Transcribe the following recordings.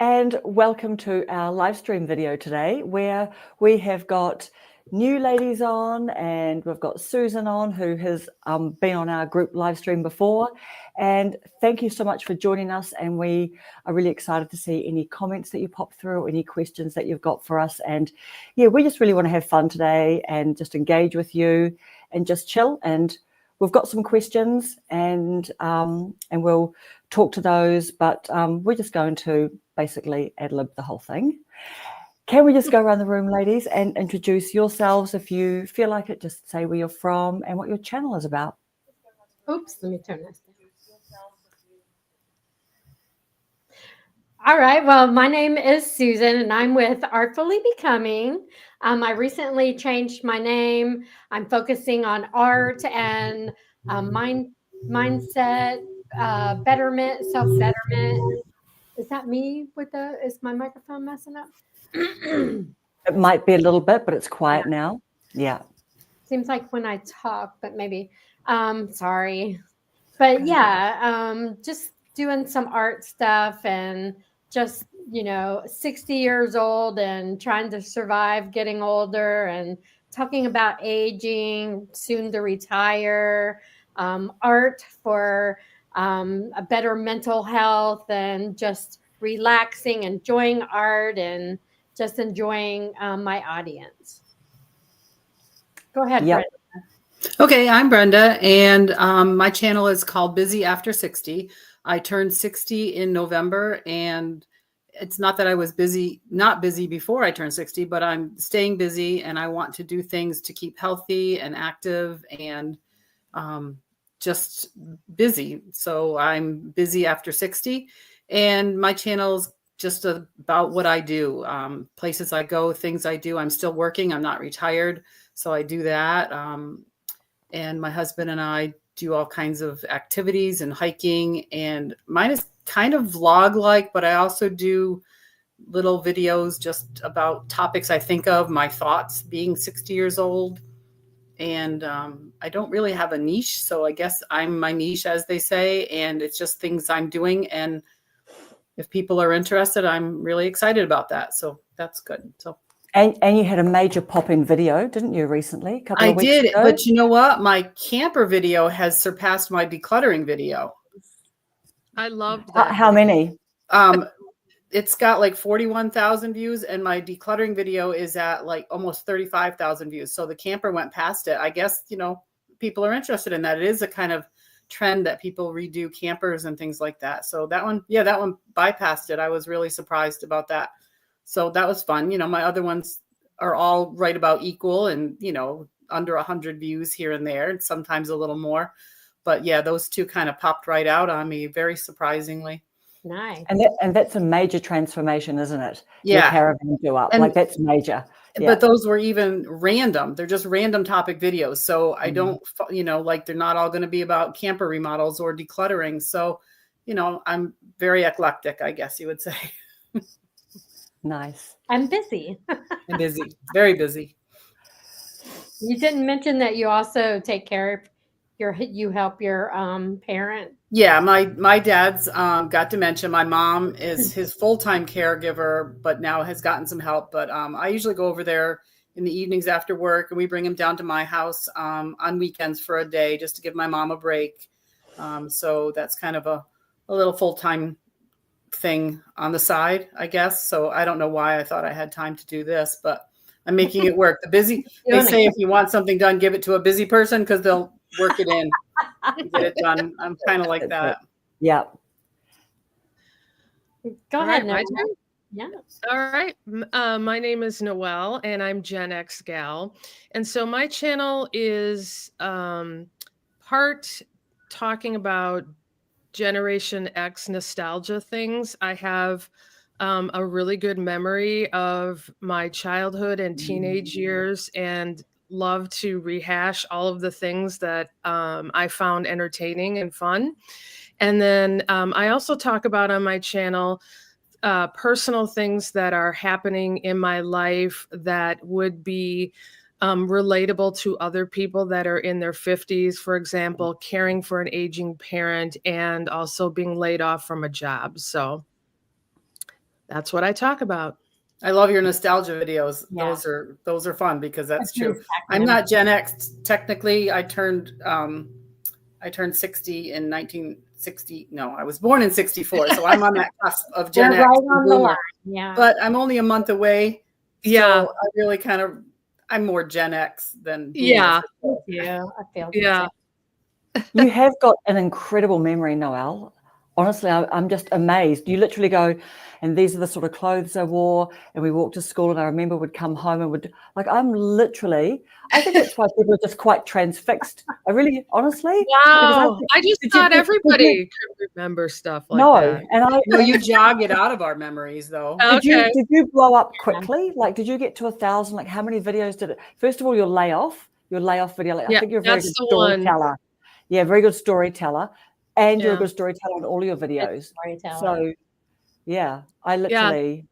and welcome to our live stream video today, where we have got new ladies on, and we've got Susan on, who has been on our group live stream before. And thank you so much for joining us, and we are really excited to see any comments that you pop through, or any questions that you've got for us. And yeah, we just really want to have fun today and just engage with you and just chill. And we've got some questions, and we'll talk to those, but we're just going to basically ad-lib the whole thing. Can we just go around the room, ladies, and introduce yourselves? If you feel like it, just say where you're from and what your channel is about. Oops, let me turn this down. All right, well, my name is Susan, and I'm with Artfully Becoming. I recently changed my name. I'm focusing on art and mindset, betterment, self-betterment. Is that me is my microphone messing up? It might be a little bit, but it's quiet now. Yeah. Seems like when I talk, but maybe, sorry. But yeah, just doing some art stuff, and just, 60 years old and trying to survive getting older, and talking about aging, soon to retire, art for a better mental health, and just relaxing, enjoying art, and just enjoying my audience. Go ahead, Yep. Brenda. Okay, I'm Brenda, and my channel is called Busy After 60. I turned 60 in November, and it's not that I was not busy before I turned 60, but I'm staying busy, and I want to do things to keep healthy and active and just busy. So I'm busy after 60, and my channel's just about what I do, places I go, things I do. I'm still working. I'm not retired, so I do that. And my husband and I do all kinds of activities and hiking, and mine is kind of vlog-like, but I also do little videos just about topics I think of, my thoughts being 60 years old. And I don't really have a niche, so I guess I'm my niche, as they say, and it's just things I'm doing. And if people are interested, I'm really excited about that. So that's good. So. And you had a major pop-in video, didn't you, recently? A couple of weeks did, ago? But you know what? My camper video has surpassed my decluttering video. I loved that. How many? It's got like 41,000 views, and my decluttering video is at like almost 35,000 views. So the camper went past it. I guess, people are interested in that. It is a kind of trend that people redo campers and things like that. So that one bypassed it. I was really surprised about that. So that was fun. My other ones are all right about equal, and, under 100 views here and there, and sometimes a little more. But yeah, those two kind of popped right out on me, very surprisingly. Nice. And that's a major transformation, isn't it? Yeah. Your caravan blew up. Like, that's major. Yeah. But those were even random. They're just random topic videos. So I don't, like, they're not all going to be about camper remodels or decluttering. So, I'm very eclectic, I guess you would say. Nice. I'm busy. I'm busy. Very busy. You didn't mention that you also take care of you help your parent. Yeah, my dad's got dementia. My mom is his full-time caregiver, but now has gotten some help. But I usually go over there in the evenings after work, and we bring him down to my house on weekends for a day, just to give my mom a break. So that's kind of a little full-time thing on the side, I guess. So I don't know why I thought I had time to do this, but I'm making it work. They say if you want something done, give it to a busy person, because they'll work it in and get it done. I'm kind of like that. Yeah. Go ahead, Noelle. Yeah. All right. My name is Noelle, and I'm Gen X gal. And so my channel is part talking about Generation X nostalgia things. I have a really good memory of my childhood and teenage years, and love to rehash all of the things that I found entertaining and fun. And then I also talk about on my channel personal things that are happening in my life that would be relatable to other people that are in their 50s, for example, caring for an aging parent and also being laid off from a job. So That's what I talk about. I love your nostalgia videos. Yeah. Those are fun because that's true. Back I'm then. not Gen X technically. I turned 60 in 1960. No, I was born in 64, so I'm on that cusp of Gen We're X. right and on the Boomer. line. Yeah. But I'm only a month away. Yeah. So I really I'm more Gen X than Boomer. Yeah. Yeah, I feel Yeah. You have got an incredible memory, Noelle. Honestly, I'm just amazed. You literally go, and these are the sort of clothes I wore, and we walked to school, and I remember would come home and would, like, I think that's why people are just quite transfixed. I really, honestly. Wow. I just did thought you- everybody could remember stuff like no, that. and No, you jog it out of our memories, though. Okay. Did you blow up quickly? Like, did you get to 1,000? Like, how many videos did it? First of all, your layoff video. Like, I Yeah, think you're a very that's good the one. storyteller. Yeah, very good storyteller, and you're a Yeah. good storyteller on all your videos. storyteller. So, yeah, I literally,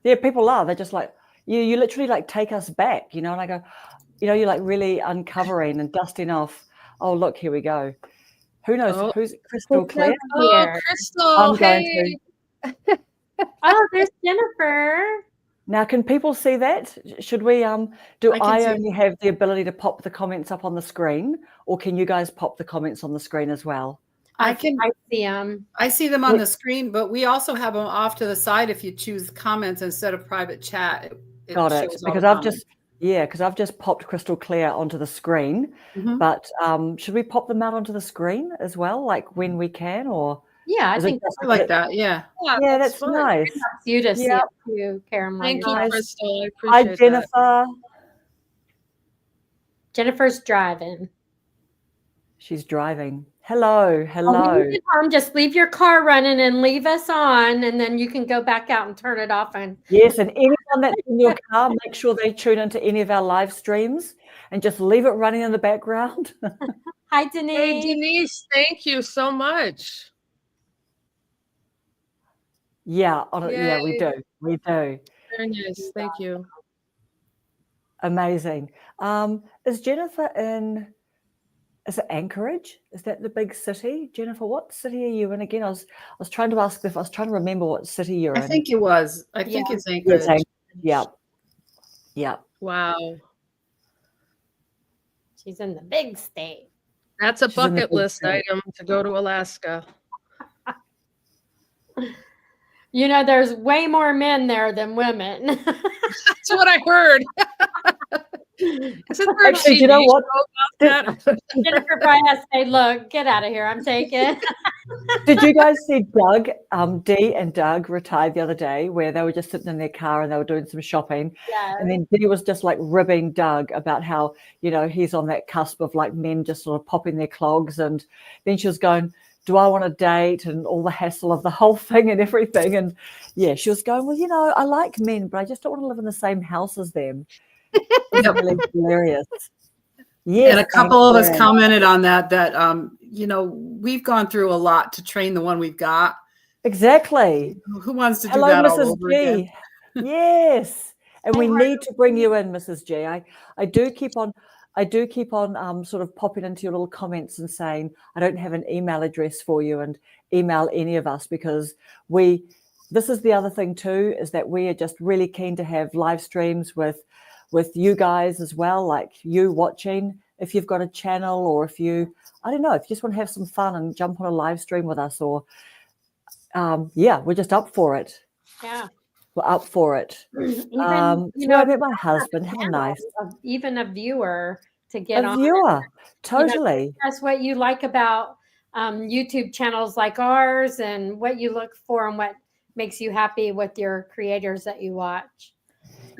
yeah, people are. They're just like, you literally like take us back, you know. And I go, you know, you're like really uncovering and dusting off. Oh, look, here we go. Who knows? Oh. Who's Crystal Claire? Oh, Here. Crystal. I'm going Hey. Oh, there's Jennifer. Now, can people see that? Should we do I can I see it. only have the ability to pop the comments up on the screen, or can you guys pop the comments on the screen as well? I can- see them. I see them on the screen, but we also have them off to the side if you choose comments instead of private chat. Got it. shows all Because the I've just popped Crystal Claire onto the screen. comments. But should we pop them out onto the screen as well, like when we can, or Yeah, I is it think just I like that. Yeah. Yeah, that's fun. nice. that's you to see Yeah. it too, Caroline. Thank you, Nice. Crystal. I Hi, appreciate that. Jennifer. Jennifer's driving. She's driving. Hello. Oh, when you get home, just leave your car running and leave us on, and then you can go back out and turn it off. And Yes, and anyone that's in your car, make sure they tune into any of our live streams and just leave it running in the background. hi, Denise. Hey, Denise, thank you so much. Yeah, yeah, we Yay. do. We do. Very nice. Thank you. Amazing. Is Jennifer is it Anchorage? Is that the big city? Jennifer, what city are you in again? I was trying to ask I was trying to remember what city you're I in. think it was. I think it's Yes, Anchorage. Anchorage. Yeah. Yeah. Wow. She's in the big state. That's a She's in the bucket big list state. item to go to Alaska. You know, there's way more men there than women. That's what I heard. Isn't there a Actually, you TV know what? show about that? Jennifer probably has to say, look, get out of here. I'm taking. Did you guys see Doug, Dee and Doug retired the other day where they were just sitting in their car and they were doing some shopping? Yeah. And then Dee was just like ribbing Doug about how, you know, he's on that cusp of like men just sort of popping their clogs. And then she was going, do I want to date, and all the hassle of the whole thing and everything. And yeah, she was going, well, you know, I like men, but I just don't want to live in the same house as them. It's really hilarious. Yes, And a couple of us Aaron. commented on that, you know, we've gone through a lot to train the one we've got. Exactly. Who wants to do Hello, that all Mrs. over G. again? Yes, and we Hi, need to bring you in, Mrs. G. I do keep on sort of popping into your little comments and saying I don't have an email address for you, and email any of us, because this is the other thing too, is that we are just really keen to have live streams with you guys as well, like you watching, if you've got a channel, or if you, I don't know, if you just want to have some fun and jump on a live stream with us, or yeah, we're just up for it. Yeah. We're up for it. Even, I met my husband. How nice. Even a viewer to get A on. viewer. Totally. That's what you like about YouTube channels like ours, and what you look for and what makes you happy with your creators that you watch.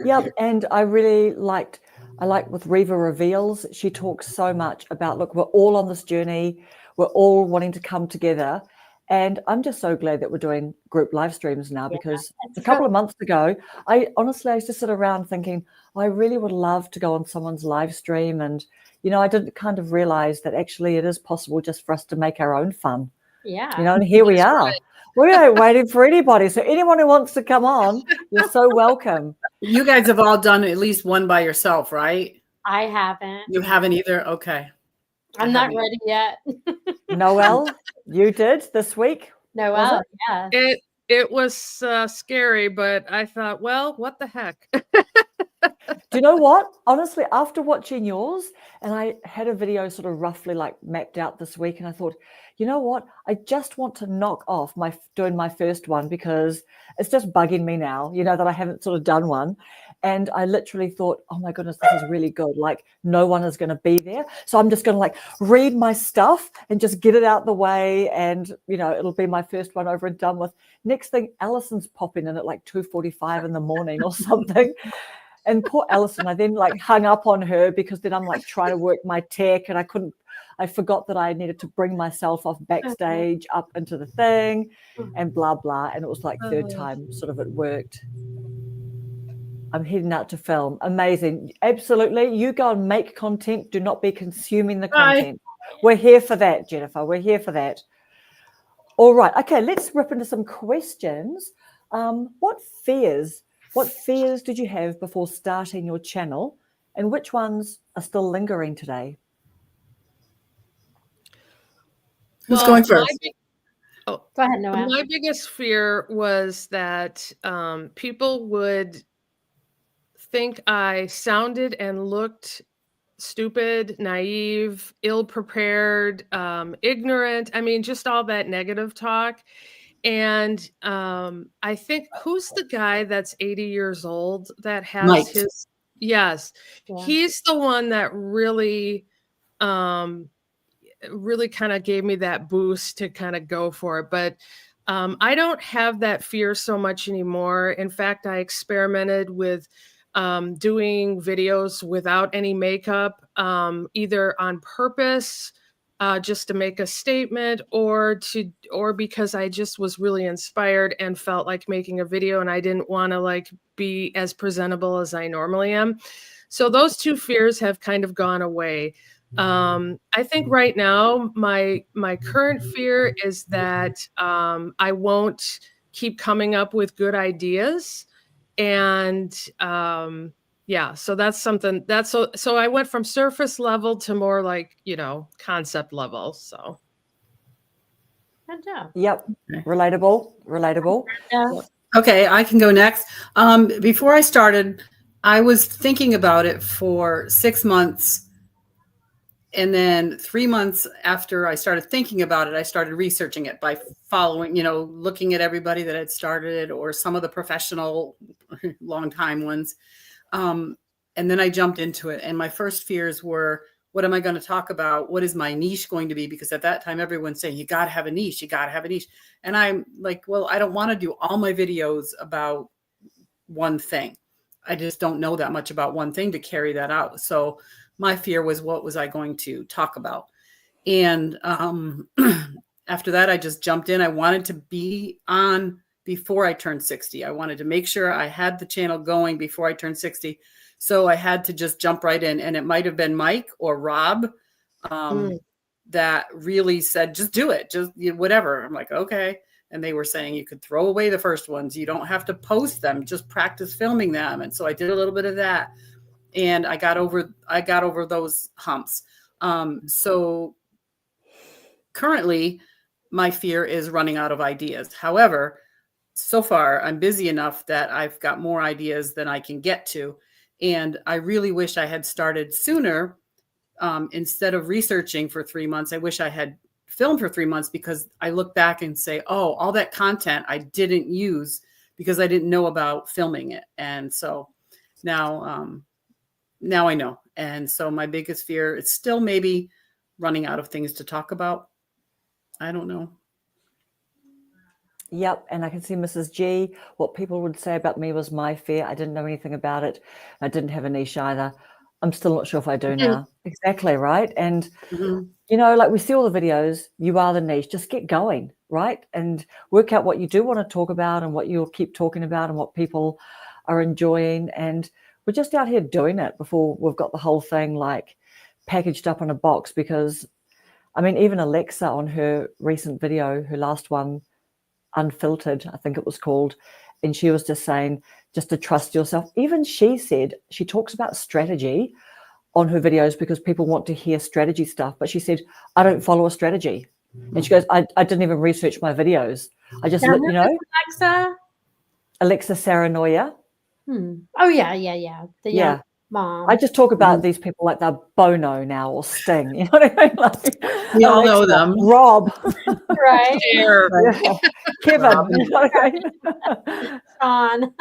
Yep. And I like with Reva Reveals, she talks so much about, look, we're all on this journey. We're all wanting to come together. And I'm just so glad that we're doing group live streams now, because a couple of months ago, I used to sit around thinking, I really would love to go on someone's live stream. And, you know, I didn't kind of realize that actually it is possible just for us to make our own fun. Yeah. You know, and here we are. Right. We ain't waiting for anybody. So anyone who wants to come on, you're so welcome. You guys have all done at least one by yourself, right? I haven't. You haven't either? Okay. I'm not ready yet. Noelle, you did this week? Noelle, yeah. it was scary, but I thought, well, what the heck? Do you know what? Honestly, after watching yours, and I had a video sort of roughly like mapped out this week, and I thought, you know what? I just want to knock off doing my first one because it's just bugging me now, that I haven't sort of done one. And I literally thought, oh my goodness, this is really good. Like no one is going to be there. So I'm just going to like read my stuff and just get it out the way. And, it'll be my first one over and done with. Next thing, Allison's popping in at like 2:45 in the morning or something. And poor Allison, I then like hung up on her because then I'm like trying to work my tech and I forgot that I needed to bring myself off backstage up into the thing and blah, blah. And it was like third time sort of it worked. I'm heading out to film. Amazing. Absolutely. You go and make content. Do not be consuming the content. We're here for that, Jennifer. We're here for that. All right. Okay, let's rip into some questions. What fears did you have before starting your channel, and which ones are still lingering today? Who's going first? Go ahead, Noelle. My biggest fear was that people would think I sounded and looked stupid, naive, ill-prepared, ignorant. I mean, just all that negative talk. And I think, who's the guy that's 80 years old that has Mike. Yes, Yeah. he's the one that really really kind of gave me that boost to kind of go for it. But I don't have that fear so much anymore. In fact, I experimented with doing videos without any makeup, either on purpose, just to make a statement, or because I just was really inspired and felt like making a video, and I didn't want to like be as presentable as I normally am. So those two fears have kind of gone away. I think right now my current fear is that I won't keep coming up with good ideas, and yeah, so that's something so I went from surface level to more like, concept level. So Good job. Yep. Relatable. Yeah. Okay, I can go next. Before I started, I was thinking about it for 6 months. And then 3 months after I started thinking about it, I started researching it by following, looking at everybody that had started it or some of the professional long time ones. And then I jumped into it. And my first fears were, what am I going to talk about? What is my niche going to be? Because at that time, everyone's saying, you got to have a niche. You got to have a niche. And I'm like, well, I don't want to do all my videos about one thing. I just don't know that much about one thing to carry that out. So my fear was, what was I going to talk about? And after that, I just jumped in. I wanted to be on before I turned 60. I wanted to make sure I had the channel going before I turned 60. So I had to just jump right in. And it might have been Mike or Rob that really said, just do it, just whatever. I'm like, okay. And they were saying you could throw away the first ones. You don't have to post them, just practice filming them. And so I did a little bit of that. And I got over those humps. So currently my fear is running out of ideas. However, so far I'm busy enough that I've got more ideas than I can get to. And I really wish I had started sooner. Instead of researching for 3 months, I wish I had filmed for 3 months, because I look back and say, oh, all that content I didn't use because I didn't know about filming it. And so now I know. And so my biggest fear is still maybe running out of things to talk about. I don't know. Yep. And I can see Mrs. G. What people would say about me was my fear. I didn't know anything about it. I didn't have a niche either. I'm still not sure if I do now. Exactly. Right. And, like we see all the videos, you are the niche, just get going. Right. And work out what you do want to talk about and what you'll keep talking about and what people are enjoying. And we're just out here doing it before we've got the whole thing like packaged up in a box. Because I mean, even Alexa on her recent video, her last one, Unfiltered, I think it was called, and she was just saying just to trust yourself. Even she said she talks about strategy on her videos because people want to hear strategy stuff, but she said, I don't follow a strategy. And she goes, I didn't even research my videos. I just Now, let you know. who does Alexa Saranoia. Oh yeah. The young mom. I just talk about these people like they're Bono now or Sting. You know what I mean? Like We all know them. Rob. Right. Share. Yeah. Kevin. You know what I mean? Sean.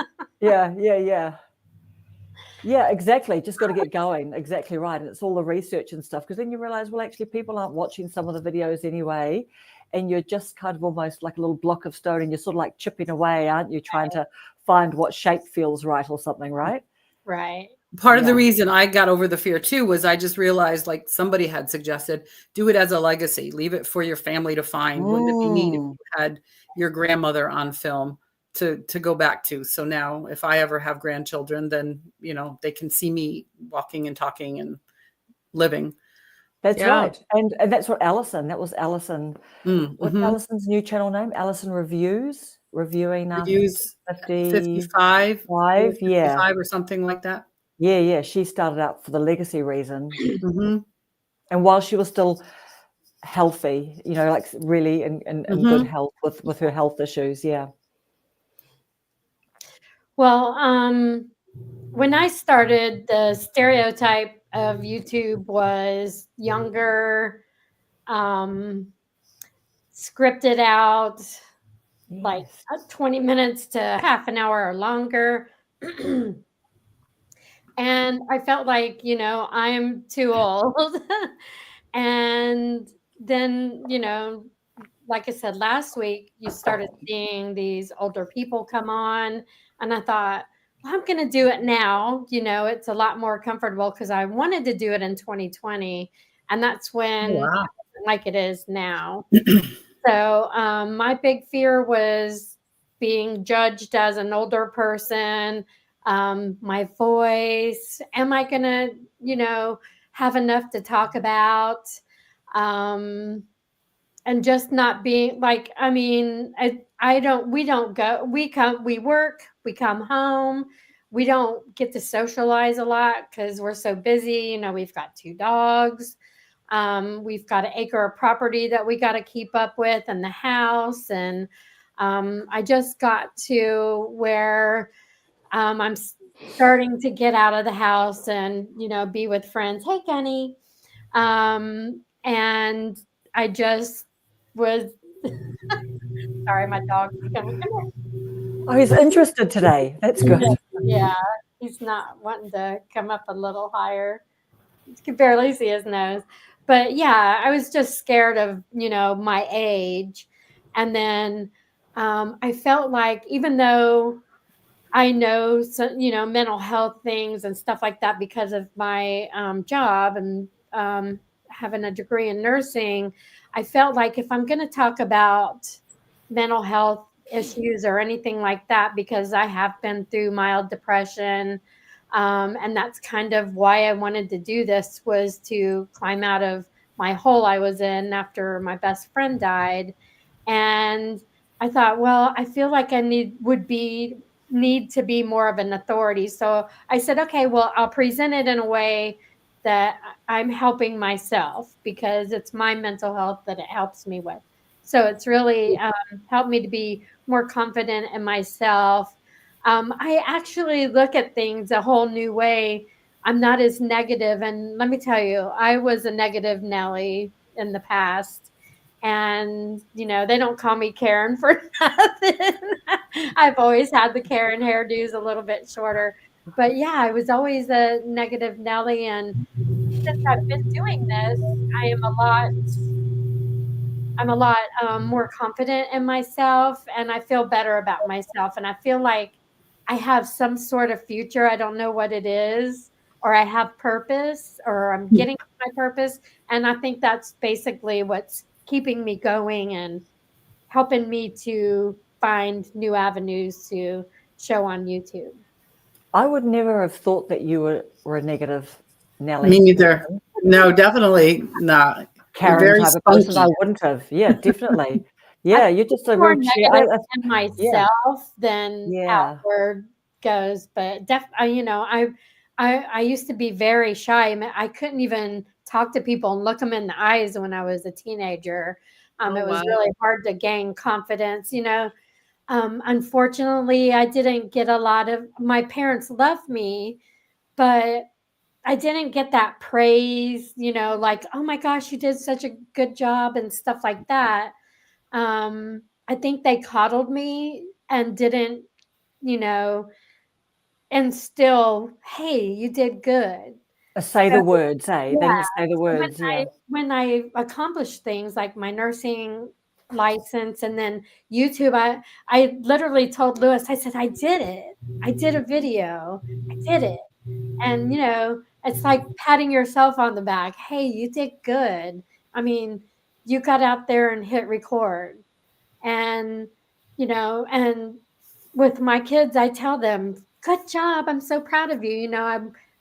Yeah, exactly. Just got to get going. Exactly right. And it's all the research and stuff, because then you realize, well, actually, people aren't watching some of the videos anyway. And you're just kind of almost like a little block of stone, and you're sort of like chipping away, aren't you? Trying to find what shape feels right or something, right? Right. Part of the reason I got over the fear too was I just realized, like somebody had suggested, do it as a legacy, leave it for your family to find. Wouldn't it be neat if you had your grandmother on film to go back to? So now if I ever have grandchildren, then, you know, they can see me walking and talking and living. That's right. And that's what Alison, that was Alison. What's Alison's new channel name? Alison Reviews, reviewing Reviews 55 yeah. or something like that. Yeah. She started out for the legacy reason. And while she was still healthy, you know, like really in good health with her health issues. Yeah. Well, when I started, the stereotype of YouTube was younger, scripted out, like 20 minutes to half an hour or longer. And I felt like, you know, I'm too old. And then, you know, like I said last week, you started seeing these older people come on. And I thought, well, I'm going to do it now. You know, it's a lot more comfortable, because I wanted to do it in 2020. And that's when it wasn't like it is now. So my big fear was being judged as an older person. My voice, am I going to, you know, have enough to talk about? And just not being like, I mean, we work, we come home, we don't get to socialize a lot because we're so busy. You know, we've got 2 dogs. We've got an acre of property that we got to keep up with, and the house. And I just got to where I'm starting to get out of the house and, you know, be with friends. Hey, Kenny. And I just was sorry, my dog. Oh, he's interested today. That's good. Yeah, he's not wanting to come up a little higher. You can barely see his nose. But yeah, I was just scared of, you know, my age. And then I felt like, even though I know, you know, mental health things and stuff like that because of my job and having a degree in nursing, I felt like if I'm going to talk about mental health issues or anything like that, because I have been through mild depression, and that's kind of why I wanted to do this, was to climb out of my hole I was in after my best friend died. And I thought, well, I feel like I need to be more of an authority. So I said, okay, well, I'll present it in a way that I'm helping myself, because it's my mental health that it helps me with. So it's really helped me to be more confident in myself. I actually look at things a whole new way. I'm not as negative. And let me tell you, I was a negative Nelly in the past. And, you know, they don't call me Karen for nothing. I've always had the Karen hairdos a little bit shorter. But yeah, I was always a negative Nelly. And since I've been doing this, I'm a lot more confident in myself, and I feel better about myself. And I feel like I have some sort of future. I don't know what it is, or I have purpose, or I'm getting my purpose. And I think that's basically what's keeping me going and helping me to find new avenues to show on YouTube. I would never have thought that you were a negative Nelly. Me neither. No, definitely not. Karen type of person. I wouldn't have. Yeah, definitely. Yeah, you're just a more real negative in myself than outward goes. But you know, I used to be very shy. I couldn't even talk to people and look them in the eyes when I was a teenager. It was really hard to gain confidence, you know. Unfortunately, I didn't get a lot of, my parents loved me, but I didn't get that praise, like, oh my gosh, you did such a good job and stuff like that. I think they coddled me and didn't, you know, instill, hey, you did good. Say the words, eh? Yeah. They didn't say the words, yeah. When I accomplished things like my nursing license and then YouTube, I literally told Lewis, I said, I did it. I did a video. I did it. And, it's like patting yourself on the back. Hey, you did good. I mean, you got out there and hit record. And, and with my kids, I tell them, good job. I'm so proud of you. I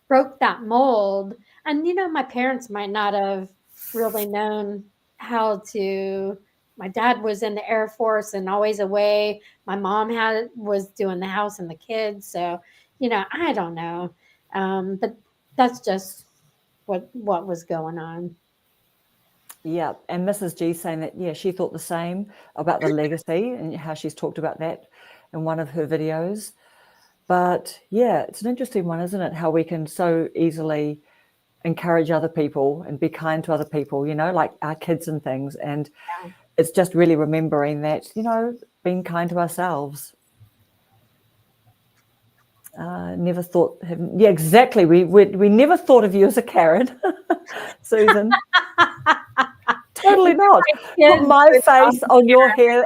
broke that mold. And, my parents might not have really known how to. My dad was in the Air Force and always away. My mom was doing the house and the kids. So, I don't know. But that's just what was going on. Yeah, and Mrs. G saying that, yeah, she thought the same about the legacy and how she's talked about that in one of her videos. But yeah, it's an interesting one, isn't it? How we can so easily encourage other people and be kind to other people, like our kids and things. And it's just really remembering that, being kind to ourselves. Never thought, yeah, exactly. We never thought of you as a Karen, Susan. Totally not. Put my face on your hair,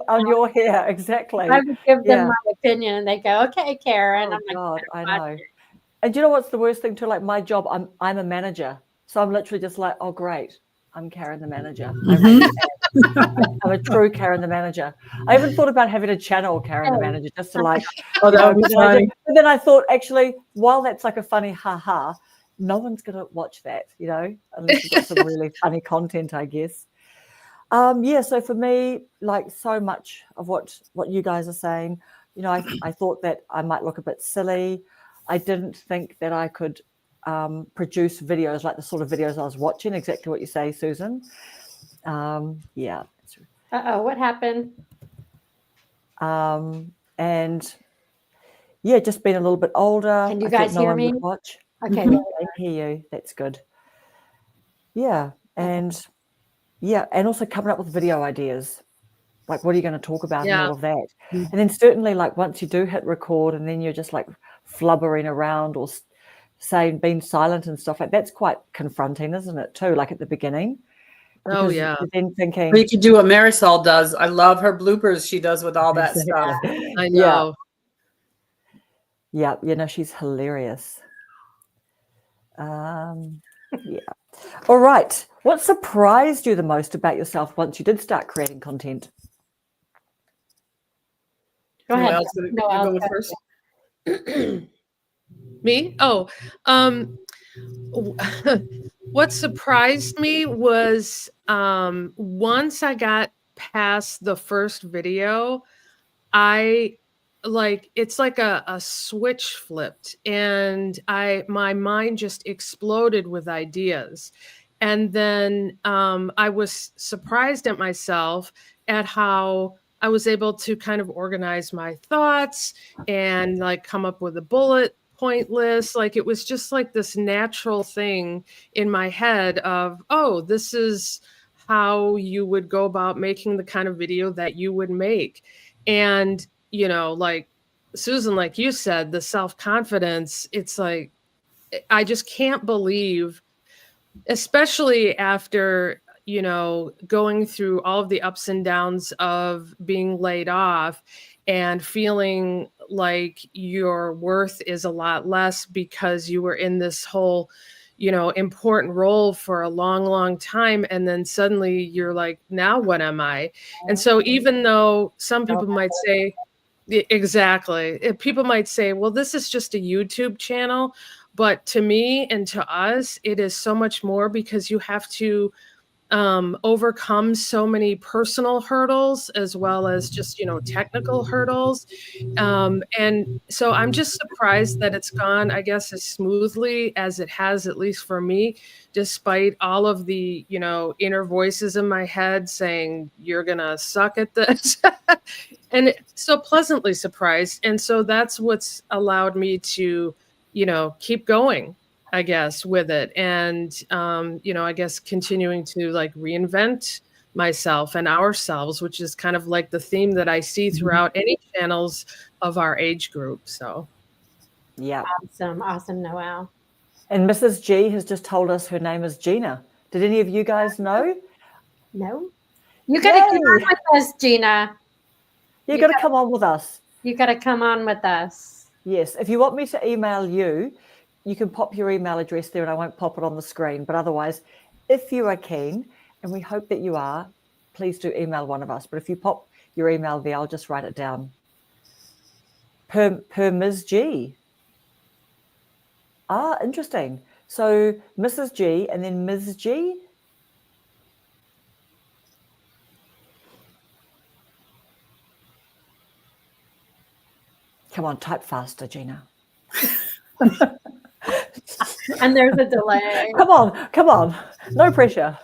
exactly. I would give them my opinion and they go, okay, Karen. Oh, God, I know. And you know what's the worst thing too? Like my job, I'm a manager. So I'm literally just like, oh, great. I'm Karen the manager. I'm a true Karen the manager. I even thought about having a channel Karen the manager just to like. Oh, that would be funny. But then I thought, actually, while that's like a funny ha-ha, no one's going to watch that, unless you've got some really funny content, I guess. Yeah, so for me, like so much of what you guys are saying, I thought that I might look a bit silly. I didn't think that I could produce videos like the sort of videos I was watching, exactly what you say, Susan. Yeah. Uh-oh, what happened? And yeah, just being a little bit older. Can you guys hear me? Watch. Okay. I can hear you. That's good. Yeah. And yeah, and also coming up with video ideas. Like, what are you going to talk about and all of that? And then certainly, like, once you do hit record and then you're just like flubbering around or saying, being silent and stuff like that's quite confronting, isn't it, too? Like at the beginning. Oh, yeah. Then thinking. We could do what Marisol does. I love her bloopers she does with all that stuff. I know. Yeah, she's hilarious. Yeah. All right. What surprised you the most about yourself once you did start creating content? Go ahead. Go first. Me? Oh, what surprised me was once I got past the first video, it's like a switch flipped and my mind just exploded with ideas. And then I was surprised at myself at how I was able to kind of organize my thoughts and like come up with a bullet point list. Like it was just like this natural thing in my head of, oh, this is how you would go about making the kind of video that you would make. And like Susan, like you said, the self-confidence, it's like, I just can't believe, especially after, going through all of the ups and downs of being laid off and feeling like your worth is a lot less because you were in this whole, important role for a long, long time. And then suddenly you're like, now what am I? And so even though some people might say, exactly, people might say, well, this is just a YouTube channel. But to me and to us, it is so much more because you have to overcome so many personal hurdles as well as just, technical hurdles. And so I'm just surprised that it's gone, I guess, as smoothly as it has, at least for me, despite all of the, inner voices in my head saying, you're going to suck at this. And so pleasantly surprised. And so that's what's allowed me to, keep going, I guess, with it. And, I guess continuing to like reinvent myself and ourselves, which is kind of like the theme that I see throughout any channels of our age group. So, yeah. Awesome, Noelle. And Mrs. G has just told us her name is Gina. Did any of you guys know? No. You got to come on with us, Gina. You got to come on with us. You got to come on with us. Yes. If you want me to email you, you can pop your email address there and I won't pop it on the screen. But otherwise, if you are keen, and we hope that you are, please do email one of us. But if you pop your email there, I'll just write it down. Per Ms. G. Ah, interesting. So Mrs. G and then Ms. G. Come on, type faster, Gina. And there's a delay. Come on. No pressure.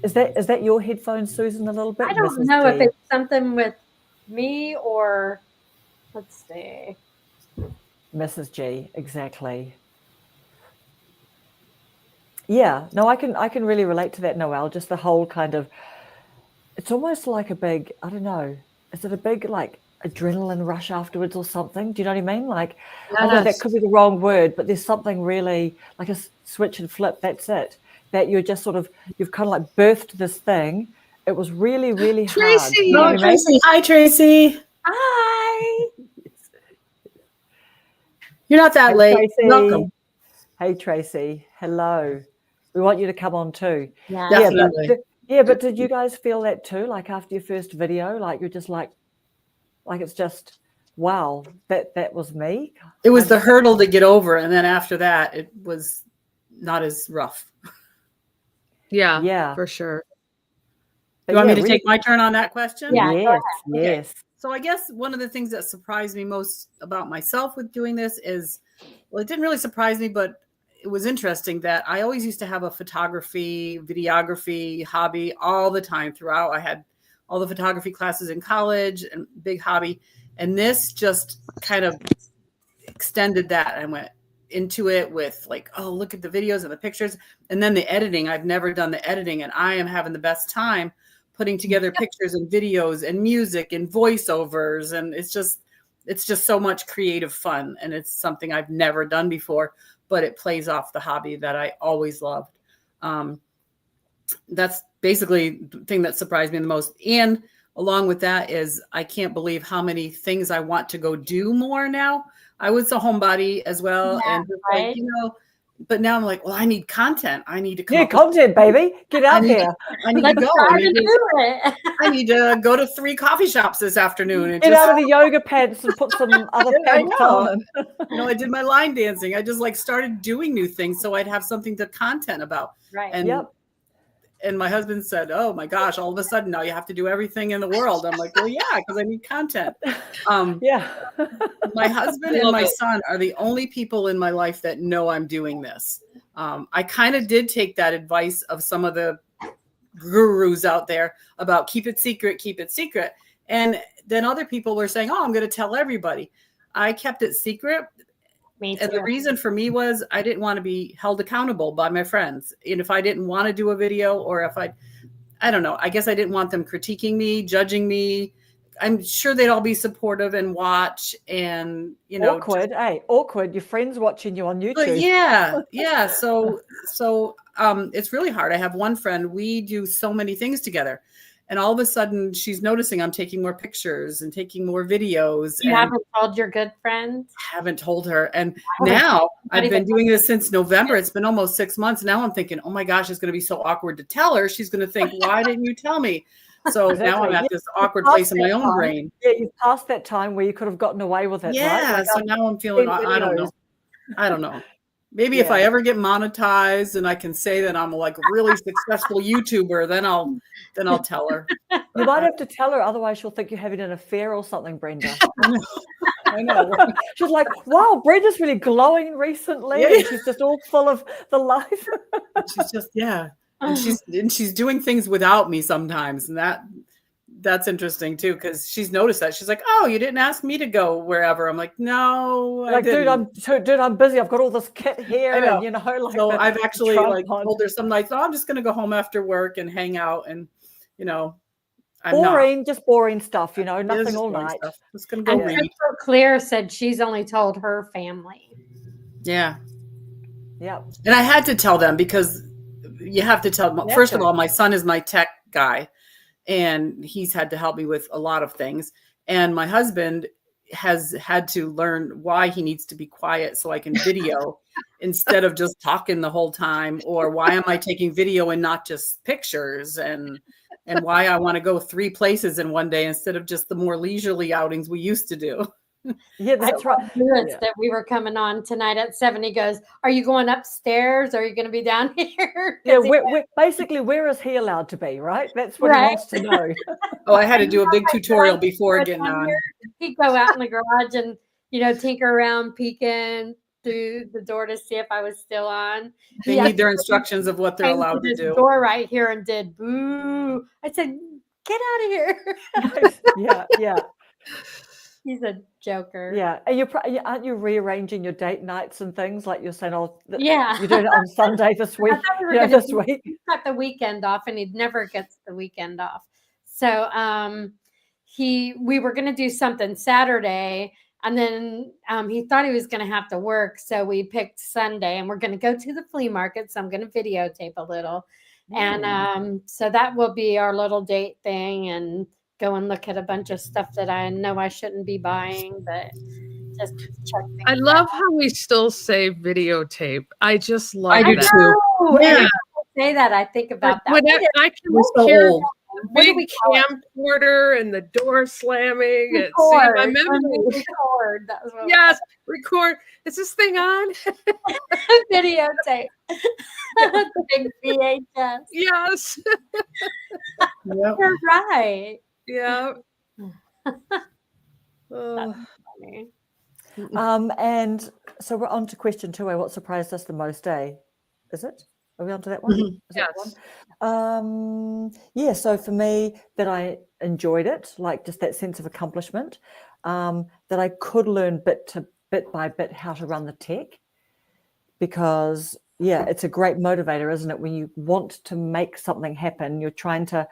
Is that your headphones, Susan, a little bit? I don't Mrs. know G. if it's something with me or, let's see. Mrs. G, exactly. Yeah, no, I can really relate to that, Noelle. Just the whole kind of, it's almost like a big, I don't know, is it a big like adrenaline rush afterwards or something? Do you know what I mean? Like, Yes. I know that could be the wrong word, but there's something really like a switch and flip. That's it. That you're just sort of, you've kind of like birthed this thing. It was really, really hard. Tracy! You know what I mean? Tracy. Hi, Tracy. Hi. You're not that Hey, late. Tracy. Welcome. Hey, Tracy. Hello. We want you to come on too. Yeah. Definitely. But did you guys feel that too? Like after your first video, like you're just like it's just, wow, that was me. It was the hurdle to get over. And then after that, it was not as rough. yeah, for sure. You want me to take my turn on that question? Yeah. Yes, Okay. yes. So I guess one of the things that surprised me most about myself with doing this is, well, it didn't really surprise me, but it was interesting that I always used to have a photography, videography hobby all the time throughout. I had all the photography classes in college and big hobby. And this just kind of extended that. I went into it with like, oh, look at the videos and the pictures. And then the editing. I've never done the editing, and I am having the best time putting together pictures and videos and music and voiceovers. And it's just so much creative fun. And it's something I've never done before, but it plays off the hobby that I always loved. That's basically the thing that surprised me the most. And along with that is, I can't believe how many things I want to go do more now. I was a homebody as well. Yeah, and just right. like, but now I'm like, well, I need content. I need to come Yeah, up with content, baby. Get out there. I need Let's to go. try to do it. I need to go to 3 coffee shops this afternoon. And Get out of the yoga pants and put some other I pants know. on. I did my line dancing. I just like started doing new things so I'd have something to content about. Right. And Yep. and my husband said, oh my gosh, all of a sudden now you have to do everything in the world. I'm like, well, yeah, because I need content. Yeah. My husband and my son are the only people in my life that know I'm doing this. I kind of did take that advice of some of the gurus out there about keep it secret. And then other people were saying, oh, I'm going to tell everybody. I kept it secret. Me too. And the reason for me was I didn't want to be held accountable by my friends. And if I didn't want to do a video, or if I don't know, I guess I didn't want them critiquing me, judging me. I'm sure they'd all be supportive and watch and, Awkward, awkward. Your friends watching you on YouTube. But yeah. So it's really hard. I have one friend, we do so many things together. And all of a sudden she's noticing I'm taking more pictures and taking more videos. You haven't told your good friends? Haven't told her. And now I've been doing this since November. It's been almost 6 months. Now I'm thinking, oh my gosh, it's going to be so awkward to tell her. She's going to think, why didn't you tell me? So now I'm at this awkward place in my own brain. Yeah, you've passed that time where you could have gotten away with it. Yeah. Right? So now I'm feeling, I don't know. Maybe if I ever get monetized and I can say that I'm like a really successful YouTuber, then I'll tell her. You might have to tell her, otherwise she'll think you're having an affair or something, Brenda. I know. She's like, wow, Brenda's really glowing recently. Yeah. And she's just all full of the life. She's just, and she's doing things without me sometimes, and that's interesting too, because she's noticed that. She's like, oh, you didn't ask me to go wherever. I'm like, no, Like, dude, I'm busy. I've got all this kit here. And, you know, like, so I've actually like tripod. told her some nights, oh, I'm just going to go home after work and hang out. And, you know, just boring stuff, you know, nothing all night. Stuff. Just going to go read. Claire said she's only told her family. Yeah. And I had to tell them, because you have to tell, first of all, my son is my tech guy, and he's had to help me with a lot of things. And my husband has had to learn why he needs to be quiet so I can video instead of just talking the whole time, or why am I taking video and not just pictures, and why I want to go 3 places in one day instead of just the more leisurely outings we used to do. Yeah, that's right. That we were coming on tonight at 7. He goes, are you going upstairs? Or are you going to be down here? Yeah, basically, where is he allowed to be, right? That's what he wants to know. Oh, I had to do a big tutorial before getting on. He'd go out in the garage and, you know, tinker around, peeking through the door to see if I was still on. They need their instructions of what they're allowed to do. Door right here and did boo. I said, get out of here. Yeah. He's a joker. Yeah. And aren't you rearranging your date nights and things, like you're saying, you're doing it on Sunday this week? This week. He got the weekend off, and he never gets the weekend off. So we were going to do something Saturday, and then he thought he was going to have to work. So we picked Sunday, and we're going to go to the flea market. So I'm going to videotape a little. And so that will be our little date thing, and go and look at a bunch of stuff that I know I shouldn't be buying, but just check things I love how we still say videotape. I just love that. I do too. Yeah. Say that, I think about that. I can hear the big camcorder and the door slamming. Record. Yes, record. Is this thing on? Videotape. The big VHS. Yes. You're right. Yeah. And so we're on to question 2. What surprised us the most, Is it? Are we on to that one? Mm-hmm. Yes. So for me, that I enjoyed it, like just that sense of accomplishment, that I could learn bit by bit how to run the tech, because it's a great motivator, isn't it? When you want to make something happen, you're trying to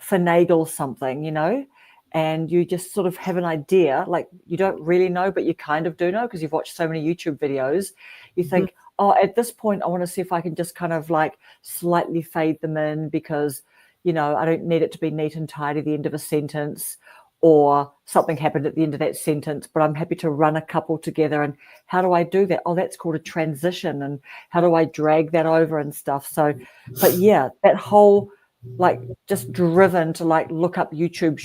finagle something, you know, and you just sort of have an idea, like you don't really know, but you kind of do know, because you've watched so many YouTube videos. You think, at this point, I want to see if I can just kind of like slightly fade them in, because, you know, I don't need it to be neat and tidy at the end of a sentence, or something happened at the end of that sentence, but I'm happy to run a couple together. And how do I do that? Oh, that's called a transition. And how do I drag that over and stuff? So, but that whole, like, just driven to like look up YouTube,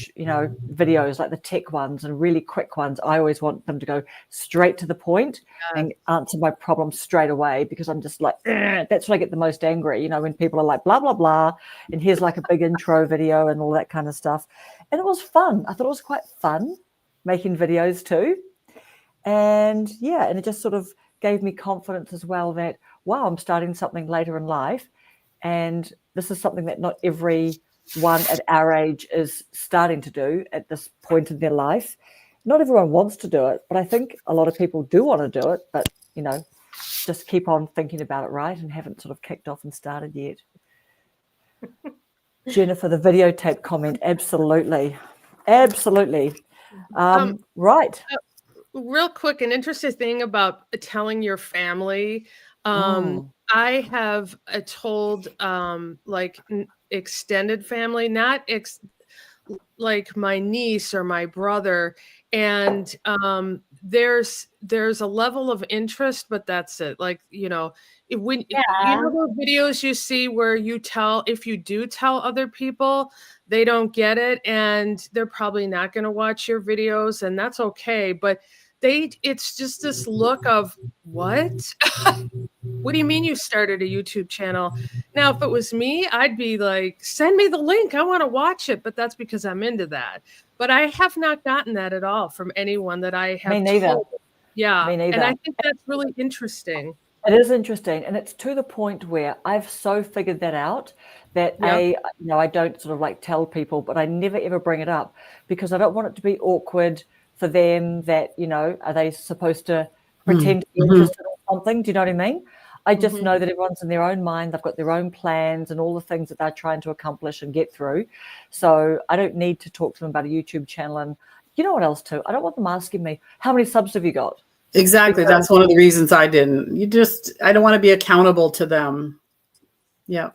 videos, like the tech ones and really quick ones. I always want them to go straight to the point and answer my problem straight away, because I'm just like, that's when I get the most angry, you know, when people are like, blah, blah, blah. And here's like a big intro video and all that kind of stuff. And it was fun. I thought it was quite fun making videos too. And and it just sort of gave me confidence as well that, wow, I'm starting something later in life. And this is something that not everyone at our age is starting to do at this point in their life. Not everyone wants to do it, but I think a lot of people do want to do it, but, you know, just keep on thinking about it, right? And haven't sort of kicked off and started yet. Jennifer, the videotape comment, absolutely. Right. Real quick, an interesting thing about telling your family. I have told like extended family, not like my niece or my brother, and there's a level of interest, but that's it. Like, you know, when you know those videos you see where if you do tell other people, they don't get it, and they're probably not going to watch your videos, and that's okay. But it's just this look of what? What do you mean you started a YouTube channel? Now, if it was me, I'd be like, send me the link. I want to watch it. But that's because I'm into that. But I have not gotten that at all from anyone that I have Me neither. told. Yeah. Me neither. And I think that's really interesting. It is interesting, and it's to the point where I've so figured that out that I don't sort of like tell people, but I never ever bring it up because I don't want it to be awkward for them. That are they supposed to pretend to be interested in something? Do you know what I mean? I just know that everyone's in their own mind. They've got their own plans and all the things that they're trying to accomplish and get through. So I don't need to talk to them about a YouTube channel. And you know what else too? I don't want them asking me, how many subs have you got? Exactly. That's one of the reasons I didn't. I don't want to be accountable to them. Yeah.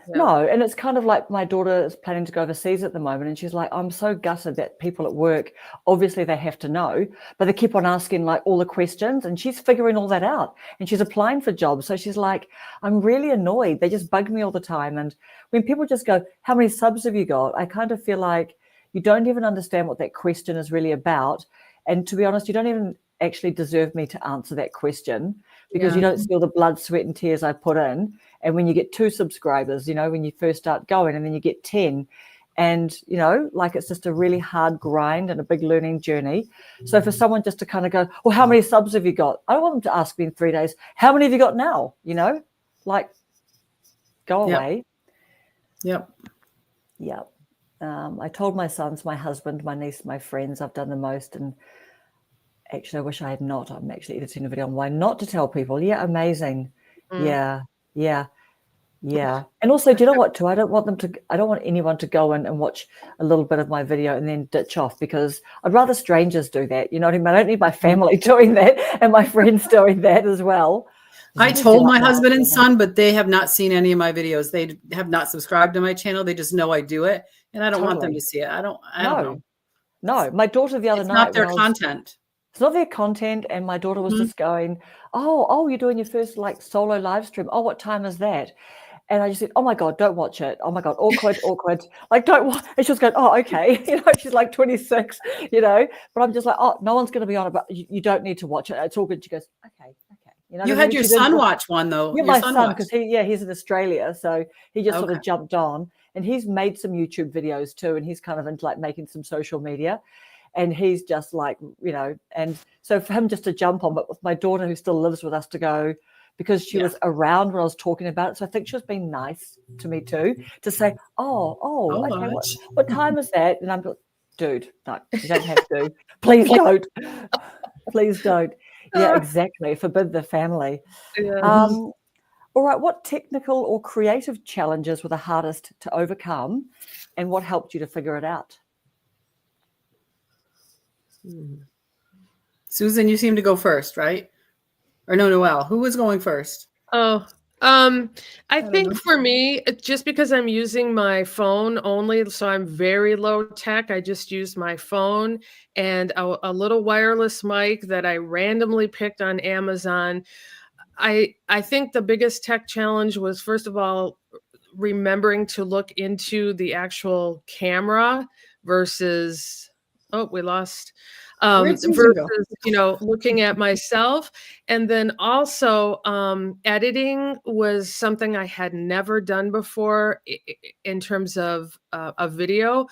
No, and it's kind of like my daughter is planning to go overseas at the moment, and she's like, I'm so gutted that people at work, obviously they have to know, but they keep on asking like all the questions, and she's figuring all that out, and she's applying for jobs. So she's like, I'm really annoyed. They just bug me all the time. And when people just go, how many subs have you got? I kind of feel like you don't even understand what that question is really about. And to be honest, you don't even actually deserve me to answer that question because you don't see all the blood, sweat and tears I put in. And when you get 2 subscribers, when you first start going, and then you get 10, and like it's just a really hard grind and a big learning journey. So for someone just to kind of go, well, how many subs have you got? I don't want them to ask me in 3 days, how many have you got now? Like go away. Yep. I told my sons, my husband, my niece, my friends, I've done the most. And actually, I wish I had not. I'm actually editing a video on why not to tell people. Yeah, amazing. Yeah. And also, do you know what, too? I don't want anyone to go in and watch a little bit of my video and then ditch off, because I'd rather strangers do that. You know what I mean? I don't need my family doing that and my friends doing that as well. I told my husband and son, but they have not seen any of my videos. They have not subscribed to my channel. They just know I do it, and I don't want them to see it. I don't know. No, my daughter the other night. It's not their content. It's not their content. And my daughter was just going, oh, you're doing your first like solo live stream. Oh, what time is that? And I just said, oh my God, don't watch it. Oh my God, awkward. Like, don't watch. And she was going, oh, okay. She's like 26, but I'm just like, oh, no one's going to be on it, but you don't need to watch it. It's all good. She goes, okay. You had your son watch one though. Yeah, my son, because he's in Australia. So he just sort of jumped on, and he's made some YouTube videos too. And he's kind of into like making some social media. And he's just like, and so for him just to jump on, but with my daughter who still lives with us to go, because she was around when I was talking about it. So I think she was being nice to me too, to say, okay, what time is that? And I'm like, dude, no, you don't have to. Please don't. Please don't. Yeah, exactly. Forbid the family. Yeah. All right. What technical or creative challenges were the hardest to overcome, and what helped you to figure it out? Susan, you seem to go first, right? Or no, Noelle, who was going first? Oh, I think for me, just because I'm using my phone only, so I'm very low tech, I just use my phone and a little wireless mic that I randomly picked on Amazon. I think the biggest tech challenge was, first of all, remembering to look into the actual camera versus, we lost. Versus, looking at myself. And then also editing was something I had never done before in terms of a video.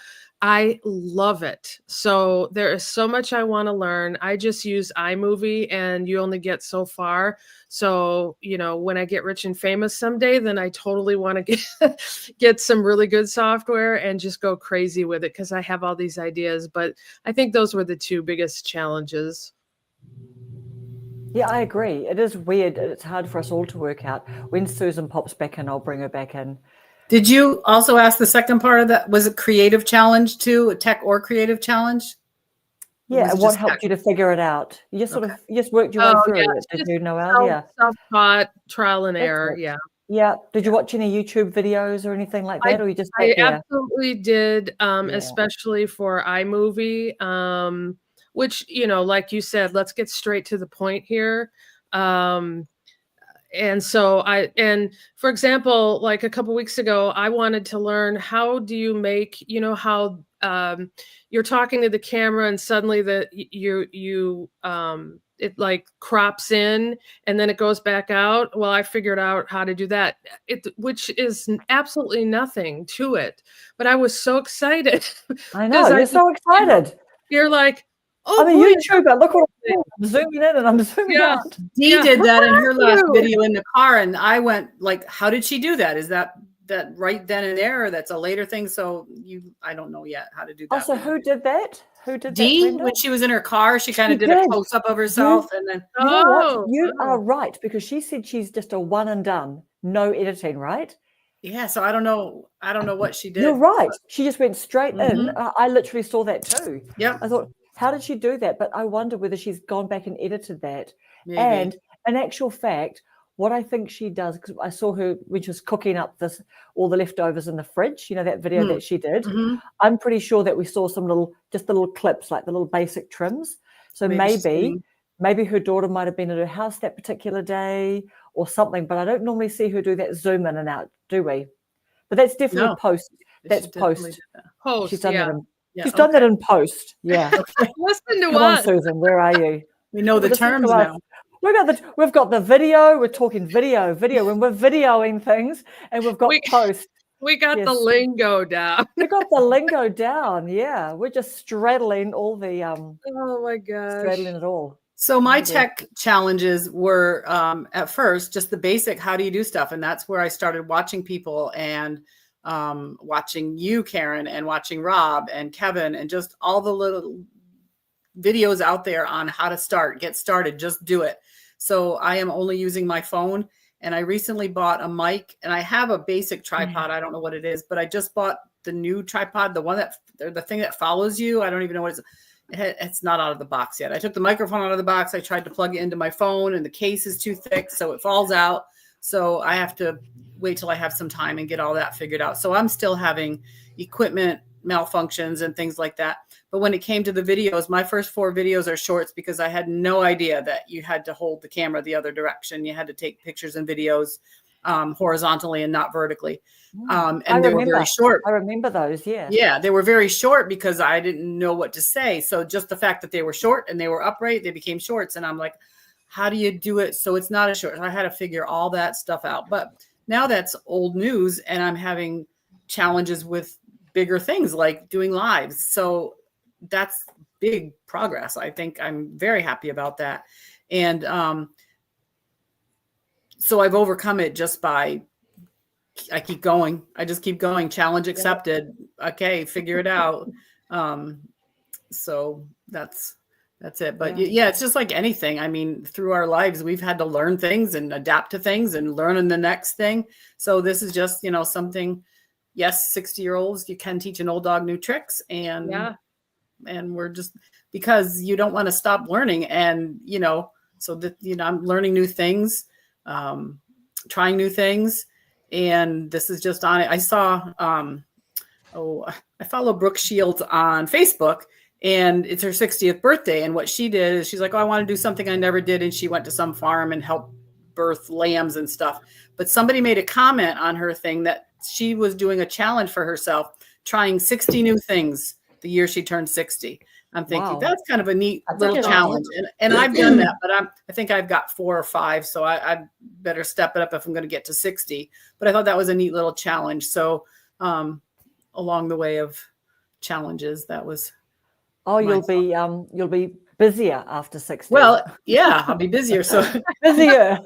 I love it. So there is so much I want to learn. I just use iMovie, and you only get so far. So, when I get rich and famous someday, then I totally want to get some really good software and just go crazy with it, because I have all these ideas. But I think those were the 2 biggest challenges. Yeah, I agree. It is weird. It's hard for us all to work out. When Susan pops back in, I'll bring her back in. Did you also ask the second part of that? Was it creative challenge too, a tech or creative challenge? Yeah, and what helped you to figure it out? You just sort of worked your way through it. Did you, Noelle? Self-taught, trial and error. Yeah. Yeah. Did you watch any YouTube videos or anything like that, or you just I absolutely did, especially for iMovie, which, like you said, let's get straight to the point here. And so for example, like a couple weeks ago, I wanted to learn, how do you make, how you're talking to the camera and suddenly it like crops in and then it goes back out. Well, I figured out how to do that, which is absolutely nothing to it. But I was so excited. I know, you're so excited. You're like, oh, I'm a YouTuber. Look what I'm doing. I'm zooming in and I'm zooming out. Dee did that in her last video in the car, and I went like, how did she do that? Is that right then and there, or that's a later thing? So I don't know yet how to do that. Also, who did that? Who did Dee, that? when she was in her car, she kind of did a close up of herself, and then you know what? You are right, because she said she's just a one and done, no editing, right? Yeah, so I don't know what she did. You're right. She just went straight in. I literally saw that too. Yeah. I thought, how did she do that? But I wonder whether she's gone back and edited that. Maybe. And in actual fact, what I think she does, because I saw her when she was cooking up all the leftovers in the fridge, that video that she did. I'm pretty sure that we saw some little clips, like the little basic trims. So maybe her daughter might have been at her house that particular day or something, but I don't normally see her do that zoom in and out, do we? But that's definitely post. That's post. She's done that in, she's done that in post. Yeah. Listen to Come on, Susan, where are you? We know the terms now. We've got the video. We're talking video. When we're videoing things, and we've got post. We got the lingo down. We got the lingo down. Yeah, we're just straddling all the oh my gosh, straddling it all. So my tech challenges were at first just the basic, how do you do stuff? And that's where I started watching people and watching you, Karen, and watching Rob and Kevin, and just all the little videos out there on how to get started, just do it. So I am only using my phone, and I recently bought a mic, and I have a basic tripod. I don't know what it is, but I just bought the new tripod, the thing that follows you. I don't even know what it is. It's not out of the box yet. I took the microphone out of the box. I tried to plug it into my phone, and the case is too thick, so it falls out. So I have to wait till I have some time and get all that figured out. So I'm still having equipment malfunctions and things like that. But when it came to the videos, my first 4 videos are shorts because I had no idea that you had to hold the camera the other direction. You had to take pictures and videos horizontally and not vertically. And they were very short. I remember those. Yeah. Yeah. They were very short because I didn't know what to say. So just the fact that they were short and they were upright, they became shorts. And I'm like, how do you do it so it's not a short? So I had to figure all that stuff out. But now that's old news, and I'm having challenges with bigger things like doing lives. So that's big progress. I think I'm very happy about that. And so I've overcome it just by, I keep going. I just keep going. Challenge accepted. Okay, figure it out. So that's it. But yeah, it's just like anything. I mean, through our lives, we've had to learn things and adapt to things and learn in the next thing. So this is just, something. Yes, 60-year-olds, you can teach an old dog new tricks, and we're just, because you don't want to stop learning, and so that I'm learning new things, trying new things, and this is just on it. I saw I follow Brooke Shields on Facebook, and it's her 60th birthday, and what she did is she's like, oh, I want to do something I never did, and she went to some farm and helped birth lambs and stuff. But somebody made a comment on her thing that she was doing a challenge for herself, trying 60 new things the year she turned 60. I'm thinking that's kind of a neat little challenge. And I've done that, but I think I've got 4 or 5. So I better step it up if I'm going to get to 60. But I thought that was a neat little challenge. So along the way of challenges, that was. Oh, you'll be busier after 60. Well, yeah, I'll be busier. So busier.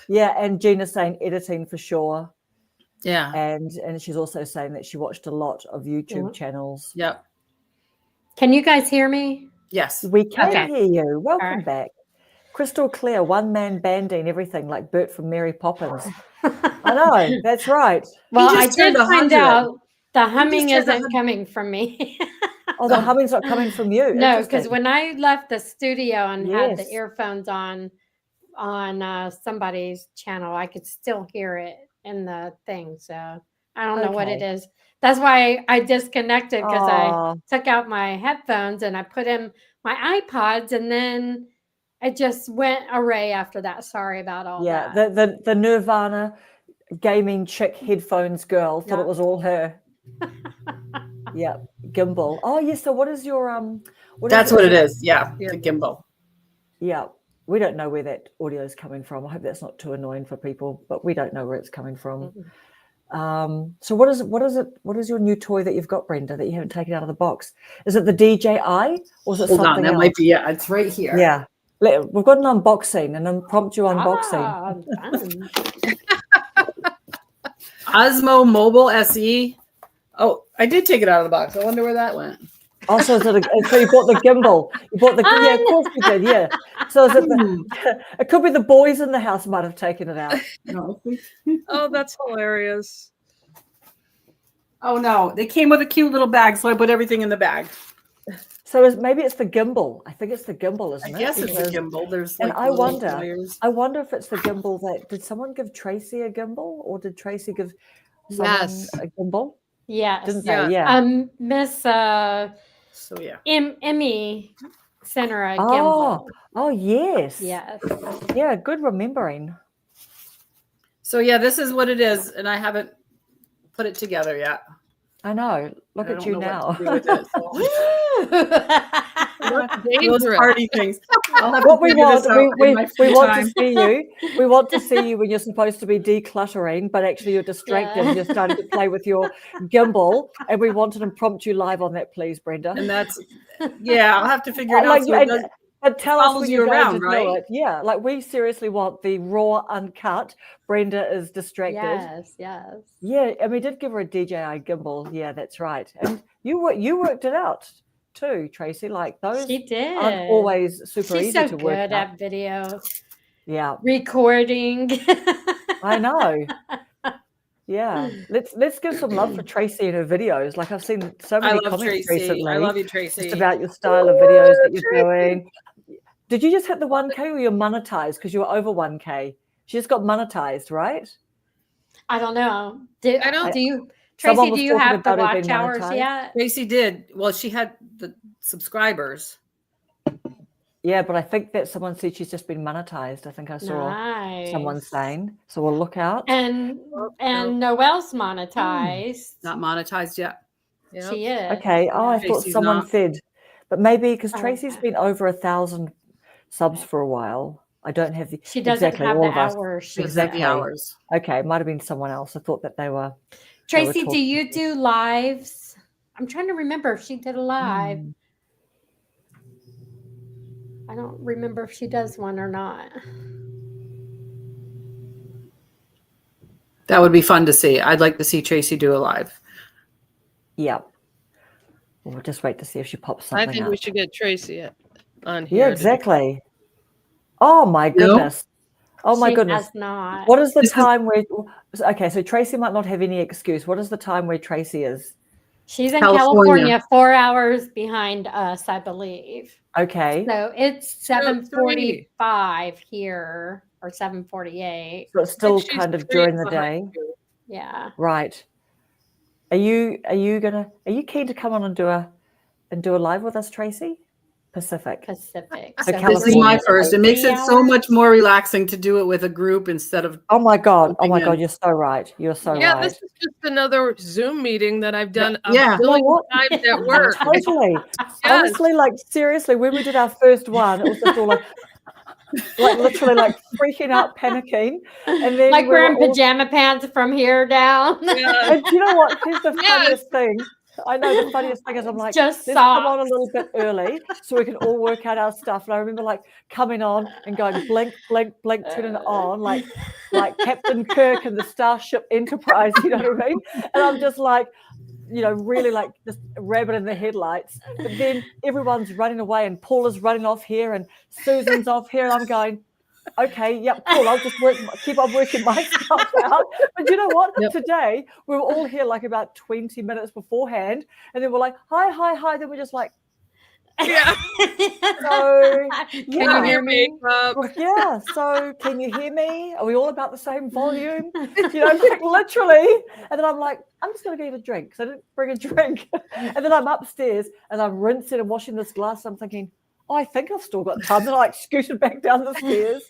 Yeah, and Gina's saying editing for sure. Yeah. And she's also saying that she watched a lot of YouTube channels. Yep. Can you guys hear me? Yes. We can hear you. Welcome back. Crystal clear, one-man banding everything like Bert from Mary Poppins. I know, that's right. Well, I did find out the humming isn't coming from me. Oh, the humming's not coming from you. No, because when I left the studio and had the earphones on somebody's channel, I could still hear it in the thing. So I don't know what it is. That's why I disconnected, because I took out my headphones and I put in my iPods, and then it just went array after that. Sorry about all Yeah, that. the Nirvana gaming chick headphones girl thought it was all her. Yeah, gimbal. Oh yes. So what is your That's what it is. Yeah, the gimbal. Yeah, we don't know where that audio is coming from. I hope that's not too annoying for people, but we don't know where it's coming from. So what is your new toy that you've got, Brenda, that you haven't taken out of the box? Is it the DJI or is it Hold on, something that else? might be, yeah, it's right here. Yeah. We've got an unboxing, an impromptu unboxing. Fun. Osmo Mobile SE. Oh, I did take it out of the box. I wonder where that went. Also, so you bought the gimbal. You bought the yeah, of course you did. Yeah. So is it it could be the boys in the house might have taken it out. No. Oh, that's hilarious. Oh no, they came with a cute little bag, so I put everything in the bag. So maybe it's the gimbal. I think it's the gimbal, isn't it? I guess it's the gimbal. There's and like I wonder wires. if it's the gimbal that did someone give Tracy a gimbal, or did Tracy give someone a gimbal? Yes. Didn't they? Yeah. Miss So yeah. Emmy sent her a gimbal. Oh yes. Yes. Yeah, good remembering. So yeah, this is what it is, and I haven't put it together yet. I know. Look at you now. Those party things. What we want, we want to see you. We want to see you when you're supposed to be decluttering, but actually you're distracted. And you're starting to play with your gimbal, and we want an impromptu live on that, please, Brenda. And that's I'll have to figure it out. But tell us when you're around, going to do it. Yeah, like we seriously want the raw, uncut. Brenda is distracted. Yes. Yeah, and we did give her a DJI gimbal. Yeah, that's right. And you worked it out too, Tracy. Like those she did. aren't always super She's easy so to work good out. at video. Yeah, recording. I know. Yeah, let's give some love for Tracy and her videos. Like I've seen so many comments recently. I love you, Tracy. Just about your style of videos that you're doing. Did you just hit the 1K or you're monetized because you were over 1K? She just got monetized, right? I don't know. Tracy, do you have the watch hours yet? Tracy did. Well, she had the subscribers. Yeah, but I think that someone said she's just been monetized. I think I saw someone saying. So we'll look out. And Noelle's monetized. Not monetized yet. Yep. She is. Okay. Oh, I thought someone said. But maybe because Tracy's been over 1,000 subs for a while. I don't have the She doesn't exactly have all the of us. hours. Exactly hours. Okay, it might have been someone else. I thought that they were. Tracy, do you do lives? I'm trying to remember if she did a live. I don't remember if she does one or not. That would be fun to see. I'd like to see Tracy do a live. Yeah. We'll just wait to see if she pops something I think we should get Tracy on here. Yeah, exactly. Oh my goodness. Oh my goodness. Not. What is the time where okay, so Tracy might not have any excuse. What is the time where Tracy is? She's in California 4 hours behind us, I believe. Okay. So it's 7:45 here or 7:48. So it's still kind of during the day. Yeah. Right. Are you keen to come on and do a live with us, Tracy? Pacific. So this is my first. It makes it so much more relaxing to do it with a group instead of. Oh my God! Oh my God! You're so right. You're so right. Yeah, this is just another Zoom meeting that I've done a billion times at work. Totally. Yes. Honestly, like seriously, when we did our first one, it was just all like literally like freaking out, panicking, and then like we're in pajama pants from here down. Yeah. And you know what? Here's the funniest thing. I know the funniest thing is I'm like, let's come on a little bit early so we can all work out our stuff. And I remember like coming on and going blink, blink, blink, turning it on like Captain Kirk and the Starship Enterprise, you know what I mean? And I'm just like, you know, really like just rabbit in the headlights. But then everyone's running away and Paula's running off here and Susan's off here. And I'm going, okay, yep, cool. I'll just keep on working my stuff out. But you know what? Yep. Today we were all here like about 20 minutes beforehand, and then we're like, hi. Then we're just like, yeah. So can you hear me? Yeah. So can you hear me? Are we all about the same volume? You know, like literally. And then I'm like, I'm just gonna get a drink. So I didn't bring a drink. And then I'm upstairs and I'm rinsing and washing this glass. I'm thinking, Oh, I think I've still got time. And I like scooted back down the stairs.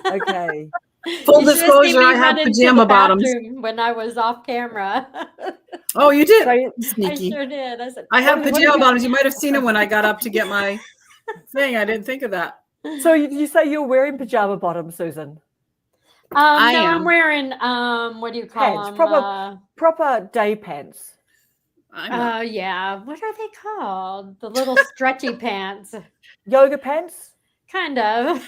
Okay. Full You should have seen disclosure, me I have run into pajama the bottoms. bathroom when I was off camera. Oh, you did? So you- I Sneaky. sure did. I said, I have What did pajama you- bottoms. You might have seen it when I got up to get my thing. I didn't think of that. So you say you're wearing pajama bottoms, Susan? I no, am. I'm wearing what do you call Pants, them? proper day pants. I'm not. Yeah. What are they called? The little stretchy pants. Yoga pants? Kind of.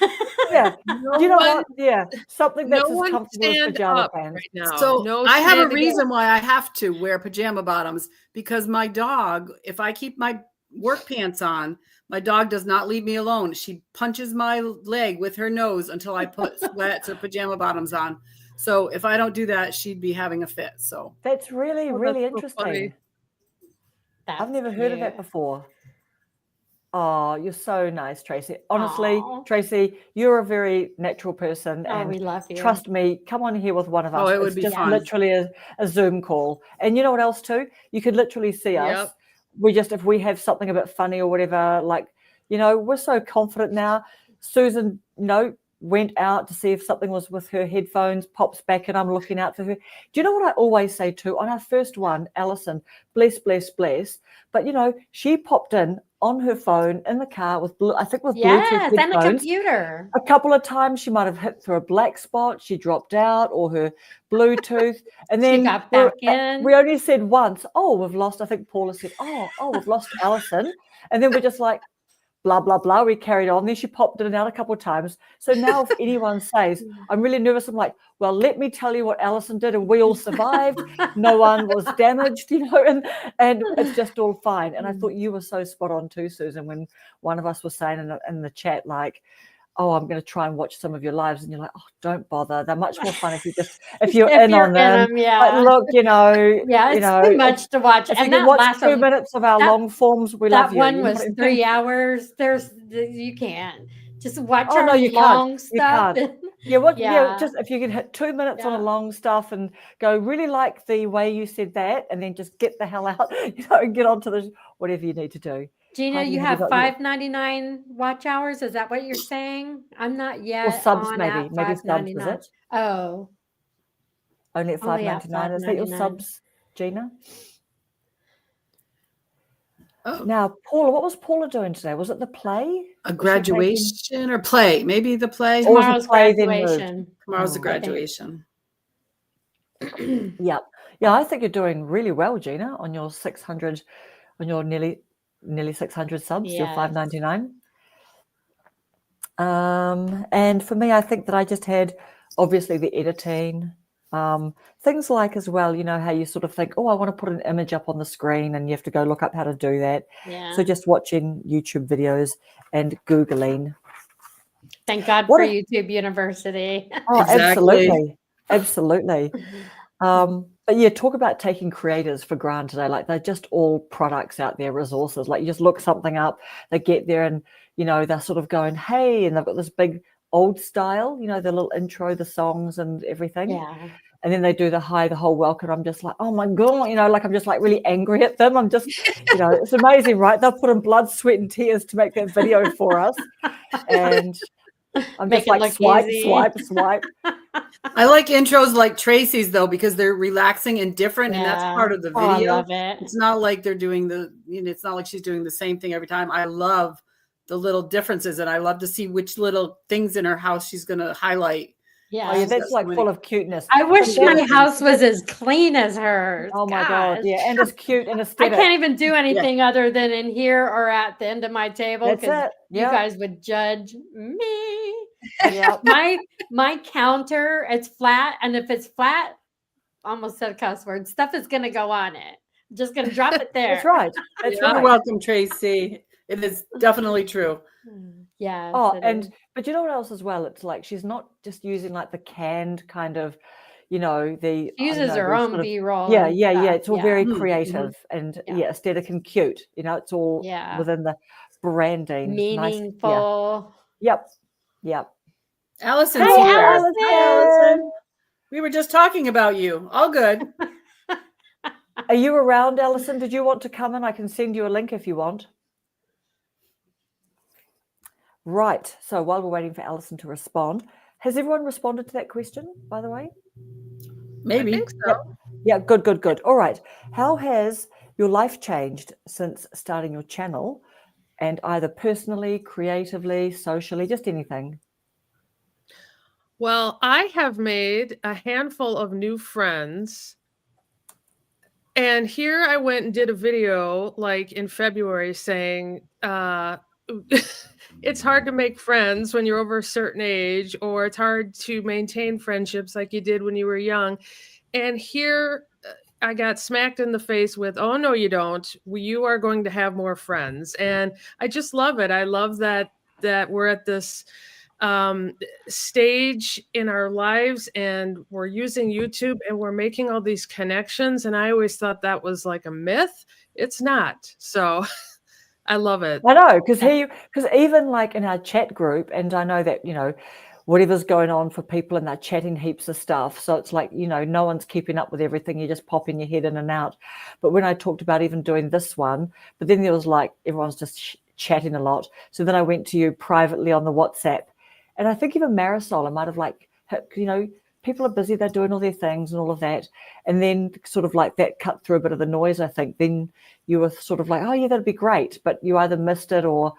Yeah. No You know one, what? Yeah. Something no that's as one comfortable as stand pajama up pants. right now. So no I have a standing reason up. why I have to wear pajama bottoms, because my dog, if I keep my work pants on, my dog does not leave me alone. She punches my leg with her nose until I put sweats or pajama bottoms on. So if I don't do that, she'd be having a fit. So That's really, Oh, really that's so interesting. funny. I've never heard of that cute. before. Oh, you're so nice, Tracy. Honestly, Aw. Tracy, you're a very natural person. Oh, we And love you. trust me, come on here with one of us. it would It's be just fun. literally a Zoom call. And you know what else too? You could literally see us. Yep. We just, if we have something a bit funny or whatever, like, you know, we're so confident now. Susan, went out to see if something was with her headphones, pops back, and I'm looking out for her. Do you know what I always say too? On our first one, Alison, bless, bless, bless. But she popped in on her phone in the car with Bluetooth Yes, and a headphones. computer. A couple of times she might have hit through a black spot, she dropped out, or her Bluetooth, and She then got back in. we only said once, oh, we've lost. I think Paula said, oh, we've lost Alison, and then we're just like, blah blah blah. We carried on. Then she popped in and out a couple of times. So now, if anyone says, I'm really nervous, I'm like, well, let me tell you what Alison did, and we all survived. No one was damaged, and it's just all fine. And I thought you were so spot on too, Susan, when one of us was saying in the chat, like, oh, I'm going to try and watch some of your lives, and you're like, oh, don't bother. They're much more fun if you're in on them. Yeah. But look, Yeah, it's too much to watch. If And you that can watch last 2 minutes of our long forms, we love that you. one You know was what I mean? 3 hours. You can't just watch Oh, our no, you long can't. stuff. You can't. Yeah, Yeah. just if you could hit 2 minutes on Yeah. a long stuff and go, really like the way you said that, and then just get the hell out, and get on to the whatever you need to do. Gina, Heidi, you have you have got $5.99 watch hours. Is that what you're saying? I'm not yet Or subs, on maybe. at Maybe subs, is $5.99. it? Oh, Only at only at $5.99. Is that your $5.99. subs, Gina? Oh, Now, Paula, what was Paula doing today? Was it the play? a Was she taking- graduation or play? Maybe the play. Or was it Tomorrow's play then moved? graduation. Tomorrow's the Oh. graduation. Yeah. I think you're doing really well, Gina, on your 600, on your nearly 600 subs, your Yes. $5.99. And for me, I think that I just had obviously the editing, things like as well, how you sort of think, oh, I want to put an image up on the screen, and you have to go look up how to do that. Yeah. So just watching YouTube videos and Googling. Thank God for YouTube University. Oh, Exactly. Absolutely. But yeah, talk about taking creators for granted. Like, they're just all products out there, resources. Like, you just look something up, they get there, and they're sort of going, hey, and they've got this big old style, the little intro, the songs and everything. Yeah. And then they do the hi, the whole welcome. I'm just like, oh my God, like I'm just like really angry at them. I'm just, it's amazing, right? They'll put in blood, sweat, and tears to make that video for us. And I'm Make just like, it look swipe, easy. swipe, swipe. I like intros like Tracy's though, because they're relaxing and different, and that's part of the Oh, I video. love it. It's not like they're doing it's not like she's doing the same thing every time. I love the little differences, and I love to see which little things in her house she's going to highlight. Yeah. Oh yeah, that's like full of cuteness. I wish But my that- house was as clean as hers. Oh my God, Gosh. yeah, and it's cute and I aesthetic. can't even do anything other than in here or at the end of my table, That's because it. you Yeah. guys would judge me. Yeah. My counter, it's flat, and if it's flat, almost said a cuss word, stuff is gonna go on it. I'm just gonna drop it there. That's right. That's You're right. welcome, Tracy. It is definitely true. Yes. Oh, it and is. but you know what else as well? It's like she's not just using like the canned kind of, the She uses her the own sort of- B-roll. Yeah, and yeah, yeah. stuff. It's all very Mhm, creative and Yeah. aesthetic and cute. It's all Yeah. within the branding. Nice. Yeah. Meaningful. Yep. Yep. Allison's Hi, here. Allison. Hi, Allison. We were just talking about you. All good. Are you around, Alison? Did you want to come in? I can send you a link if you want. Right. So while we're waiting for Alison to respond, has everyone responded to that question, by the way? Maybe. I think so. Yep. Yeah, good. All right. How has your life changed since starting your channel, and either personally, creatively, socially, just anything? Well, I have made a handful of new friends. And here I went and did a video like in February saying, it's hard to make friends when you're over a certain age, or it's hard to maintain friendships like you did when you were young. And here I got smacked in the face with, oh, no, you don't. You are going to have more friends. And I just love it. I love that we're at this stage in our lives and we're using YouTube and we're making all these connections. And I always thought that was like a myth. It's not. So I love it. I know, because even like in our chat group, and I know that, whatever's going on for people, and they're chatting heaps of stuff. So it's like, no one's keeping up with everything. You're just popping your head in and out. But when I talked about even doing this one, but then there was like, everyone's just chatting a lot. So then I went to you privately on the WhatsApp. And I think even Marisol, I might have like, people are busy, they're doing all their things and all of that. And then sort of like that cut through a bit of the noise, I think. Then you were sort of like, oh yeah, that'd be great. But you either missed it or,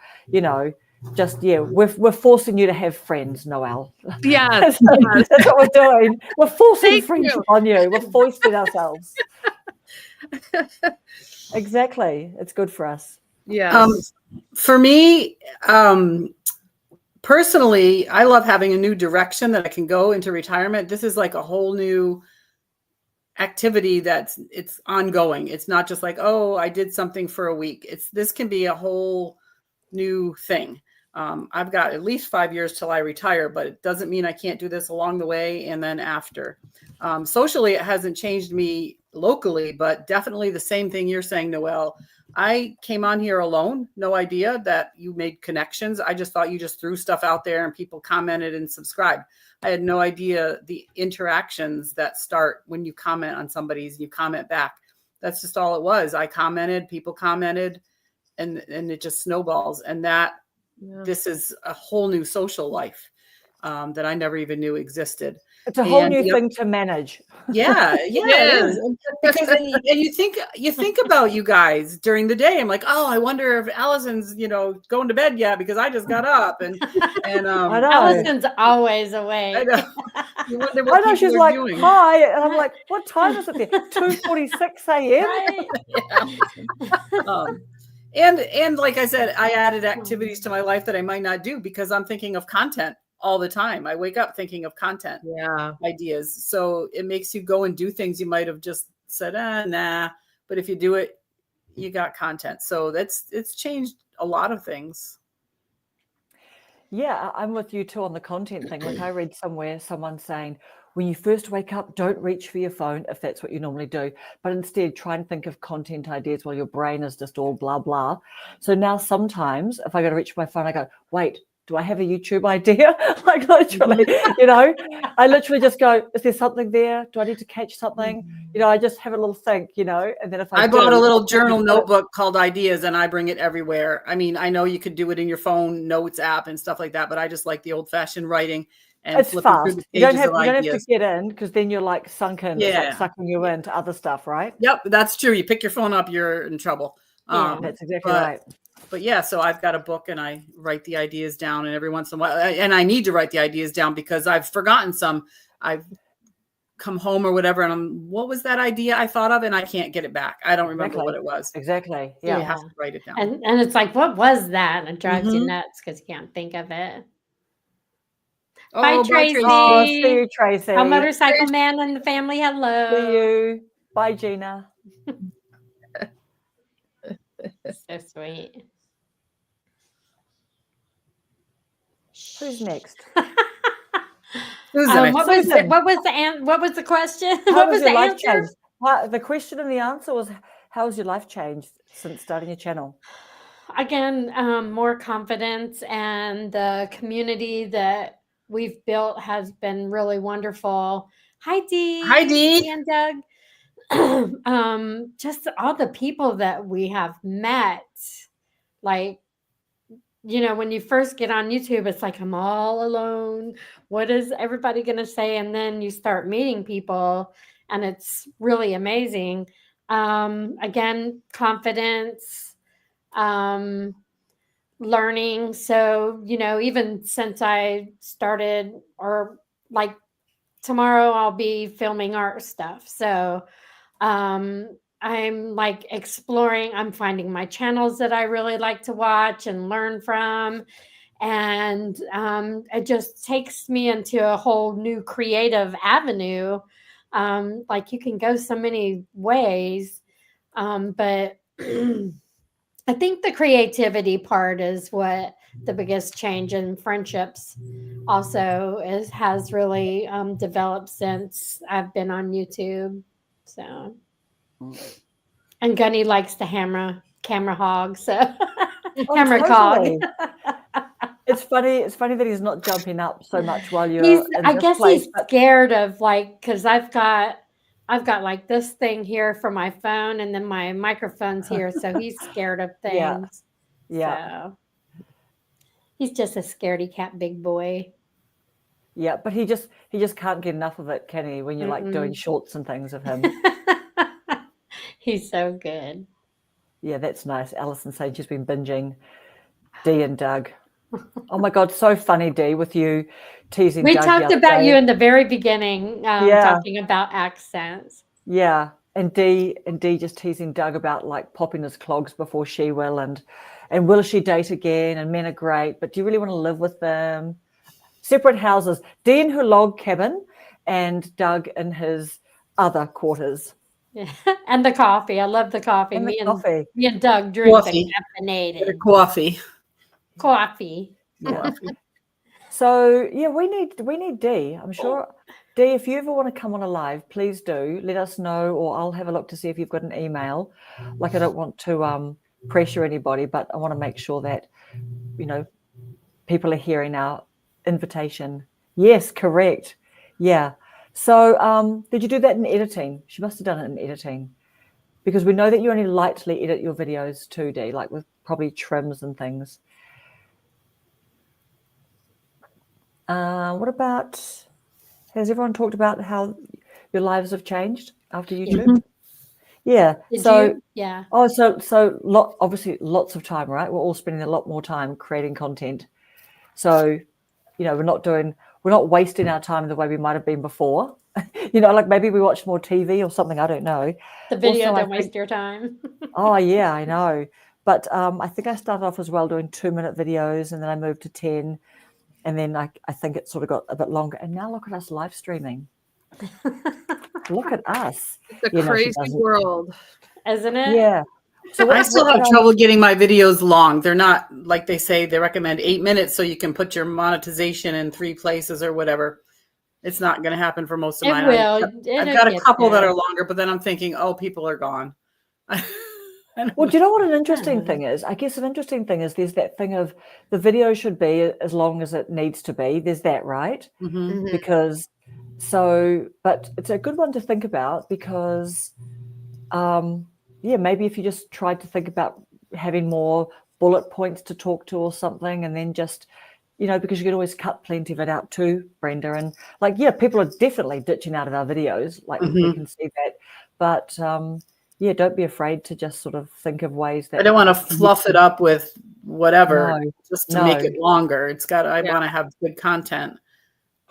just, we're forcing you to have friends, Noelle. Yeah, That's what we're doing. We're forcing Thank friendship you. on you. We're foisting ourselves. Exactly. It's good for us. Yes. For me, personally, I love having a new direction that I can go into retirement. This is like a whole new activity it's ongoing. It's not just like, oh, I did something for a week. This can be a whole new thing. I've got at least 5 years till I retire, but it doesn't mean I can't do this along the way and then after. Socially, it hasn't changed me locally, but definitely the same thing you're saying, Noelle. I came on here alone, no idea that you made connections. I just thought you just threw stuff out there and people commented and subscribed. I had no idea the interactions that start when you comment on somebody's and you comment back. That's just all it was. I commented, people commented, and it just snowballs. And this is a whole new social life that I never even knew existed. It's a whole new thing to manage. Yeah, it is. Because and you think about you guys during the day. I'm like, oh, I wonder if Allison's, going to bed yet because I just got up and I know. Allison's always awake. I know. You wonder what people she's are like, doing. hi. And I'm like, what time is it there? 2:46 a.m. Right. And like I said, I added activities to my life that I might not do because I'm thinking of content all the time. I wake up thinking of content ideas. So it makes you go and do things you might have just said, nah. But if you do it, you got content. So it's changed a lot of things. Yeah, I'm with you too on the content thing. Like I read somewhere someone saying, when you first wake up, don't reach for your phone if that's what you normally do, but instead try and think of content ideas while your brain is just all blah, blah. So now sometimes if I go to reach for my phone, I go, wait, do I have a YouTube idea? Like literally, I literally just go, is there something there? Do I need to catch something? I just have a little think, and then if I bought a little journal notebook called Ideas and I bring it everywhere. I mean, I know you could do it in your phone notes app and stuff like that, but I just like the old fashioned writing and it's flipping fast. through the You don't pages have to get in because then you're like sunk in. It's like sucking you into other stuff, right? Yep, that's true. You pick your phone up, you're in trouble. Yeah, that's exactly right. But yeah, so I've got a book and I write the ideas down, and every once in a while, and I need to write the ideas down because I've forgotten some. I've come home or whatever, and what was that idea I thought of, and I can't get it back. I don't remember what it was. Exactly. So you have to write it down. And it's like, what was that? And it drives you nuts because you can't think of it. Bye, Tracy. Oh, see you, Tracy. Our motorcycle man and the family. Hello. See you. Bye, Gina. So sweet. Who's next? What was the question? What was the answer? The question and the answer was, how has your life changed since starting your channel? Again, more confidence, and the community that we've built has been really wonderful. Hi, Dee. Hi, Dee. And Doug. Just all the people that we have met, like you know, when you first get on YouTube, it's like, I'm all alone. What is everybody going to say? And then you start meeting people, and it's really amazing. Again, confidence, learning. So, you know, even since I started, or like tomorrow, I'll be filming art stuff. So, I'm like exploring, I'm finding my channels that I really like to watch and learn from. And it just takes me into a whole new creative avenue. Like you can go so many ways. But I think the creativity part is what the biggest change in friendships also has really developed since I've been on YouTube. So, and Gunny likes the camera hog, so Oh, hammer cog. totally. It's funny that he's not jumping up so much while you're He's, in I this guess place. he's scared of, like, because I've got like this thing here for my phone, and then my microphone's here, so he's scared of Yeah. things. Yeah. So he's just a scaredy cat big boy. Yeah, but he just can't get enough of it, can he? When you're like doing shorts and things of him. He's so good. Yeah, that's nice. Alison saying she's been binging Dee and Doug. Oh my God, so funny, Dee, with you teasing We Doug. talked about you in the very beginning, talking about accents. Yeah, and Dee just teasing Doug about like popping his clogs before she will, and will she date again? And men are great, but do you really want to live with them? Separate houses. Dee in her log cabin, and Doug in his other quarters. Yeah. And the coffee. I love the coffee. And the coffee. Me and Doug drink Coffee. the caffeinated Coffee. coffee. Yeah. So yeah, we need Dee. I'm sure, Dee, if you ever want to come on a live, please do let us know, or I'll have a look to see if you've got an email. Like, I don't want to pressure anybody, but I want to make sure that, you know, people are hearing our invitation. Yes, correct. Yeah. So did you do that in editing? She must have done it in editing, because we know that you only lightly edit your videos too, Dee, like with probably trims and things. What about, has everyone talked about how your lives have changed after YouTube? Mm-hmm. Yeah. Did so you? Yeah. Oh, so obviously lots of time, right? We're all spending a lot more time creating content. So, you know, we're not wasting our time the way we might have been before. You know, like maybe we watch more TV or something. I don't know. The video Also, don't waste your time. Oh yeah, I know. But I think I started off as well doing 2-minute videos, and then I moved to 10. And then I think it sort of got a bit longer. And now look at us live streaming. Look at us. It's a crazy world. Isn't it? Yeah. So I still have trouble getting my videos long. They're not, like they say, they recommend 8 minutes so you can put your monetization in 3 places or whatever. It's not going to happen for most of mine. I've got a couple that are longer, but then I'm thinking, oh, people are gone. Well, do you know what an interesting thing is? I guess an interesting thing is there's that thing of the video should be as long as it needs to be. There's that, right? Mm-hmm. Because but it's a good one to think about, because maybe if you just tried to think about having more bullet points to talk to or something, and then just, you know, because you could always cut plenty of it out too, Brenda. And like, yeah, people are definitely ditching out of our videos. Like we can see that. But don't be afraid to just sort of think of ways that I don't want to fluff it up with whatever just to make it longer. I want to have good content.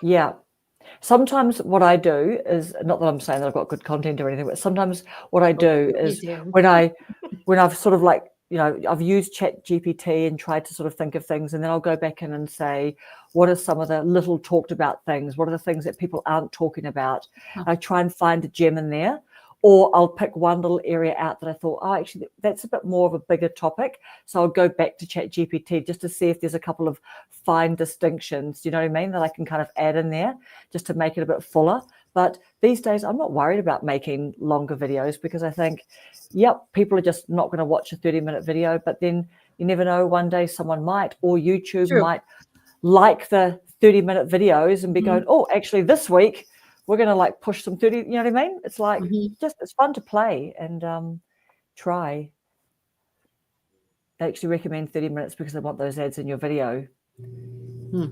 Yeah. Sometimes what I do is, not that I'm saying that I've got good content or anything, but sometimes what I do is when I've sort of like, you know, I've used Chat GPT and tried to sort of think of things, and then I'll go back in and say, what are some of the little talked about things? What are the things that people aren't talking about? I try and find a gem in there. Or I'll pick one little area out that I thought, oh, actually, that's a bit more of a bigger topic. So I'll go back to Chat GPT just to see if there's a couple of fine distinctions, you know what I mean, that I can kind of add in there just to make it a bit fuller. But these days, I'm not worried about making longer videos, because I think, people are just not going to watch a 30-minute video. But then you never know, one day someone might, or YouTube might like the 30-minute videos and be going, oh, actually, this week, we're going to like push some 30, you know what I mean? It's like, it's fun to play and try. They actually recommend 30 minutes because they want those ads in your video. There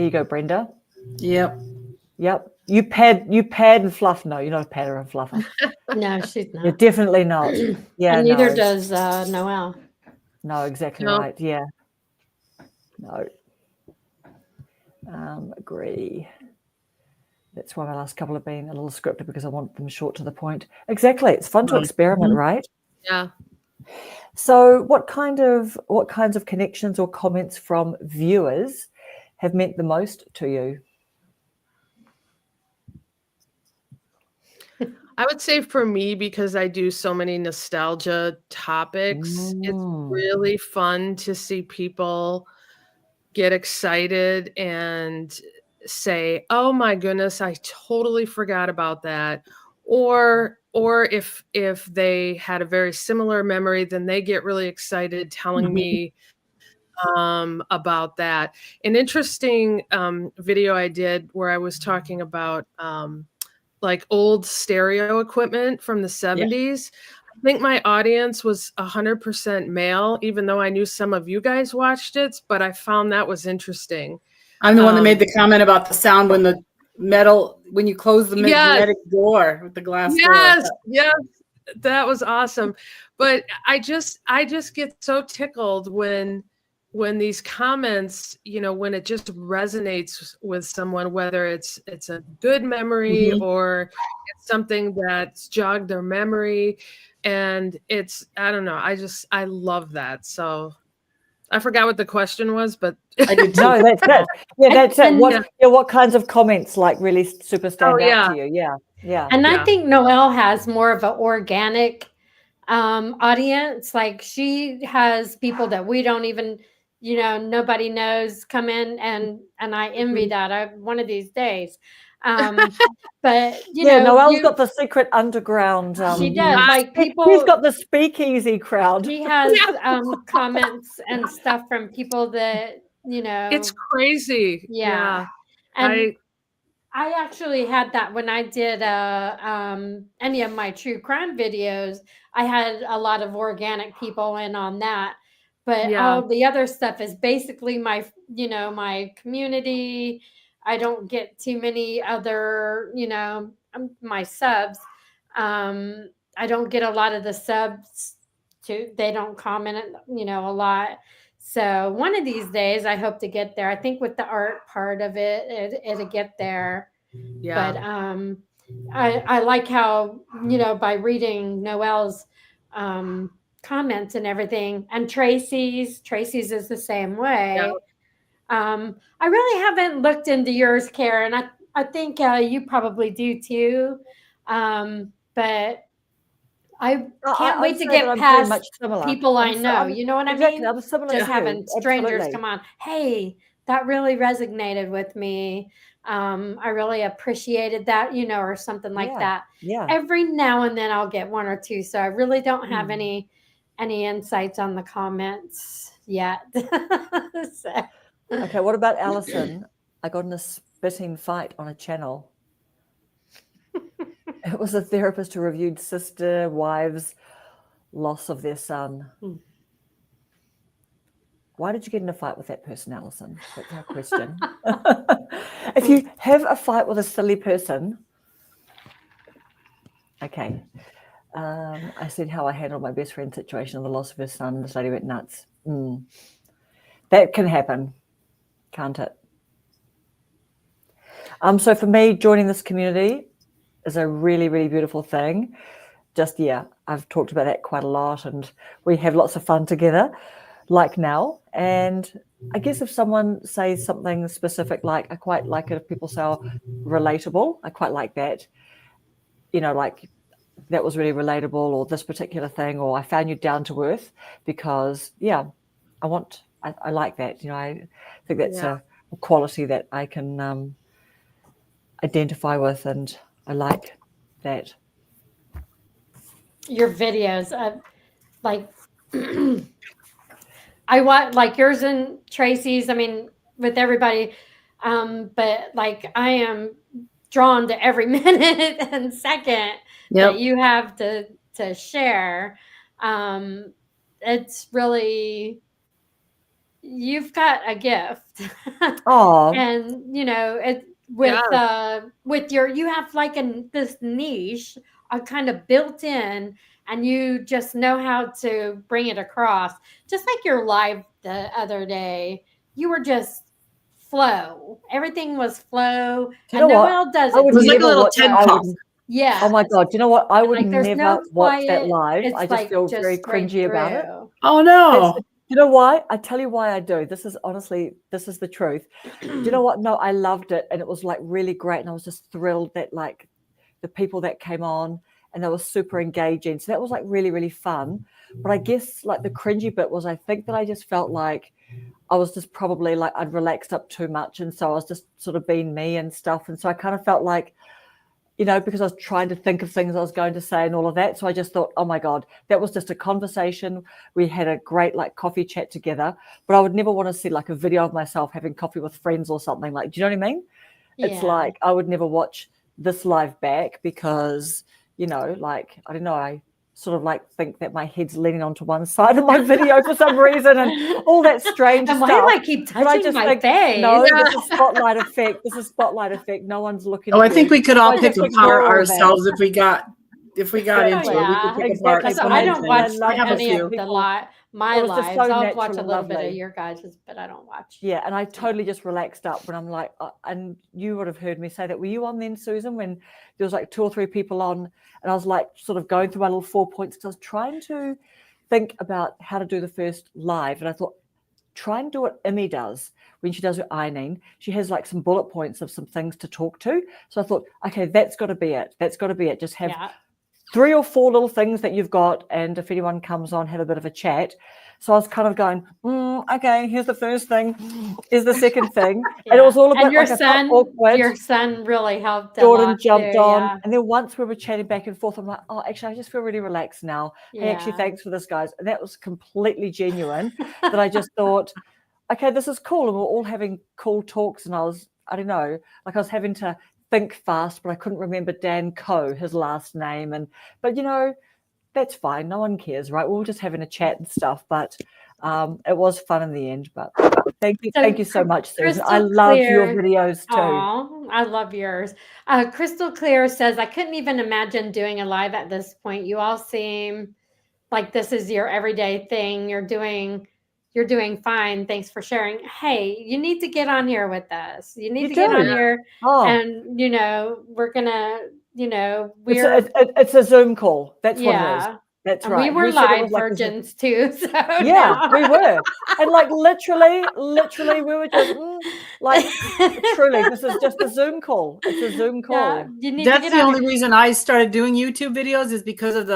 you go, Brenda. Yep. Yep. You pad and fluff. No, you're not a padder and fluffer. No, she's not. You're definitely not. Yeah, and neither no. does Noelle. No, exactly No. right. Yeah. No. Agree. That's why my last couple have been a little scripted, because I want them short to the point. Exactly. It's fun to experiment, right? Yeah. So what kinds of connections or comments from viewers have meant the most to you? I would say for me, because I do so many nostalgia topics, it's really fun to see people get excited and say, "Oh my goodness, I totally forgot about that." Or if they had a very similar memory, then they get really excited telling me about that. An interesting video I did where I was talking about like old stereo equipment from the 70s. I think my audience was 100% male, even though I knew some of you guys watched it, but I found that was interesting. I'm the one that made the comment about the sound when when you close the magnetic door with the glass door. Yes, that was awesome. But I just get so tickled when these comments, when it just resonates with someone, whether it's a good memory or it's something that's jogged their memory. And I don't know, I love that. So I forgot what the question was, but I did too. No, that's it. Yeah, that's it. What kinds of comments like really super stand out to you? Yeah. And I think Noelle has more of an organic audience. Like she has people that we don't even, nobody knows come in, and I envy that. One of these days. But Noelle's got the secret underground. She does. Like people. She's got the speakeasy crowd. She has comments and stuff from people that it's crazy. Yeah. And I actually had that when I did any of my true crime videos. I had a lot of organic people in on that, but all the other stuff is basically my community. I don't get too many other, my subs. I don't get a lot of the subs too. They don't comment, a lot. So one of these days, I hope to get there. I think with the art part of it, it'll get there. Yeah. But I like how, by reading Noelle's comments and everything, and Tracy's is the same way. Yeah. I really haven't looked into yours, Karen. I think you probably do too. But I can't wait to get past people I know. You know what I mean? I'm similar. Just having strangers come on. Hey, that really resonated with me. I really appreciated that, or something like that. Yeah. Every now and then I'll get one or two. So I really don't have any insights on the comments yet. Okay, what about Allison? I got in a spitting fight on a channel. It was a therapist who reviewed sister wives' loss of their son. Why did you get in a fight with that person, Allison? That's our question. If you have a fight with a silly person, okay. I said how I handled my best friend's situation and the loss of her son. This lady went nuts. That can happen, can't it? So for me, joining this community is a really, really beautiful thing. Just, I've talked about that quite a lot, and we have lots of fun together, like now. And I guess if someone says something specific, like I quite like it if people say relatable, I quite like that. Like that was really relatable, or this particular thing, or I found you down to earth, because I like that. I think that's a quality that I can identify with, and I like that. Your videos, like I watch like yours and Tracy's. I mean, with everybody, but like I am drawn to every minute and second that you have to share. it's really, you've got a gift. Oh, And it with your, you have like this niche kind of built in, and you just know how to bring it across. Just like your live the other day, you were just flow. Everything was flow. do you And know what? Noelle does I it would It was like a never little watch. TED I talk. would. yeah. Oh my God! Do you know what? I And would like there's never no watch that quiet. live. It's I just like feel just very straight cringy about it. through. Oh That's no. you know why? I tell you why I do. This is honestly, this is the truth. Do you know what? No, I loved it, and it was like really great, and I was just thrilled that like the people that came on, and they were super engaging. So that was like really, really fun. But I guess like the cringy bit was, I think that I just felt like I was just probably like I'd relaxed up too much, and so I was just sort of being me and stuff, and so I kind of felt like, because I was trying to think of things I was going to say and all of that. So I just thought, oh my God, that was just a conversation. We had a great like coffee chat together, but I would never want to see like a video of myself having coffee with friends or something. Like, do you know what I mean? It's Yeah. like I would never watch this live back because, like, I don't know, I sort of like think that my head's leaning onto one side of my video for some reason and all that strange And stuff. why do I keep But I touching just my think, face? no, this is spotlight effect. This is spotlight effect. No one's looking Oh, at I think you. we could So all I pick just apart ignore all that. ourselves if we got into Exactly. it. We could Yeah. pick apart Exactly. So so I many don't things. watch I have a any of few. my It was just lives. so I'll watch a natural little and bit of lovely. your guys's, but I don't watch. Yeah, and I totally just relaxed up when I'm like, and you would have heard me say that. Were you on then, Susan, when there was like 2 or 3 people on, and I was like sort of going through my little 4 points because I was trying to think about how to do the first live, and I thought, try and do what Emmy does when she does her ironing. She has like some bullet points of some things to talk to. So I thought, okay, that's got to be it. That's got to be it. Just have 3 or 4 little things that you've got, and if anyone comes on, have a bit of a chat. So I was kind of going, okay, here's the first thing, here's the second thing. And it was all a bit And your like I felt awkward. Your son really helped. Jordan jumped on, and then once we were chatting back and forth, I'm like, oh, actually, I just feel really relaxed now. Hey, actually, thanks for this, guys. And that was completely genuine. That I just thought, okay, this is cool, and we're all having cool talks. And I don't know, like I was having to think fast, but I couldn't remember Dan Coe, his last name. But that's fine. No one cares, right? We were just having a chat and stuff, but it was fun in the end. But thank you so much, Susan. I love your videos too. Oh, I love yours. Crystal Clear says, I couldn't even imagine doing a live at this point. You all seem like this is your everyday thing. You're doing fine. Thanks for sharing. Hey, you need to get on here with us. You need to get on here, and we're gonna, it's a Zoom call. That's what it is. That's right. We were live virgins too. So we were. And like literally we were just like truly, this is just a Zoom call. It's a Zoom call. That's the only reason I started doing YouTube videos is because of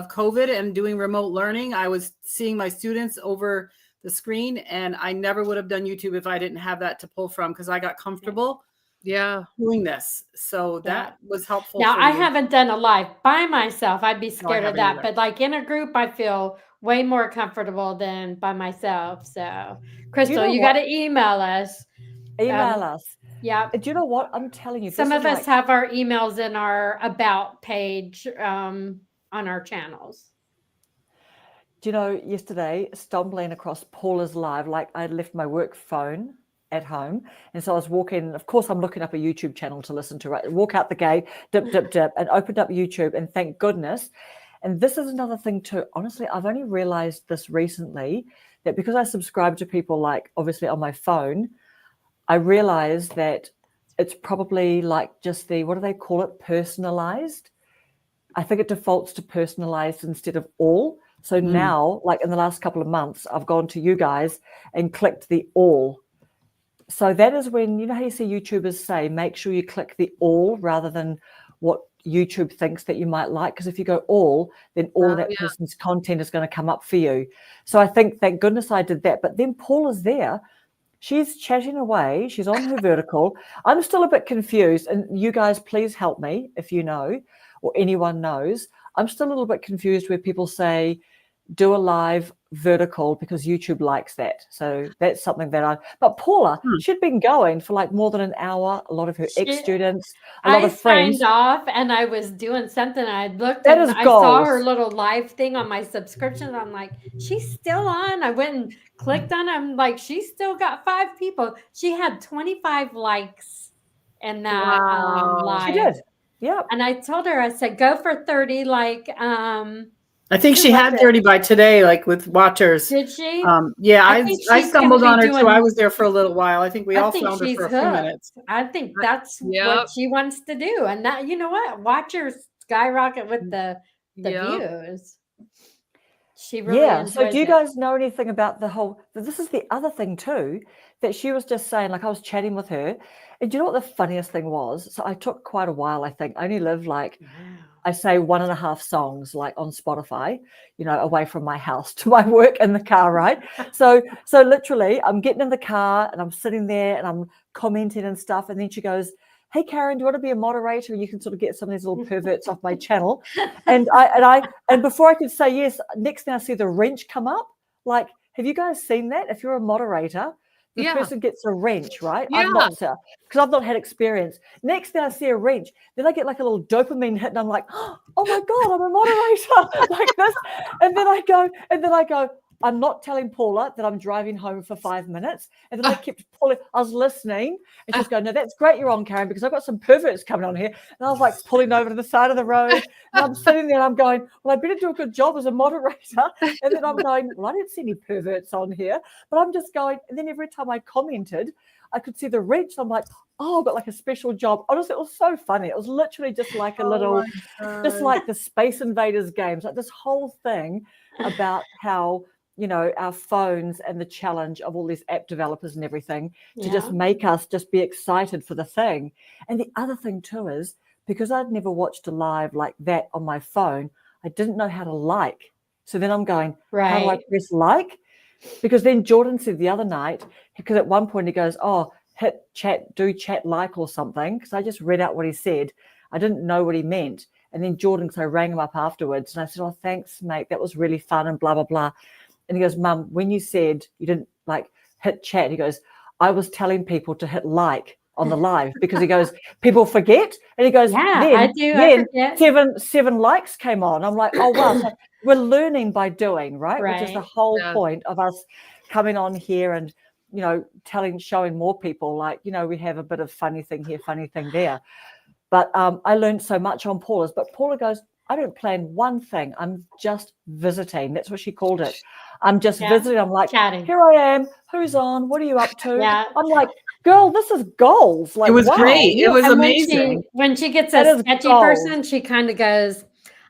COVID and doing remote learning. I was seeing my students over the screen, and I never would have done YouTube if I didn't have that to pull from, because I got comfortable doing this. So that was helpful. Now I haven't done a live by myself. I'd be scared of that. Either. But like in a group, I feel way more comfortable than by myself. So Crystal, you got to email us. Email us. Yeah. Do you know what? I'm telling you. Some of us have our emails in our about page on our channels. Do you know, yesterday, stumbling across Paula's live, like I left my work phone at home, and so I was walking. Of course, I'm looking up a YouTube channel to listen to. Right, walk out the gate, dip, and opened up YouTube, and thank goodness. And this is another thing too. Honestly, I've only realized this recently, that because I subscribe to people like obviously on my phone, I realized that it's probably like just what do they call it? Personalized. I think it defaults to personalized instead of all. So now, like in the last couple of months, I've gone to you guys and clicked the all. So that is when, how you see YouTubers say, make sure you click the all rather than what YouTube thinks that you might like. Because if you go all, then all of that person's content is going to come up for you. So I think, thank goodness I did that. But then Paula's there. She's chatting away. She's on her vertical. I'm still a bit confused. And you guys, please help me if you know or anyone knows. I'm still a little bit confused where people say, do a live vertical because YouTube likes that. So that's something that but Paula, she'd been going for like more than an hour. A lot of her ex-students, a lot of friends. I signed off and I was doing something. I looked That and is I saw her goals. little live thing on my subscription. I'm like, she's still on. I went and clicked on it. I'm like, she's still got 5 people. She had 25 likes in that Wow. She live. did. Yeah. And I told her, I said, go for 30. Like, I think she had 30 by today, like with watchers. did she? Yeah, I think I she's gonna stumbled be on her too. doing- I was there for a little while. I think we I all think found her she's for a few hooked. minutes. I think that's Yep. what she wants to do. And that, you know what? Watch her skyrocket with the Yep. views. She really enjoys So do you it. guys know anything about the whole, this is the other thing too, that she was just saying, like I was chatting with her, and do you know what the funniest thing was? So I took quite a while, I think. I only live like, I say 1.5 songs like on Spotify, you know, away from my house to my work in the car, right? So literally I'm getting in the car and I'm sitting there and I'm commenting and stuff. And then she goes, hey, Karen, do you want to be a moderator? And you can sort of get some of these little perverts off my channel. And before I could say yes, next thing I see the wrench come up. Like, have you guys seen that? If you're a moderator, the person gets a wrench, right? Yeah. I'm not, because I've not had experience. Next thing I see a wrench, then I get like a little dopamine hit and I'm like, oh my God, I'm a moderator like this. And then I go, I'm not telling Paula that I'm driving home for 5 minutes. And then I kept pulling, I was listening and she's going, no, that's great you're on, Karen, because I've got some perverts coming on here. And I was like pulling over to the side of the road and I'm sitting there and I'm going, well, I better do a good job as a moderator. And then I'm going, well, I didn't see any perverts on here, but I'm just going. And then every time I commented, I could see the wrench. I'm like, oh, I've got like a special job. Honestly, it was so funny. It was literally just like a little, just like the Space Invaders games, like this whole thing about how, you know, our phones and the challenge of all these app developers and everything to just make us just be excited for the thing. And the other thing too is, because I'd never watched a live like that on my phone, I didn't know how to like. So then I'm going, how do I press like? Because then Jordan said the other night, because at one point he goes, oh, hit chat, do chat like or something. Because I just read out what he said. I didn't know what he meant. And then Jordan, so I rang him up afterwards and I said, oh, thanks, mate. That was really fun and blah, blah, blah. And he goes, Mum, when you said you didn't like hit chat, he goes, I was telling people to hit like on the live because he goes, people forget. And he goes, I do. Then I forget. seven likes came on. I'm like, oh, wow. So we're learning by doing, right? Which is the whole point of us coming on here and, you know, showing more people like, you know, we have a bit of funny thing here, funny thing there. But I learned so much on Paula's. But Paula goes, I don't plan one thing. I'm just visiting. That's what she called it. I'm just visiting. I'm like, chatting. Here I am. Who's on? What are you up to? Yeah. I'm like, girl, this is goals. Like, It was wow. great. It was amazing. When she gets That a is sketchy goals. person, she kind of goes,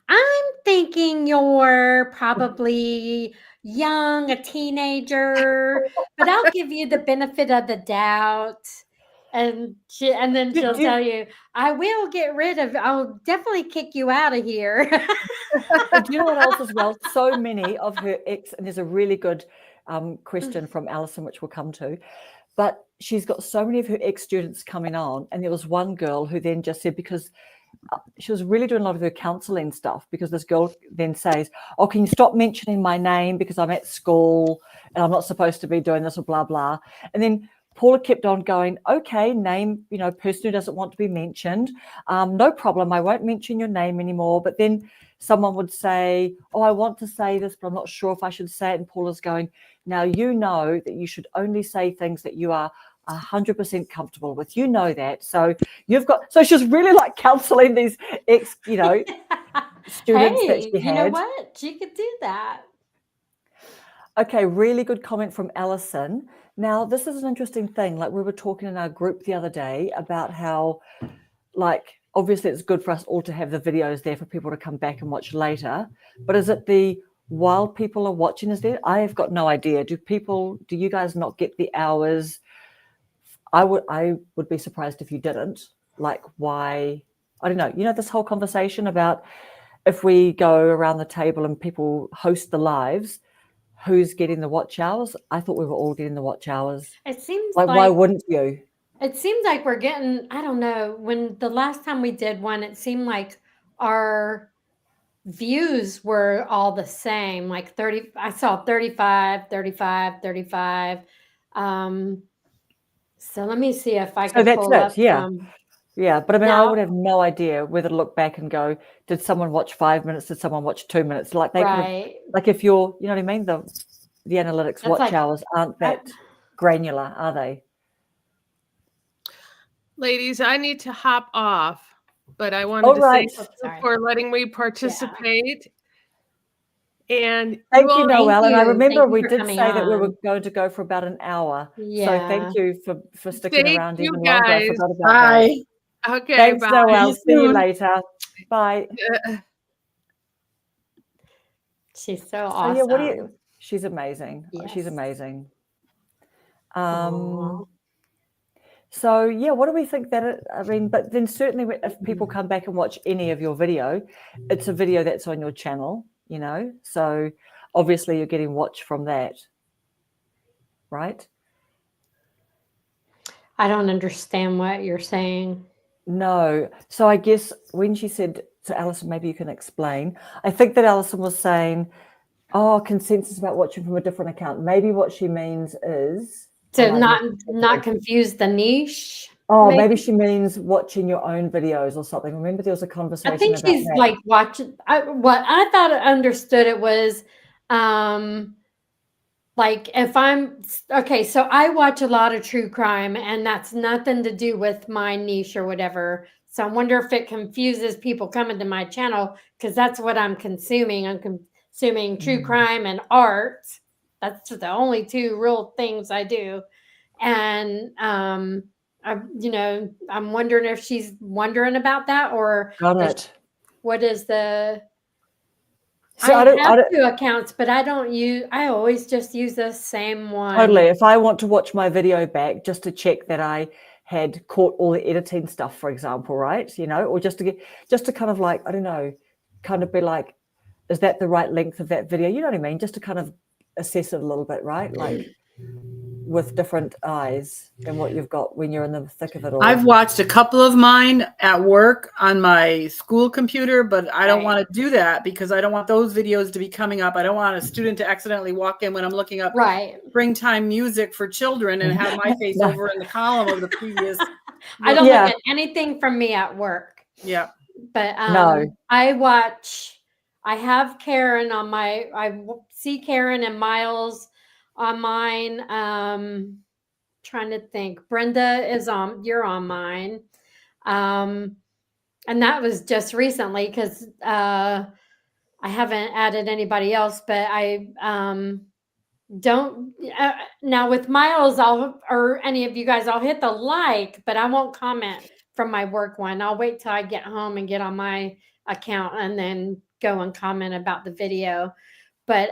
I'm thinking you're probably young, a teenager, but I'll give you the benefit of the doubt. And then she'll tell you, I'll definitely kick you out of here. And do you know what else as well? So many of her ex, and there's a really good question from Alison, which we'll come to, but she's got so many of her ex-students coming on. And there was one girl who then just said, because she was really doing a lot of her counseling stuff, because this girl then says, oh, can you stop mentioning my name because I'm at school and I'm not supposed to be doing this or blah, blah. And then Paula kept on going, okay, name, you know, person who doesn't want to be mentioned. No problem. I won't mention your name anymore. But then someone would say, oh, I want to say this, but I'm not sure if I should say it. And Paula's going, now, you know that you should only say things that you are 100% comfortable with. You know that. So she's really like counseling these ex, you know, students that she had. You know what? She could do that. Okay, really good comment from Alison. Now, this is an interesting thing. Like, we were talking in our group the other day about how, like, obviously it's good for us all to have the videos there for people to come back and watch later. But is it while people are watching is there? I have got no idea. Do you guys not get the hours? I would be surprised if you didn't. Like, why? I don't know. You know, this whole conversation about if we go around the table and people host the lives, who's getting the watch hours? I thought we were all getting the watch hours. It seems like why wouldn't you? It seems like we're getting, I don't know, when the last time we did one, it seemed like our views were all the same, like 30. I saw 35, 35, 35. So let me see if I So can that's pull up it. Yeah. some. Yeah. But I mean, I Now, would have no idea whether to look back and go, did someone watch 5 minutes? Did someone watch 2 minutes? Like they could have, right. like if you're, you know what I mean? The analytics That's watch like, hours aren't that granular, are they? Ladies, I need to hop off, but I wanted All to right. thank you sorry. for letting me participate. And Thank you, all, Noelle. And I you. remember Thank you we for did coming say that we were on. going to go for about an hour. So Yeah. thank you for sticking thank around you even longer. I guys. forgot about Bye. that. Okay, Thanks, bye. Noelle. See See you you soon. later. Bye. She's so So awesome. yeah, what do you? She's amazing. She's Yes. amazing. Aw. So yeah, what do we think that I mean, but then certainly if people come back and watch any of your video, it's a video that's on your channel, you know. So obviously you're getting watch from that, right? I don't understand what you're saying. No. So I guess when she said to Alison, maybe you can explain. I think that Alison was saying, oh, consensus about watching from a different account. Maybe what she means is To not confuse the niche. oh, maybe she means watching your own videos or something. Remember there was a conversation I think about she's that. like watching. What I thought I understood it was, like if I'm okay. So I watch a lot of true crime, and that's nothing to do with my niche or whatever. So I wonder if it confuses people coming to my channel because that's what I'm consuming. I'm consuming true crime and art. That's the only two real things I do, and I'm wondering if she's wondering about that or Got it. what is the. So I I don't have two accounts, but I always just use the same one. totally. If I want to watch my video back just to check that I had caught all the editing stuff, for example, right? You know, or just to kind of like, I don't know, kind of be like, is that the right length of that video? You know what I mean? Just to kind of assess it a little bit, right? Like with different eyes than what you've got when you're in the thick of it all. I've watched a couple of mine at work on my school computer, but I don't want to do that because I don't want those videos to be coming up. I don't want a student to accidentally walk in when I'm looking up springtime music for children and have my face over in the column of the previous. I don't look at anything from me at work. Yeah. But no. I have Karen on I see Karen and Miles on mine. Trying to think. Brenda you're on mine. And that was just recently because I haven't added anybody else, but I don't now with Miles or any of you guys, I'll hit the like, but I won't comment from my work one. I'll wait till I get home and get on my account and then go and comment about the video. But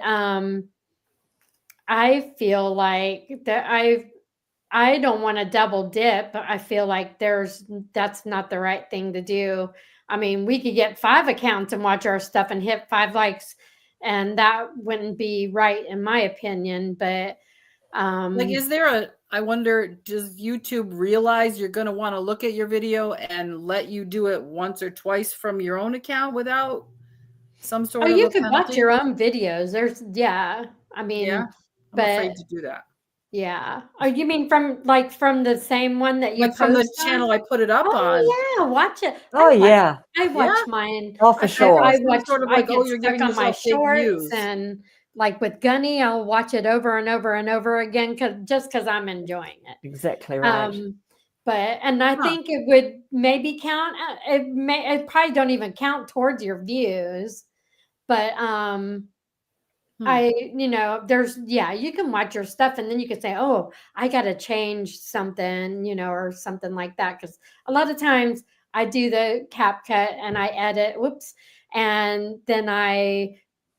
I feel like that I don't want to double dip, but I feel like that's not the right thing to do. I mean, we could get 5 accounts and watch our stuff and hit 5 likes, and that wouldn't be right in my opinion. But like, is there I wonder, does YouTube realize you're going to want to look at your video and let you do it once or twice from your own account without some sort of you can penalty? watch your own videos. I mean, I'm afraid to do that. Yeah. Oh, you mean from the same one that you like from the post channel I put it up on? Yeah, watch it. I watch mine. Oh, for sure. I watch sort of like, you're giving on my shorts and like with Gunny, I'll watch it over and over and over again because I'm enjoying it. Exactly right. And I think it would maybe count. It probably don't even count towards your views, but you can watch your stuff and then you can say, oh, I got to change something, or something like that. Because a lot of times I do the CapCut and I edit, and then I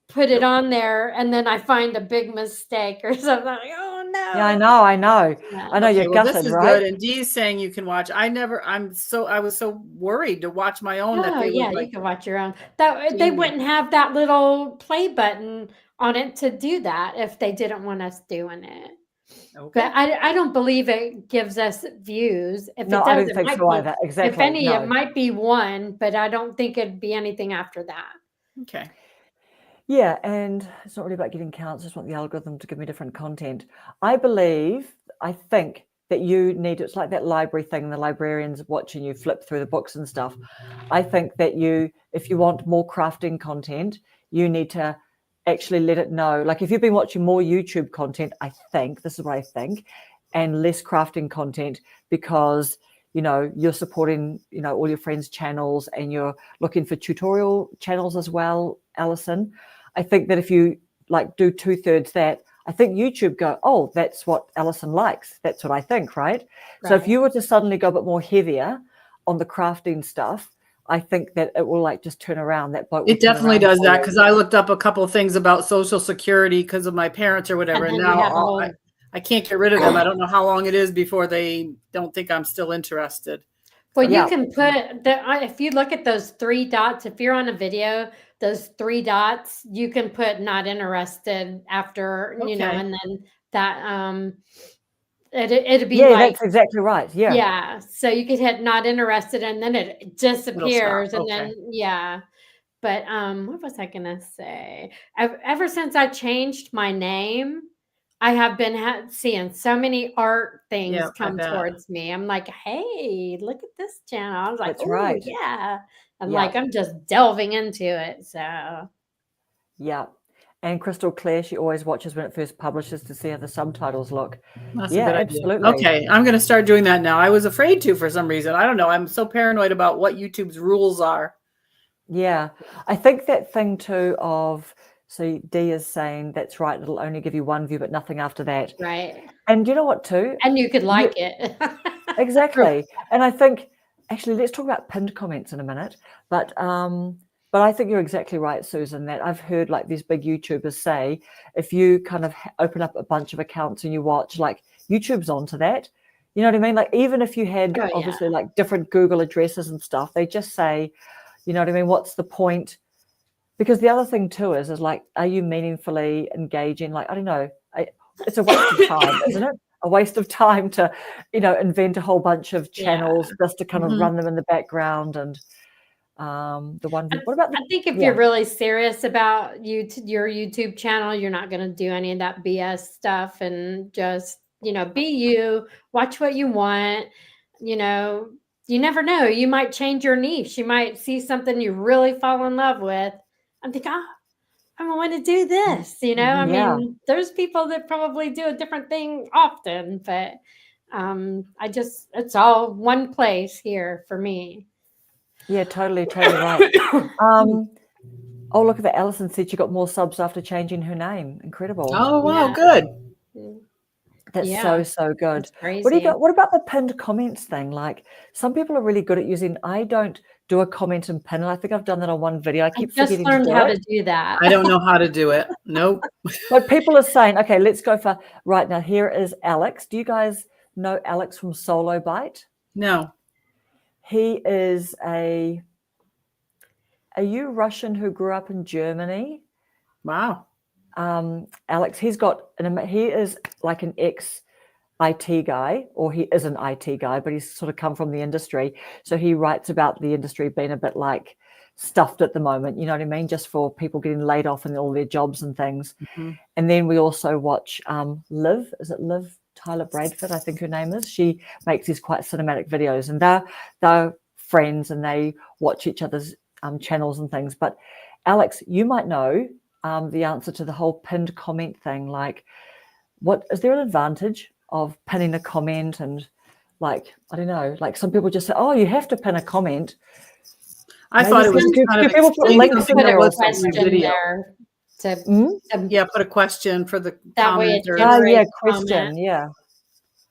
put it on there and then I find a big mistake or something. Like, oh no. Yeah, I know. Yeah. I know you're gutted, this is right? good. And Dee's saying you can watch. I was so worried to watch my own that they would you can watch your own. They wouldn't have that little play button on it to do that if they didn't want us doing it. Okay. But I don't believe it gives us views. If no, it does, I don't think so either. Exactly. If any, it might be 1, but I don't think it'd be anything after that. Okay. Yeah, and it's not really about getting counts. I just want the algorithm to give me different content. I think that you need, it's like that library thing, the librarians watching you flip through the books and stuff. I think that if you want more crafting content, you need to actually let it know. Like if you've been watching more YouTube content, this is what I think, and less crafting content because, you're supporting, all your friends' channels and you're looking for tutorial channels as well, Alison. I think that if you do 2/3 that, I think YouTube go, oh, that's what Alison likes. That's what I think, right? So if you were to suddenly go a bit more heavier on the crafting stuff, I think that it will just turn around. That boat will It definitely turn around does that because I looked up a couple of things about Social Security because of my parents or whatever, and now I can't get rid of them. I don't know how long it is before they don't think I'm still interested. Well, you can put if you look at those 3 dots, if you're on a video, those 3 dots, you can put not interested after, and then that it'd be that's exactly right. Yeah. So you could hit not interested and then it disappears and then But what was I gonna say? Ever since I changed my name, I have been seeing so many art things come towards me. I'm like, hey, look at this channel. I was like, That's oh right. yeah. I'm just delving into it. So yeah. And Crystal Clare, she always watches when it first publishes to see how the subtitles look. That's a good idea. Absolutely. Okay, I'm going to start doing that now. I was afraid to for some reason. I don't know. I'm so paranoid about what YouTube's rules are. Yeah, I think that thing too of, so Dee is saying that's right, it'll only give you 1 view, but nothing after that. right. And you know what too? And you could like it. Exactly. And I think, actually, let's talk about pinned comments in a minute. But I think you're exactly right, Susan, that I've heard these big YouTubers say, if you kind of open up a bunch of accounts and you watch, YouTube's onto that. You know what I mean? Even if you had obviously different Google addresses and stuff, they just say, you know what I mean? What's the point? Because the other thing too is are you meaningfully engaging? I don't know. It's a waste of time, isn't it? A waste of time to, invent a whole bunch of channels just to kind of run them in the background and the one. What about I think if you're really serious about your YouTube channel, you're not going to do any of that BS stuff and just, be you, watch what you want, you never know. You might change your niche. You might see something you really fall in love with and think, I want to do this. I mean, there's people that probably do a different thing often, but it's all one place here for me. Yeah, totally right. Oh, look at that. Alison said she got more subs after changing her name. Incredible. Oh, wow, good. That's so good. That's crazy. What about the pinned comments thing? Some people are really good at using, I don't do a comment and pin, and I think I've done that on one video. I keep forgetting to do it. Just learned how to do that. I don't know how to do it. Nope. But people are saying, okay, let's go for right now. Here is Alex. Do you guys know Alex from Solo Bite? No. He is are you Russian who grew up in Germany? Wow. Alex, he is an ex-IT guy, or he is an IT guy, but he's sort of come from the industry. So he writes about the industry being a bit stuffed at the moment, you know what I mean? Just for people getting laid off and all their jobs and things. Mm-hmm. And then we also watch Liv. Is it Liv Tyler Bradford? I think her name is. She makes these quite cinematic videos, and they're friends and they watch each other's channels and things. But Alex, you might know the answer to the whole pinned comment thing. What is there an advantage of pinning a comment? And I don't know, some people just say, oh, you have to pin a comment. I thought it was kind of people put links in there or something. Put a question for the that way. Question. Yeah.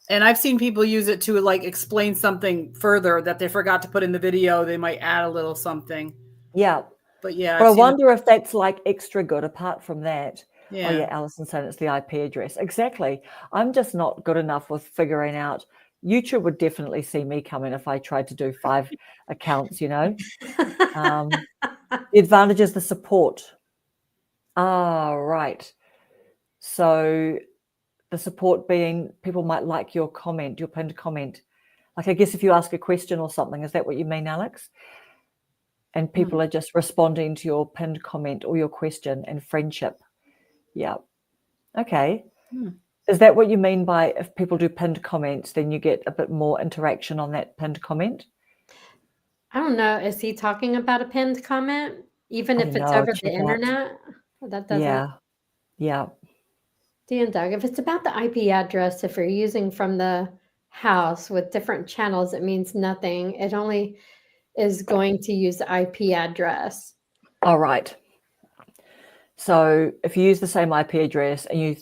And I've seen people use it to explain something further that they forgot to put in the video. They might add a little something. Yeah. But I wonder if that's extra good apart from that. Yeah. Oh yeah, Alison said it's the IP address. Exactly. I'm just not good enough with figuring out. YouTube would definitely see me coming if I tried to do 5 accounts, The advantage is the support. Right. So the support being people might like your comment, your pinned comment. I guess if you ask a question or something, is that what you mean, Alex? and people are just responding to your pinned comment or your question and friendship. Yeah. Okay. Is that what you mean by if people do pinned comments, then you get a bit more interaction on that pinned comment? I don't know. Is he talking about a pinned comment, even I if don't it's know. over the Check out. internet? That doesn't. Yeah. Yeah. Dan Doug, if it's about the IP address, if you're using from the house with different channels, it means nothing. It only is going to use the IP address. All right. So if you use the same IP address and you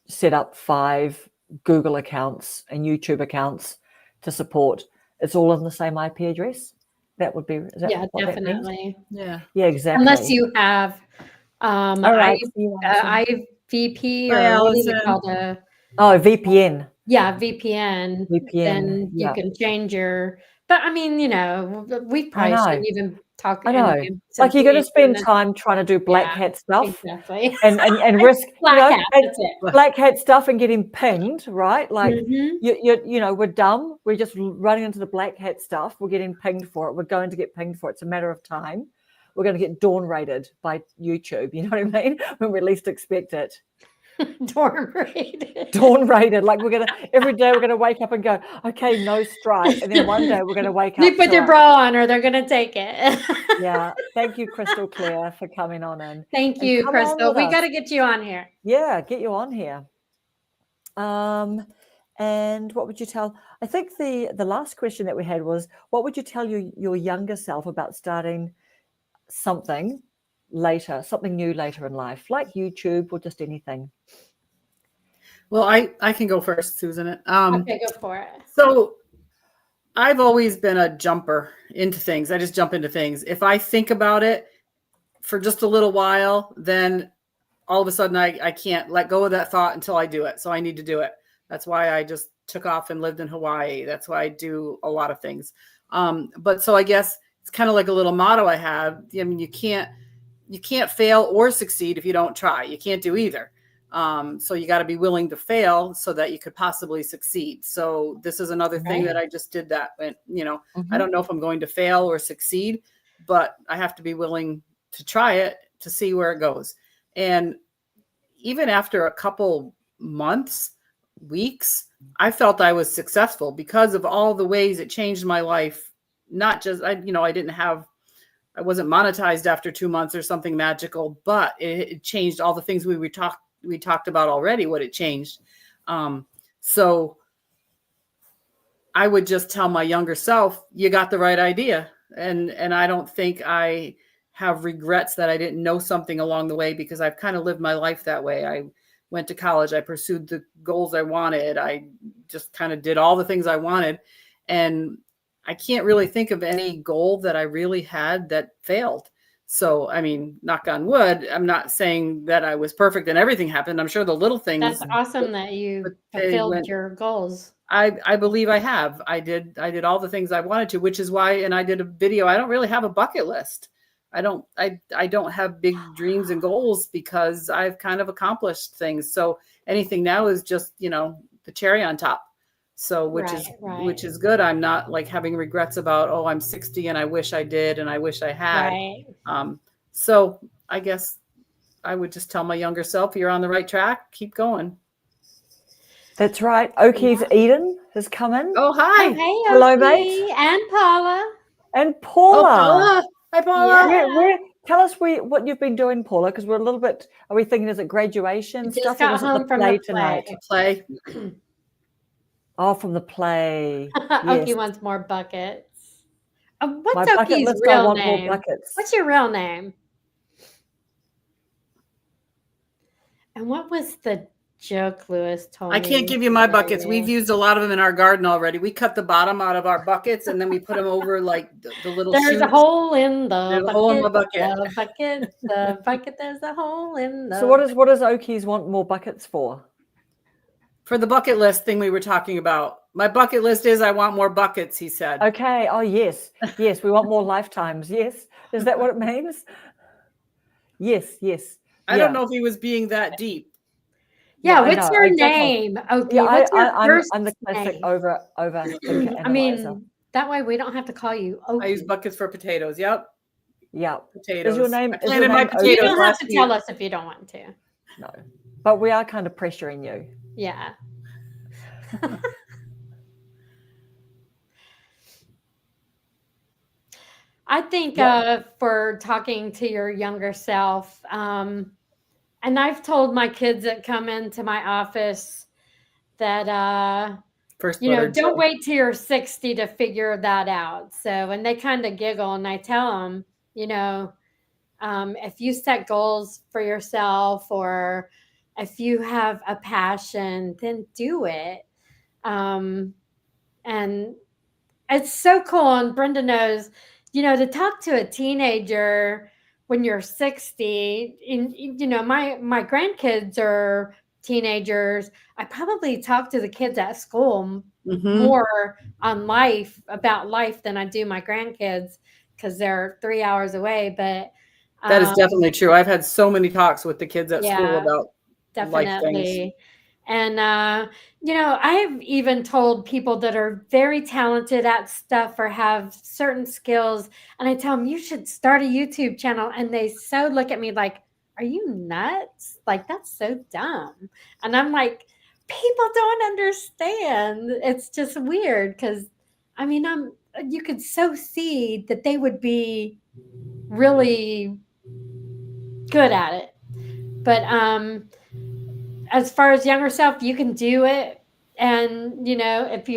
set up 5 Google accounts and YouTube accounts to support, it's all on the same IP address? That would be, is that Yeah, what that means? definitely. Yeah. Yeah, exactly. Unless you have All right. IVP Hi, or what is it Allison. called? Oh, VPN. Yeah, VPN. VPN. Then you Yeah. can change your. But I mean, we probably know. shouldn't even talk. I know. anything Like you're going to since spend we- time trying to do black Yeah, hat stuff Exactly. and risk Black hat. That's it. black hat stuff and getting pinged, right? Like Mhm. we're dumb. We're just running into the black hat stuff. We're getting pinged for it. We're going to get pinged for it. It's a matter of time. We're going to get dawn raided by YouTube. You know what I mean? When we least expect it. Dorm rated. Dawn raided. Like every day we're gonna wake up and go, okay, no strike. And then one day we're gonna wake up. You put to your a- bra on or they're gonna take it. Yeah. Thank you, Crystal Claire, for coming on in. Thank And you, come on Crystal. with We us. got to get you on here. Yeah, get you on here. And what would you tell? I think the last question that we had was, what would you tell your younger self about starting something later, something new later in life, like YouTube or just anything? Well, I can go first, Susan. Okay, go for it. So I've always been a jumper into things. I just jump into things. If I think about it for just a little while, then all of a sudden I can't let go of that thought until I do it. So I need to do it. That's why I just took off and lived in Hawaii. That's why I do a lot of things. But so I guess it's kind of like a little motto I have. I mean, you can't fail or succeed if you don't try. You can't do either. So you got to be willing to fail so that you could possibly succeed. So this is another thing that I just did that. And, I don't know if I'm going to fail or succeed, but I have to be willing to try it to see where it goes. And even after a couple months, weeks, I felt I was successful because of all the ways it changed my life. Not just, I wasn't monetized after 2 months or something magical, but it changed all the things we talked about already, what it changed. So I would just tell my younger self, you got the right idea. And I don't think I have regrets that I didn't know something along the way, because I've kind of lived my life that way. I went to college. I pursued the goals I wanted. I just kind of did all the things I wanted. And I can't really think of any goal that I really had that failed. So, I mean, knock on wood, I'm not saying that I was perfect and everything happened. I'm sure the little things. That's awesome that you fulfilled your goals. I believe I have. I did all the things I wanted to, which is why, and I did a video. I don't really have a bucket list. I don't have big dreams and goals because I've kind of accomplished things. So anything now is just, the cherry on top. So, which is good. I'm not like having regrets about, oh, I'm 60 and I wish I did, and I wish I had. Right. So I guess I would just tell my younger self, you're on the right track. Keep going. That's right. Oki's Eden has come in. Oh, hi. Oh, hey, Hello, Oki. mate. And Paula. And Paula. Oh, Paula. Hi, Paula. Yeah. Tell us what you've been doing, Paula, because we're a little bit, are we thinking, is it graduation Just stuff? got or was home it from the tonight? Play. Oh, from the play. Oki Yes. wants more buckets. My What's bucket Oki's list, I real want name? more buckets. What's your real name? And what was the joke Lewis told me? I can't give you my buckets. We've used a lot of them in our garden already. We cut the bottom out of our buckets and then we put them over like the little There's shoots. a hole in the There's bucket. a hole in the bucket. The bucket. The bucket. There's a hole in the. So what does Oki's want more buckets for? For the bucket list thing we were talking about. My bucket list is I want more buckets, he said. Okay. Oh, yes. Yes. We want more lifetimes. Yes. Is that what it means? Yes. Yes. I don't know if he was being that deep. Yeah, I what's know, your exactly. name? Okay, Yeah, what's your first I'm the classic name? over I mean, that way we don't have to call you Oki. I use buckets for potatoes. Yep. Yeah. Potatoes. Is your name? I Is your planted my name You potatoes don't have last to week. tell us if you don't want to. No, but we are kind of pressuring you. Yeah. I think for talking to your younger self, and I've told my kids that come into my office that First you know, buttered don't toast. wait till you're 60 to figure that out. So, and they kind of giggle, and I tell them, you know, if you set goals for yourself, or if you have a passion, then do it. And it's so cool. And Brenda knows, you know, to talk to a teenager when you're 60, you know, my grandkids are teenagers. I probably talk to the kids at school more on life, about life, than I do my grandkids, because they're 3 hours away. But That is definitely true. I've had so many talks with the kids at school yeah, about life things. definitely. And you know, I've even told people that are very talented at stuff or have certain skills, and I tell them, you should start a YouTube channel, and they so look at me like, are you nuts? Like, that's so dumb. And I'm like, people don't understand. It's just weird, because I mean, you could so see that they would be really good at it. But as far as younger self, you can do it. And you know, if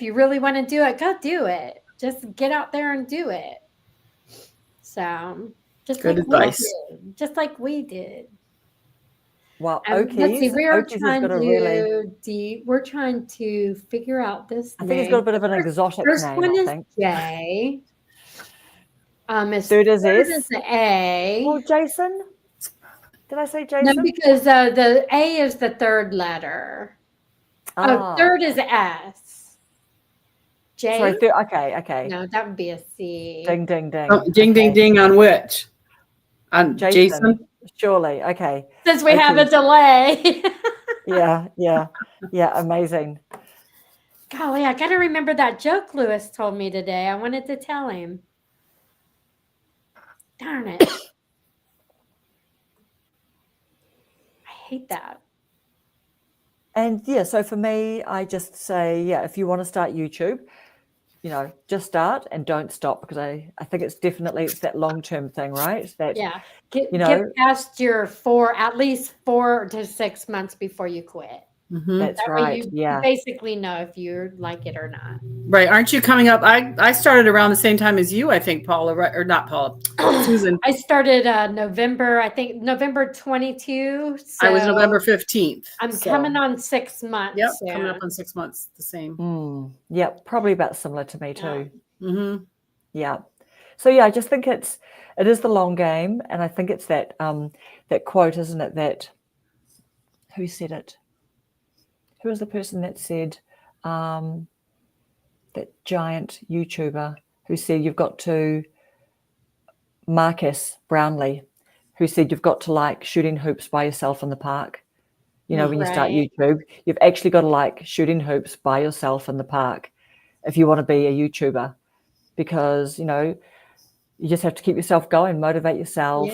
you really want to do it, go do it. Just get out there and do it. So just Good like advice. we did. Just like we did. Well, Let's see, Okies has got a really. we're trying to figure out this I name. think he's got a bit of an exotic First name. one I is think. J. Third is S. Is the A. Oh, Jason. Did I say No, Jason? because the A is the third letter. Third is S. J. Sorry, okay. No, that would be a C. Ding, ding, ding. Oh, ding, ding, ding on which? On Jason? Surely. Okay. Since we have a delay. Yeah. Amazing. Golly, I got to remember that joke Lewis told me today. I wanted to tell him. Darn it. I hate that. And yeah, so for me, I just say, yeah, if you want to start YouTube, you know, just start and don't stop, because I think it's that long-term thing, right? That, yeah. Get past your at least 4 to 6 months before you quit. That's right. You basically know if you like it or not. Right. Aren't you coming up? I started around the same time as you, I think, Paula, right? Or not Paula, Susan. I started November 22. So I was November 15th. I'm coming on 6 months. Yep, coming up on 6 months, the same. Yeah, probably about similar to me too. Mm-hmm. Yeah. So yeah, I just think it is the long game, and I think it's that quote, isn't it? That, who said it? Who was the person that said, that giant YouTuber who said you've got to, Marcus Brownlee, who said you've got to like shooting hoops by yourself in the park. You know, when you start YouTube, you've actually got to like shooting hoops by yourself in the park if you want to be a YouTuber, because, you know, you just have to keep yourself going, motivate yourself,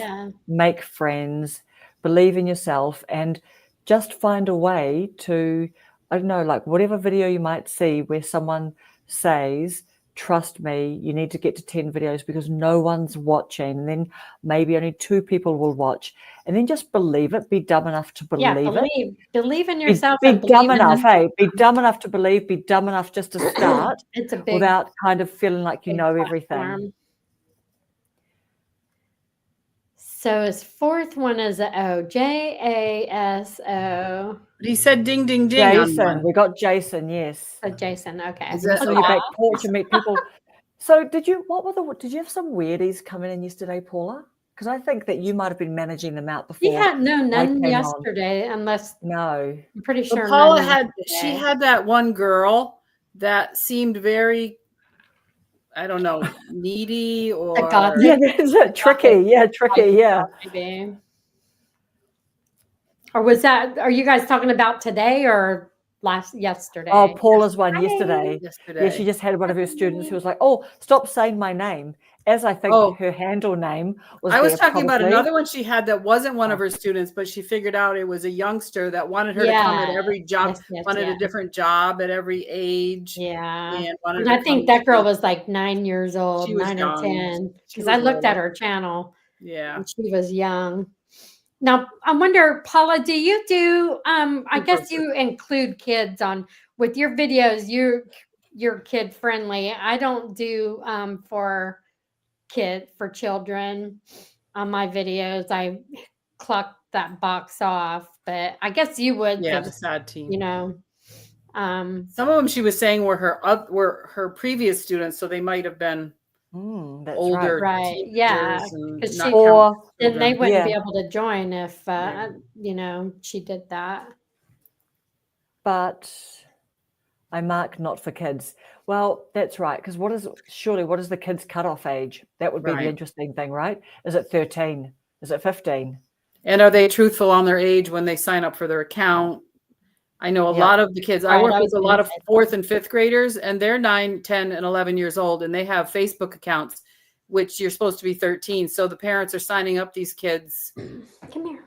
make friends, believe in yourself, and just find a way to, I don't know, like whatever video you might see where someone says, trust me, you need to get to 10 videos because no one's watching. And then maybe only 2 people will watch. And then just believe it. Be dumb enough to believe it. Believe in yourself. Be dumb enough, hey. Be dumb enough to believe. Be dumb enough just to start without kind of feeling like you know everything. So his fourth one is a O. Jaso. But he said ding, ding, ding. Jason. We got Jason, yes. So Jason, okay. On your back porch and meet people. So did you have some weirdies come in yesterday, Paula? Because I think that you might have been managing them out before. We had none yesterday, unless I'm pretty sure. Paula had that one girl that seemed very, I don't know, needy or tricky. Yeah, tricky. Yeah. Or was that? Are you guys talking about today or yesterday. Oh, Paula's one Hi. yesterday. Yeah, Yesterday. she just had one of her students who was like, "Oh, stop saying my name," as I think Oh. her handle name was. I was there talking about probably. another one she had that wasn't one of Oh. her students, but she figured out it was a youngster that wanted her to come at every job, wanted a different job at every age. Yeah. And wanted And to I think come that girl was like 9 years old, She was 9 or young. 10, She because was I looked at little. her channel Yeah. and she was young. Now, I wonder, Paula, do you do, I guess you include kids on, with your videos, you're kid friendly. I don't do for children on my videos. I cluck that box off, but I guess you would, Yeah, the 'cause, sad teen. you know, some of them she was saying were her previous students, so they might have been That's older right. Yeah, teenagers and because not she, count then they children. wouldn't Yeah. be able to join if, Yeah. you know, she did that. But I mark not for kids. Well, that's right. Because what is the kids' cutoff age? That would be the Right. interesting thing, right? Is it 13? Is it 15? And are they truthful on their age when they sign up for their account? I know a Yeah. lot of the kids, I Right, work I with was a gonna lot of say that. 4th and 5th graders, and they're 9, 10, and 11 years old, and they have Facebook accounts, which you're supposed to be 13. So the parents are signing up these kids, Come here.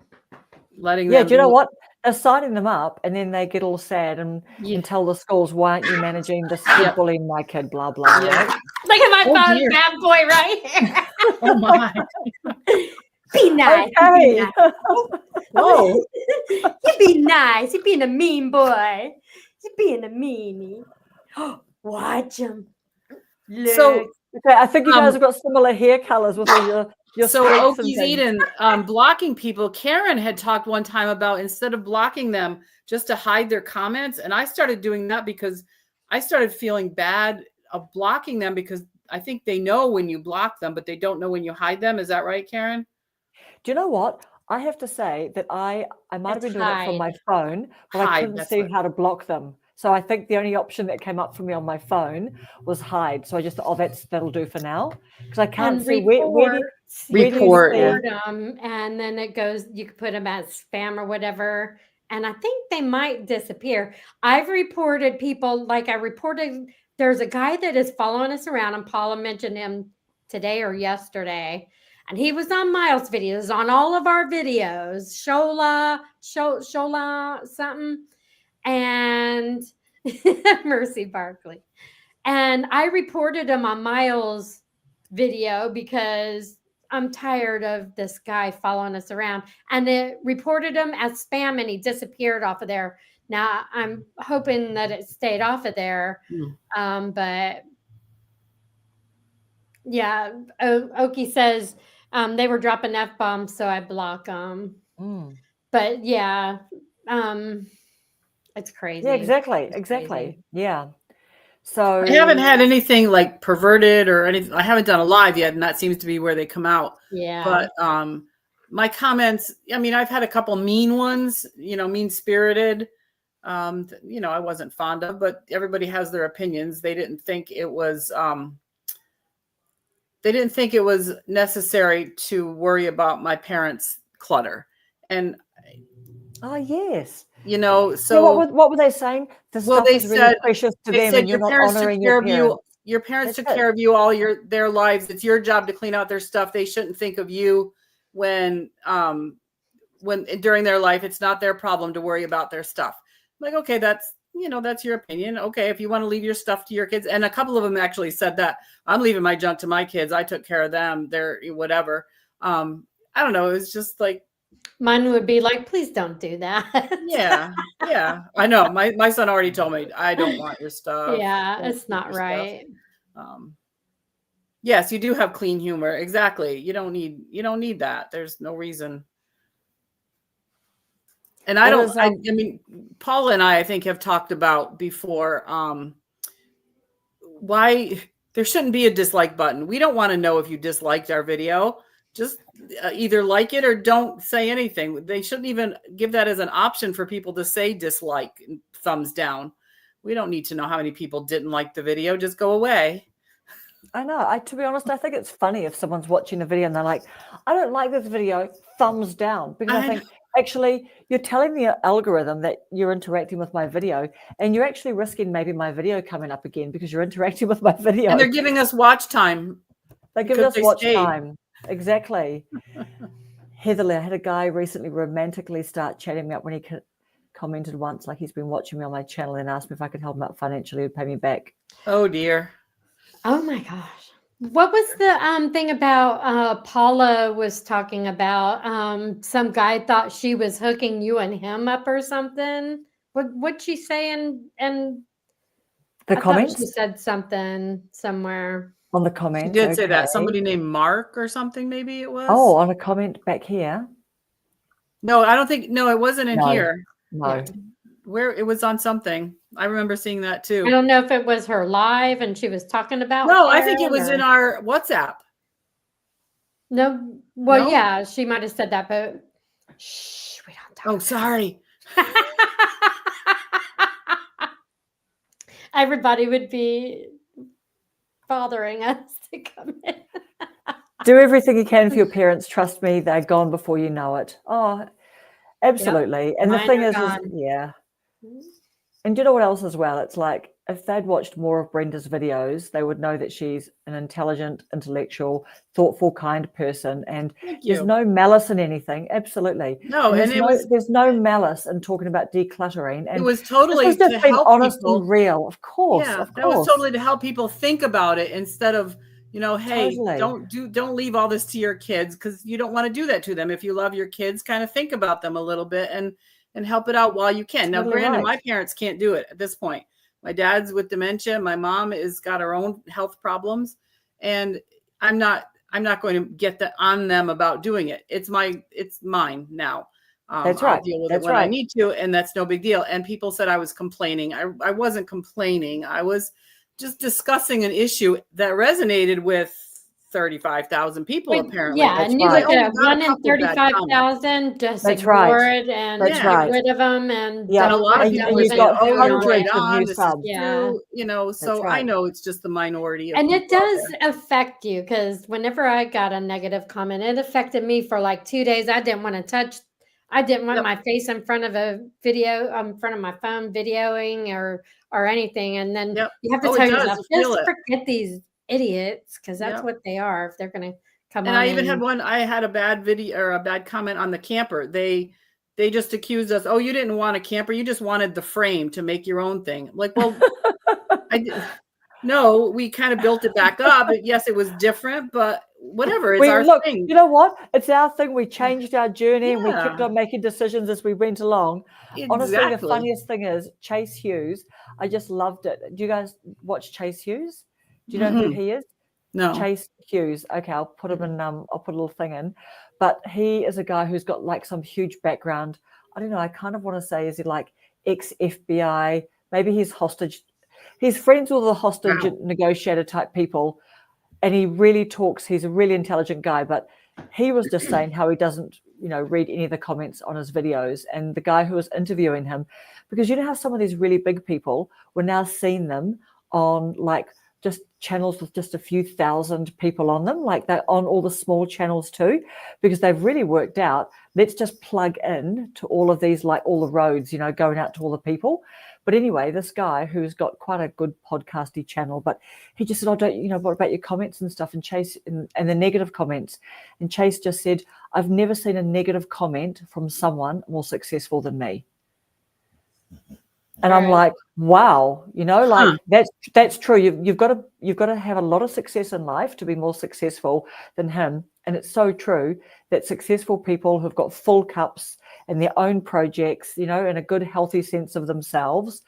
letting Yeah, them do you know be- what? They're signing them up, and then they get all sad and tell the schools, "Why aren't you managing this kid bullying my kid?" Blah blah. Yeah. Right? Look at my Oh, phone, dear. bad boy, right here. Oh my. Be nice. Okay. Be nice. Whoa. You be nice. You being a mean boy. You being a meanie. Watch him. So Okay, I think you guys have got similar hair colors with all your so streaks and Oki's things. Eden, blocking people. Karen had talked one time about instead of blocking them, just to hide their comments. And I started doing that because I started feeling bad of blocking them, because I think they know when you block them, but they don't know when you hide them. Is that right, Karen? Do you know what? I have to say that I might have been doing it from my phone, but I Hide, couldn't that's see what- how to block them. So I think the only option that came up for me on my phone was hide. So I just thought, that'll do for now, because I can't see where do you Report, see- yeah. them, and then it goes, you could put them as spam or whatever, and I think they might disappear. I've reported people, like I reported, there's a guy that is following us around, and Paula mentioned him today or yesterday, and he was on Miles' videos, on all of our videos, Shola something, and Mercy Barkley. And I reported him on Miles' video because I'm tired of this guy following us around, and it reported him as spam, and he disappeared off of there. Now I'm hoping that it stayed off of there. But yeah, Oki says they were dropping F-bombs, so I block them. But yeah, it's crazy. Yeah, exactly. It's Exactly. crazy. Yeah. So I haven't had anything like perverted or anything. I haven't done a live yet, and that seems to be where they come out. Yeah. But my comments, I mean, I've had a couple mean ones, mean-spirited, I wasn't fond of, but everybody has their opinions. They didn't think it was necessary to worry about my parents' clutter. And yes. So what were they saying? The stuff is really precious to them, and you're not honoring your parents. Your parents took care of you all their lives. It's your job to clean out their stuff. They shouldn't think of you when during their life. It's not their problem to worry about their stuff. Like, okay, that's your opinion. Okay, if you want to leave your stuff to your kids. And a couple of them actually said that I'm leaving my junk to my kids. I took care of them. They're whatever. I don't know. It was just like, mine would be like, please don't do that. Yeah. I know. My son already told me, I don't want your stuff. Yeah, Don't it's keep not your right. stuff. Yes, you do have clean humor. Exactly. You don't need that. There's no reason. And I mean, Paula and I think have talked about before why there shouldn't be a dislike button. We don't want to know if you disliked our video. Just either like it or don't say anything. They shouldn't even give that as an option for people to say dislike, thumbs down. We don't need to know how many people didn't like the video. Just go away. I know. To be honest, I think it's funny if someone's watching a video and they're like, I don't like this video, thumbs down. Because I think actually, you're telling the algorithm that you're interacting with my video, and you're actually risking maybe my video coming up again because you're interacting with my video. And they're giving us watch time. They're giving us watch stayed. time. Exactly. Heatherly, I had a guy recently romantically start chatting me up when he commented once, like he's been watching me on my channel and asked me if I could help him out financially and pay me back. Oh dear. Oh my gosh. What was the thing about Paula was talking about? Some guy thought she was hooking you and him up or something. What'd she say? And The comments? she said something somewhere. On the comments. She did say that. Somebody named Mark or something, maybe it was. Oh, on a comment back here. No, I don't think. No, it wasn't in here. No. Yeah. Where it was on something. I remember seeing that too. I don't know if it was her live and she was talking about. No, I think it was in our WhatsApp. No, well, No? yeah, she might have said that, but shh, we don't talk. Oh, sorry. Everybody would be bothering us to come in. Do everything you can for your parents. Trust me, they're gone before you know it. Oh, absolutely. And the Mine thing are is, gone. yeah. And do you know what else as well? It's like if they'd watched more of Brenda's videos, they would know that she's an intelligent, intellectual, thoughtful, kind person. And there's no malice in anything. Absolutely. No, and there's there's no malice in talking about decluttering. And it was totally this was just to being help honest people. and real. Of course. Yeah, of that was course. totally to help people think about it instead of, hey, Totally. don't leave all this to your kids because you don't want to do that to them. If you love your kids, kind of think about them a little bit and help it out while you can. Now, granted, my parents can't do it at this point. My dad's with dementia. My mom has got her own health problems, and I'm not going to get on them about doing it. It's mine now. That's right. I'll deal with it when I need to, and that's no big deal. And people said I was complaining. I wasn't complaining. I was just discussing an issue that resonated with 35,000 people, apparently. Yeah, and you look at 1 in 35,000, just ignore it and get rid of them. And a lot of people you've got hundreds of new subs. So I know it's just the minority. And it does affect you because whenever I got a negative comment, it affected me for like 2 days. I didn't want my face in front of a video, in front of my phone videoing or anything. And then you have to tell yourself, just forget these idiots, because that's what they are if they're going to come on. And I even had a bad video or a bad comment on the camper. They just accused us, you didn't want a camper, you just wanted the frame to make your own thing. Like, well, no, we kind of built it back up. Yes, it was different, but whatever. It's our thing. You know what? It's our thing. We changed our journey and we kept on making decisions as we went along. Exactly. Honestly, the funniest thing is Chase Hughes. I just loved it. Do you guys watch Chase Hughes? Do you know who he is? No. Chase Hughes. Okay, I'll put him in. I'll put a little thing in. But he is a guy who's got like some huge background. I don't know. I kind of want to say, is he like ex-FBI? Maybe he's hostage. He's friends with the hostage negotiator type people. And he really talks. He's a really intelligent guy. But he was just saying how he doesn't, read any of the comments on his videos. And the guy who was interviewing him, because how some of these really big people, we're now seeing them on like just channels with just a few thousand people on them, like they're on all the small channels too, because they've really worked out, let's just plug in to all of these, like all the roads, going out to all the people. But anyway, this guy who's got quite a good podcasty channel, but he just said, what about your comments and stuff? And Chase and the negative comments. And Chase just said, I've never seen a negative comment from someone more successful than me. And I'm like, wow, that's true. You've got to have a lot of success in life to be more successful than him. And it's so true that successful people who've got full cups and their own projects, and a good, healthy sense of themselves,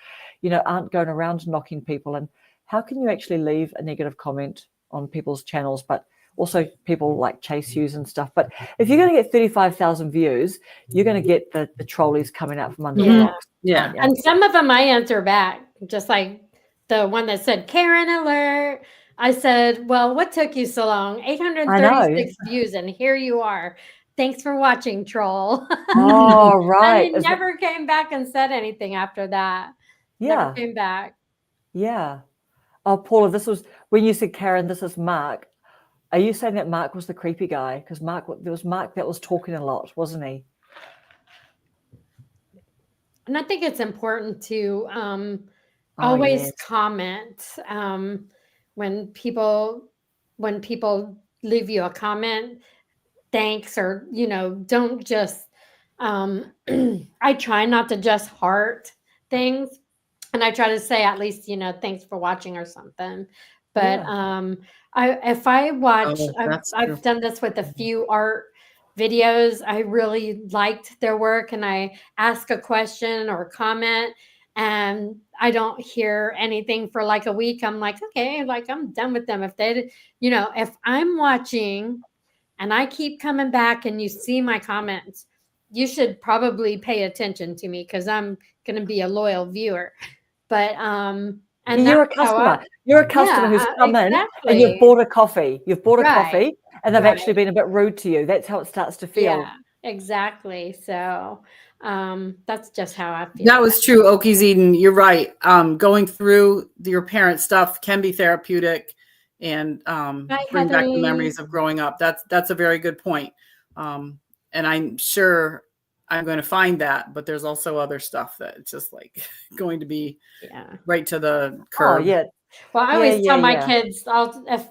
aren't going around knocking people. And how can you actually leave a negative comment on people's channels, but also people like Chase Hughes and stuff? But if you're going to get 35,000 views, you're going to get the trolleys coming out from under the rocks. Yeah. And some of them I answer back, just like the one that said, Karen alert. I said, well, what took you so long? 836 views, and here you are. Thanks for watching, troll. Oh, right. And he never came back and said anything after that. Yeah. Never came back. Yeah. Oh, Paula, this was, when you said, Karen, this is Mark. Are you saying that Mark was the creepy guy? Because there was Mark that was talking a lot, wasn't he? And I think it's important to Oh, always yes. comment when people when people leave you a comment, thanks, or don't just I try not to just heart things, and I try to say at least, thanks for watching or something. But Yeah. if I watch, Oh, that's true. I've done this with a few art videos. I really liked their work, and I ask a question or comment, and I don't hear anything for like a week. I'm like, okay, like I'm done with them. If they, if I'm watching and I keep coming back and you see my comments, you should probably pay attention to me because I'm going to be a loyal viewer. But and You're that's a how customer. You're a customer yeah, who's come in and you've exactly. bought a coffee. You've bought a Right, coffee and they've right. actually been a bit rude to you. That's how it starts to feel. Yeah, exactly. So that's just how I feel That about was true, Okies Eden. You're right. Going through your parents' stuff can be therapeutic and it. Hi, bring back the Heatherly. memories of growing up. That's a very good point. And I'm sure I'm going to find that, but there's also other stuff that it's just like going to be Yeah. right to the Oh, curb. yeah. Well, I Yeah, always yeah, tell my yeah. kids, if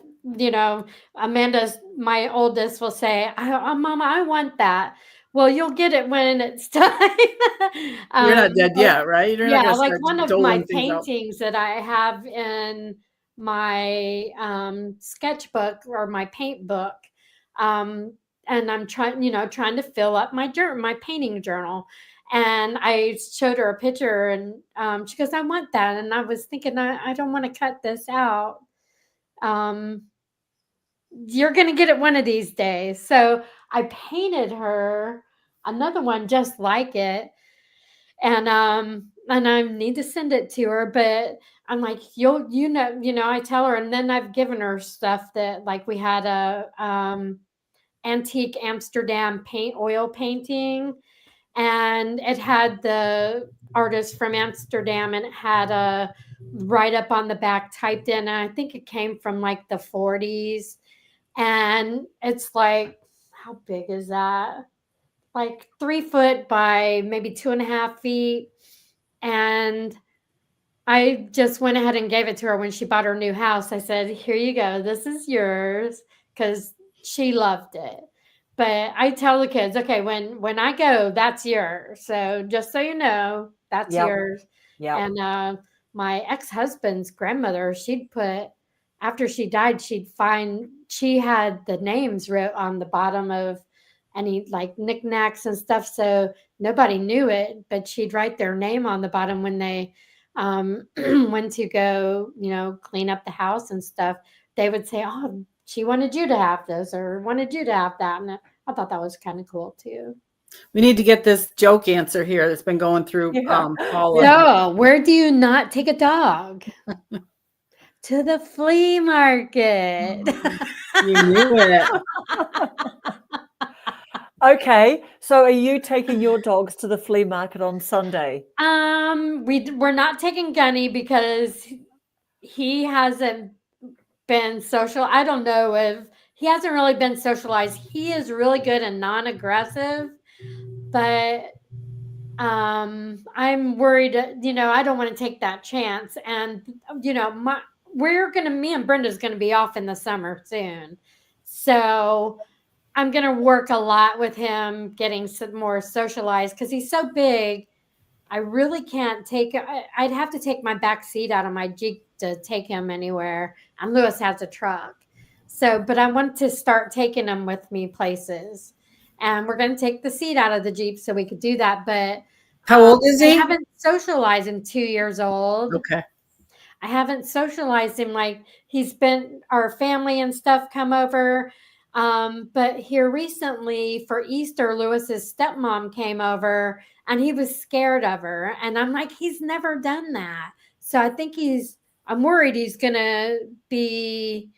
Amanda's my oldest will say, "Oh, Mama, I want that." Well, you'll get it when it's time. You're not dead But yet, right? You're not yeah, going to like start one of my doling things out. paintings that I have in my sketchbook or my paint book, um, and I'm trying to fill up my painting journal. And I showed her a picture, and she goes, "I want that." And I was thinking, I don't want to cut this out. Um, you're going to get it one of these days. So I painted her another one just like it, and I need to send it to her, but I'm like, I tell her, and then I've given her stuff that, like, we had a antique Amsterdam oil painting, and it had the artist from Amsterdam, and it had a write up on the back typed in, and I think it came from like the 40s, and it's like, how big is that? Like 3 foot by maybe 2.5 feet. And I just went ahead and gave it to her when she bought her new house. I said, "Here you go. This is yours," because she loved it. But I tell the kids, okay, when I go, that's yours. So just so you know, that's Yep. yours. Yep. And my ex-husband's grandmother, she'd put, after she died, she had the names wrote on the bottom of any like knickknacks and stuff. So nobody knew it, but she'd write their name on the bottom when they went to go, clean up the house and stuff. They would say, "Oh, she wanted you to have this or wanted you to have that." And I thought that was kind of cool too. We need to get this joke answer here that's been going through Yeah. Paula. So, where do you not take a dog? To the flea market. You knew it. Okay. So are you taking your dogs to the flea market on Sunday? We're not taking Gunny because he hasn't been social. I don't know if he hasn't really been socialized. He is really good and non-aggressive, but I'm worried, I don't want to take that chance. And me and Brenda's gonna be off in the summer soon. So I'm gonna work a lot with him getting some more socialized because he's so big. I really can't I'd have to take my back seat out of my Jeep to take him anywhere. And Lewis has a truck. So, but I want to start taking him with me places. And we're going to take the seat out of the Jeep so we could do that. But How old is I he? haven't socialized in 2 years old. Okay. I haven't socialized him, like he's been, our family and stuff come over. But here recently for Easter, Lewis's stepmom came over and he was scared of her. And I'm like, he's never done that. So I'm worried he's going to be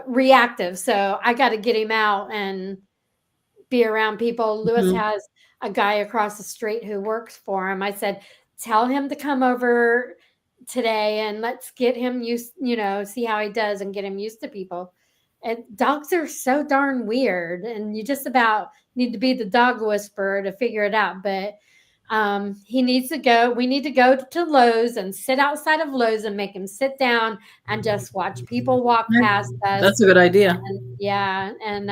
reactive. So I got to get him out and be around people. Lewis Mhm. has a guy across the street who works for him. I said, tell him to come over today and let's get him used, see how he does and get him used to people. And dogs are so darn weird, and you just about need to be the dog whisperer to figure it out. But He needs to go. We need to go to Lowe's and sit outside of Lowe's and make him sit down and just watch people walk past us. That's a good idea. And, yeah. And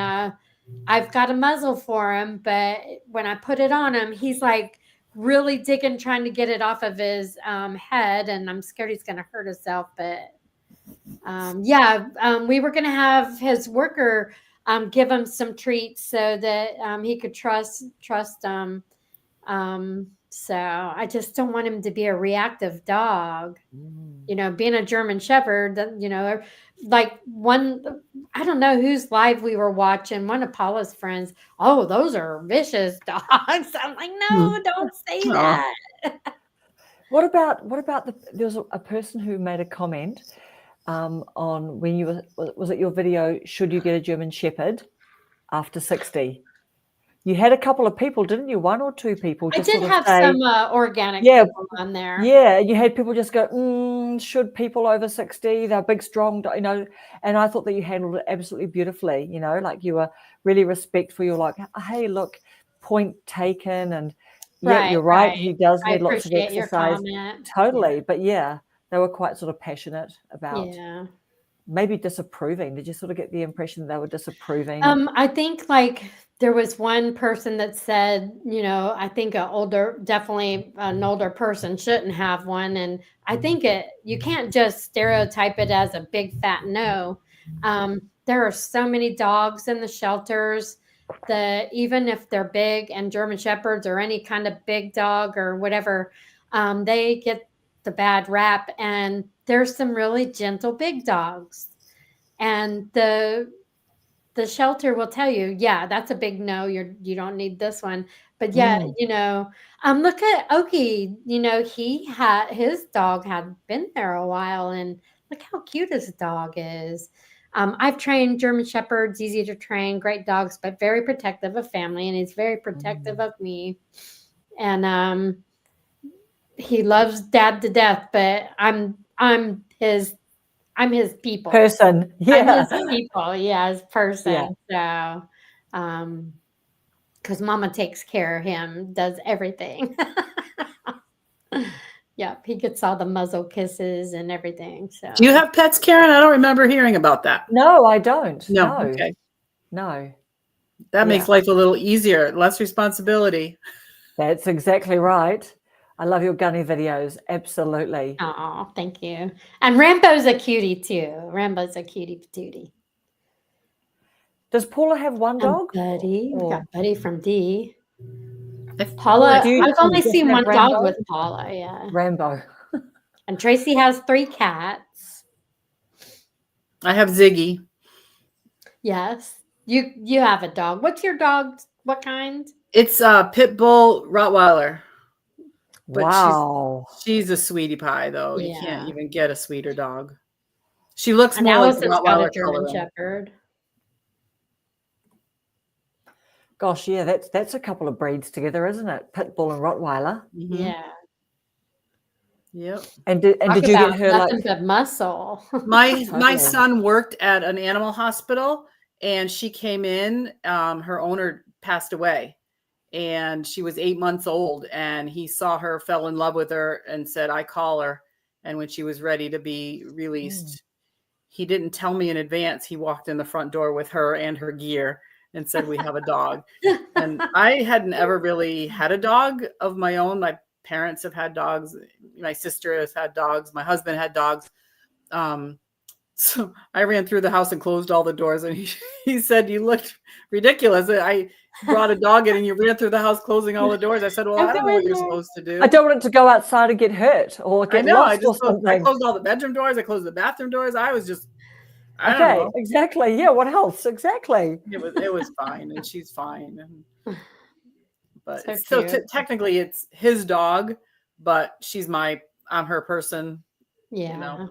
I've got a muzzle for him, but when I put it on him, he's like really digging, trying to get it off of his head. And I'm scared he's going to hurt himself. But we were going to have his worker give him some treats so that he could trust so I just don't want him to be a reactive dog. Being a German Shepherd, like I don't know whose live we were watching, one of Paula's friends. Oh, those are vicious dogs. I'm like, no, don't say that. What about there was a person who made a comment on when you was it your video, should you get a German Shepherd after 60? You had a couple of people, didn't you? One or two people. I did have some organic people on there. Yeah, you had people just go, should people over 60, they're big, strong, and I thought that you handled it absolutely beautifully, like you were really respectful. You're like, hey, look, point taken, and you're right. He does need lots of exercise. Totally. But yeah, they were quite sort of passionate about maybe disapproving. Did you sort of get the impression they were disapproving? I think like there was one person that said, I think definitely an older person shouldn't have one. And I think you can't just stereotype it as a big fat no. There are so many dogs in the shelters that even if they're big, and German Shepherds or any kind of big dog or whatever, they get the bad rap. And there's some really gentle big dogs. And the shelter will tell you, yeah, that's a big no. You don't need this one. But yeah, look at Oki. His dog had been there a while, and look how cute his dog is. I've trained German Shepherds, easy to train, great dogs, but very protective of family, and he's very protective of me. And he loves Dad to death, but I'm his people. Person. Yeah. I'm his people. Yeah, his person. Yeah. So, because Mama takes care of him, does everything. Yep. He gets all the muzzle kisses and everything. So, do you have pets, Karen? I don't remember hearing about that. No, I don't. No. Okay. No. That makes life a little easier, less responsibility. That's exactly right. I love your gunny videos. Absolutely. Oh, thank you. And Rambo's a cutie too. Rambo's a cutie patootie. Does Paula have one dog? Buddy. We got Buddy from D. Paula, I've only seen one dog with Paula. Yeah. Rambo. And Tracy has 3 cats. I have Ziggy. Yes. You have a dog. What's your dog? What kind? It's a pit bull Rottweiler. But wow. She's a sweetie pie, though. Yeah. You can't even get a sweeter dog. She looks more like a Rottweiler German Shepherd. Gosh, yeah, that's a couple of breeds together, isn't it? Pit bull and Rottweiler. Mm-hmm. Yeah. Yep. And did you get her nothing but muscle? My son worked at an animal hospital, and she came in. Her owner passed away, and she was 8 months old. And he saw her, fell in love with her, and said, "I call her." And when she was ready to be released, he didn't tell me in advance. He walked in the front door with her and her gear and said, "We have a dog." And I hadn't ever really had a dog of my own. My parents have had dogs. My sister has had dogs. My husband had dogs. So I ran through the house and closed all the doors. And he said, "You looked ridiculous. I brought a dog in and you ran through the house closing all the doors." I said, "Well, I don't know what you're supposed to do. I don't want it to go outside and get hurt or get lost or something." I closed all the bedroom doors. I closed the bathroom doors. I was just, I don't know. Exactly. Yeah. What else? Exactly. It was fine, and she's fine. But so technically, it's his dog, but I'm her person. Yeah.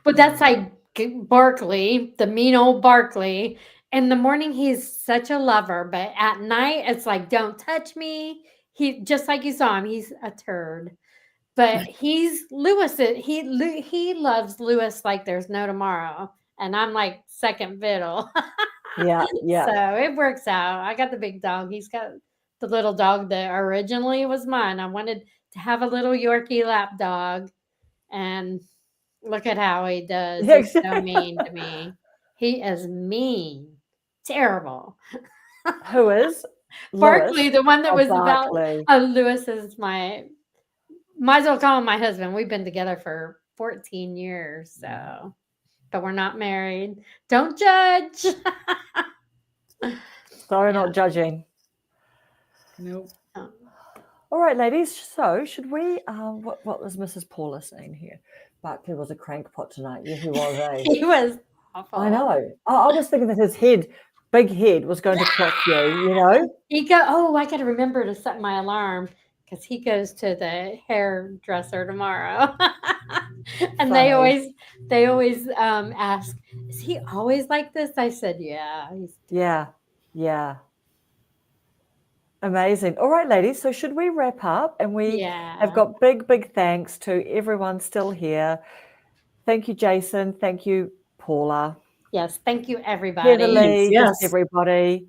But that's like Barkley, the mean old Barkley. In the morning, he's such a lover, but at night, it's like, "Don't touch me." He, just like you saw him, he's a turd. But he's Lewis. He loves Lewis like there's no tomorrow, and I'm like second fiddle. Yeah. So it works out. I got the big dog. He's got the little dog that originally was mine. I wanted to have a little Yorkie lap dog, and look at how he does. Yeah, He's so mean to me. He is mean, terrible. Who is? Barkley, Lewis? the one that Oh, was about. Barkley. Oh, Lewis is might as well call him my husband. We've been together for 14 years, so, but we're not married. Don't judge. Sorry, Yeah. not judging. Nope. All right, ladies. So, should we? What was Mrs. Paula saying here? Barkley was a crankpot tonight. Yeah, he was. Eh? He was awful. I know. I was thinking that his big head, was going to clock you. You know. I got to remember to set my alarm because he goes to the hairdresser tomorrow. And they always ask, is he always like this? I said, yeah. Yeah. Amazing. All right, ladies. So should we wrap up? And we have got big thanks to everyone still here. Thank you, Jason. Thank you, Paula. Yes. Thank you, everybody. Heatherly, Yes. just everybody.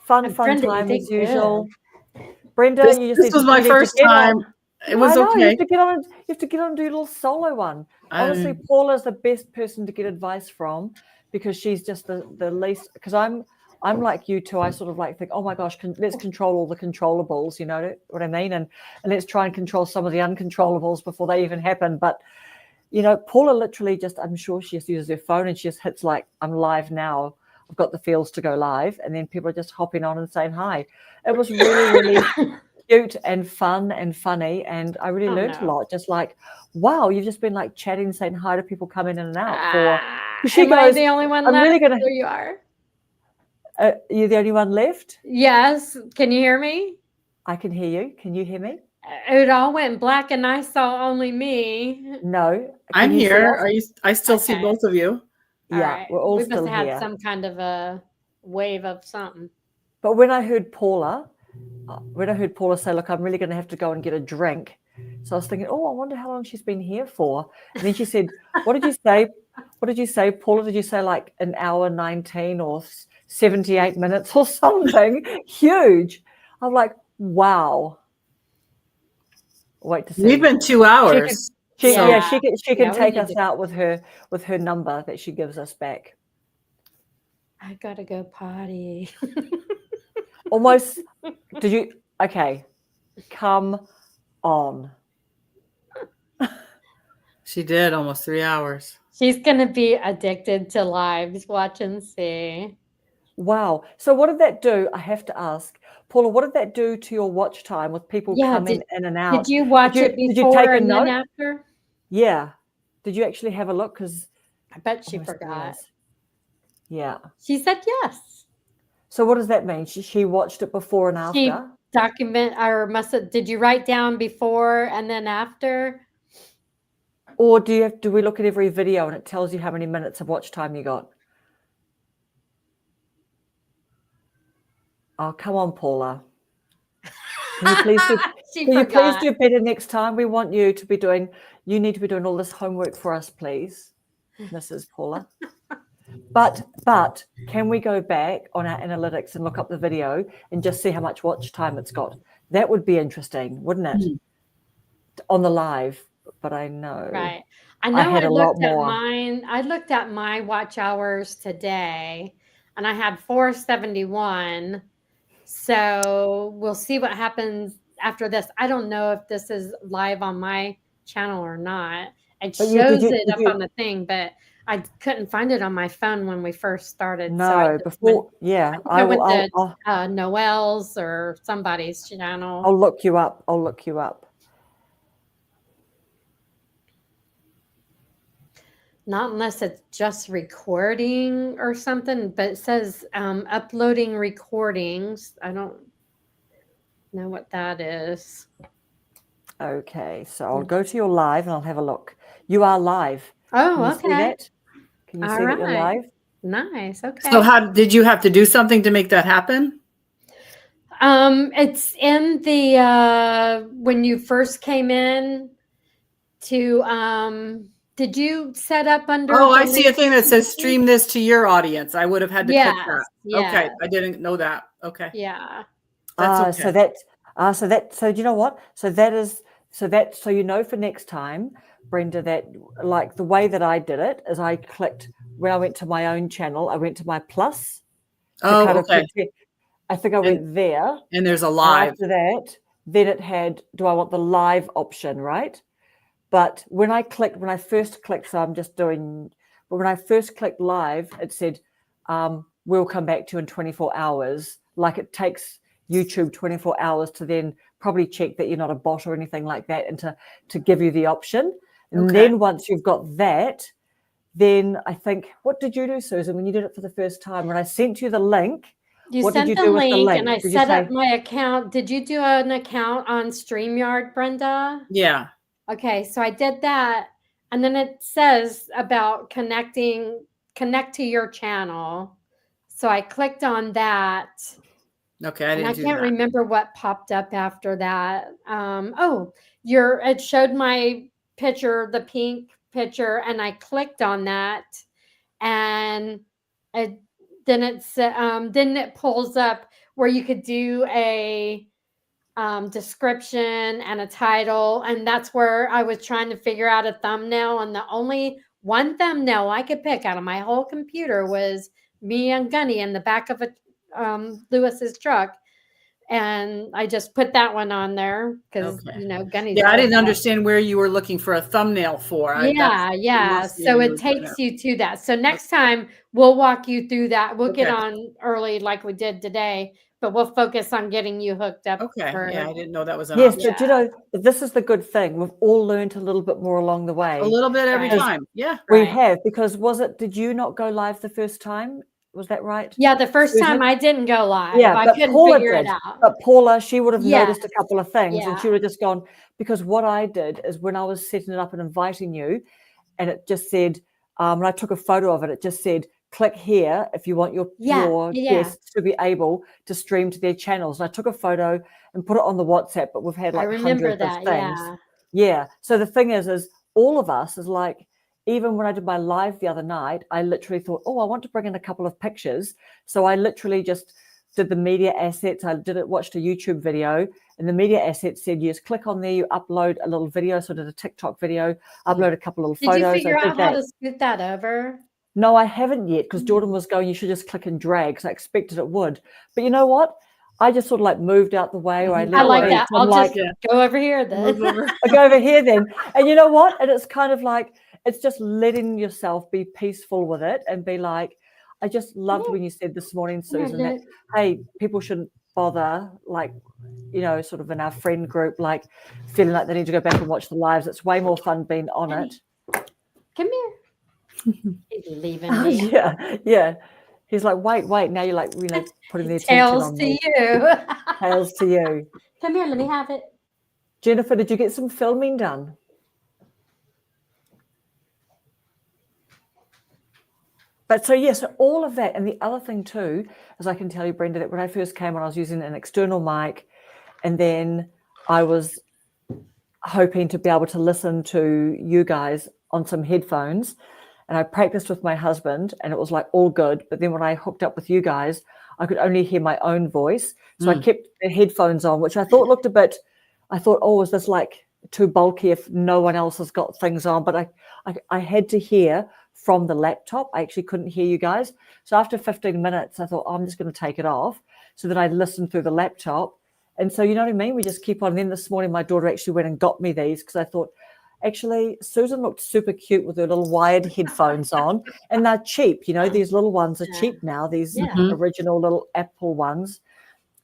Fun Brenda, you time did as usual. good. Brenda, you just This was my first time. It was I know, okay. you have to get on and do a little solo one. Honestly, Paula's the best person to get advice from because she's just the least. Because I'm like you too. I sort of like think, oh my gosh, let's control all the controllables. You know what I mean? And let's try and control some of the uncontrollables before they even happen. But you know, Paula literally I'm sure she just uses her phone and she just hits like, I'm live now. I've got the feels to go live, and then people are just hopping on and saying hi. It was really cute and fun and funny, and I really learned a lot. Just like, wow, you've just been like chatting, saying hi to people coming in and out. She Am I the only one I'm left? really gonna. There you are. You're the only one left. Yes. Can you hear me? I can hear you. Can you hear me? It all went black, and I saw only me. No, I'm here. I still see Okay. both of you. Yeah, All right. we're all we still must have here. had some kind of a wave of something. But when I heard Paula say, look, I'm really going to have to go and get a drink. So I was thinking, oh, I wonder how long she's been here for. And then she said, what did you say? What did you say, Paula? Did you say like an hour 19 or 78 minutes or something? Huge. I'm like, wow. Wait to see. We've been 2 hours. She can take need us out with her number that she gives us back. I gotta go potty. Almost. Did you? Okay. Come on. She did almost 3 hours. She's gonna be addicted to lives. Watch and see. Wow. So what did that do? I have to ask, Paula, what did that do to your watch time with people coming in and out? Did you watch it before did you take a and note? then after? Yeah. Did you actually have a look? Because I bet she forgot. Yeah. She said yes. So what does that mean? She watched it before and after? Did you write down before and then after? Or do we look at every video and it tells you how many minutes of watch time you got? Oh, come on, Paula. Can you please do better next time? We want you to be you need to be doing all this homework for us, please, Mrs. Paula. But can we go back on our analytics and look up the video and just see how much watch time it's got? That would be interesting, wouldn't it? On the live, but I know. Right. I know I looked at mine. I looked at my watch hours today and I had 471. So we'll see what happens after this. I don't know if this is live on my channel or not. It shows it up on the thing, but I couldn't find it on my phone when we first started. No, I went to Noel's or somebody's channel. I'll look you up. Not unless it's just recording or something, but it says uploading recordings. I don't know what that is. Okay, so I'll go to your live and I'll have a look. You are live. Oh, okay. See that? Can you see that you're live? Nice. Okay. So how did you have to do something to make that happen? It's in the when you first came in to did you set up under? Oh, I see a thing that says stream this to your audience. I would have had to click that. Yeah. Okay, I didn't know that. Okay. Yeah. That's So okay. so do you know what? So you know for next time, Brenda, that like the way that I did it is I clicked when I went to my own channel, I went to my plus to kind Oh, of okay. I think I went there. And there's a And live. after that, then it had, do I want the live option, right? But when I first clicked, so I'm just doing, but when I first clicked live, it said, we'll come back to you in 24 hours. Like it takes YouTube 24 hours to then probably check that you're not a bot or anything like that and to give you the option. And Okay. then once you've got that, then I think, what did you do, Susan, when you did it for the first time? When I sent you the link, You what did sent you the do with the link link? and I Did you set up say, my account. Did you do an account on StreamYard, Brenda? Yeah. Okay, so I did that. And then it says about connect to your channel. So I clicked on that. Okay. I And I didn't do can't that. remember what popped up after that. It showed my picture, the pink picture, and I clicked on that, and then it pulls up where you could do a description and a title, and that's where I was trying to figure out a thumbnail, and the only one thumbnail I could pick out of my whole computer was me and Gunny in the back of Lewis's truck. And I just put that one on there because, Okay. Gunny's Yeah, I all didn't about. understand where you were looking for a thumbnail for. Yeah. So it takes you to that. So next time we'll walk you through that. We'll get Okay. on early like we did today, but we'll focus on getting you hooked up. Okay. Yeah, I didn't know that was an yes, option. but this is the good thing. We've all learned a little bit more along the way. A little bit every Right. time. Yeah. We have, because did you not go live the first time? Was that right? Yeah, the first Susan? time I didn't go live. Yeah, I but couldn't Paula figure did. it out. But Paula, she would have noticed Yes. a couple of things and she Yeah. would have just gone, because what I did is when I was setting it up and inviting you, and it just said, and I took a photo of it, it just said, click here if you want your guests to be able to stream to their channels. And I took a photo and put it on the WhatsApp, but we've had I like remember hundreds of that. things. Yeah. Yeah. So the thing is all of us is like, even when I did my live the other night, I literally thought, oh, I want to bring in a couple of pictures. So I literally just did the media assets. Watched a YouTube video, and the media assets said, yes, click on there, you upload a little video. So I did a TikTok video, upload a couple of little photos. Did you figure I did out how that. to scoot that over? No, I haven't yet, because Jordan was going, you should just click and drag, because I expected it would. But you know what? I just sort of like moved out the way, or I like that. I'm I'll just go over here then. I go over here then. And you know what? And it's kind of like, it's just letting yourself be peaceful with it and be like, I just loved when you said this morning, Susan, that, hey, people shouldn't bother, like, sort of in our friend group, like feeling like they need to go back and watch the lives. It's way more fun being on it. Come here. He's leaving me. Yeah. He's like, wait. Now you're like, putting the attention Tails on to me. you. Tails to you. Come here, let me have it. Jennifer, did you get some filming done? But so, yes, all of that. And the other thing too, is I can tell you, Brenda, that when I first came on, I was using an external mic, and then I was hoping to be able to listen to you guys on some headphones. And I practiced with my husband, and it was like all good. But then when I hooked up with you guys, I could only hear my own voice. So I kept the headphones on, which I thought looked a bit, oh, is this like too bulky if no one else has got things on? But I had to hear from the laptop. I actually couldn't hear you guys. So after 15 minutes, I thought, I'm just going to take it off. So then I listened through the laptop. And so, you know what I mean? We just keep on. And then this morning, my daughter actually went and got me these, because I thought, actually, Susan looked super cute with her little wired headphones on, and they're cheap. These little ones are cheap now, these original little Apple ones.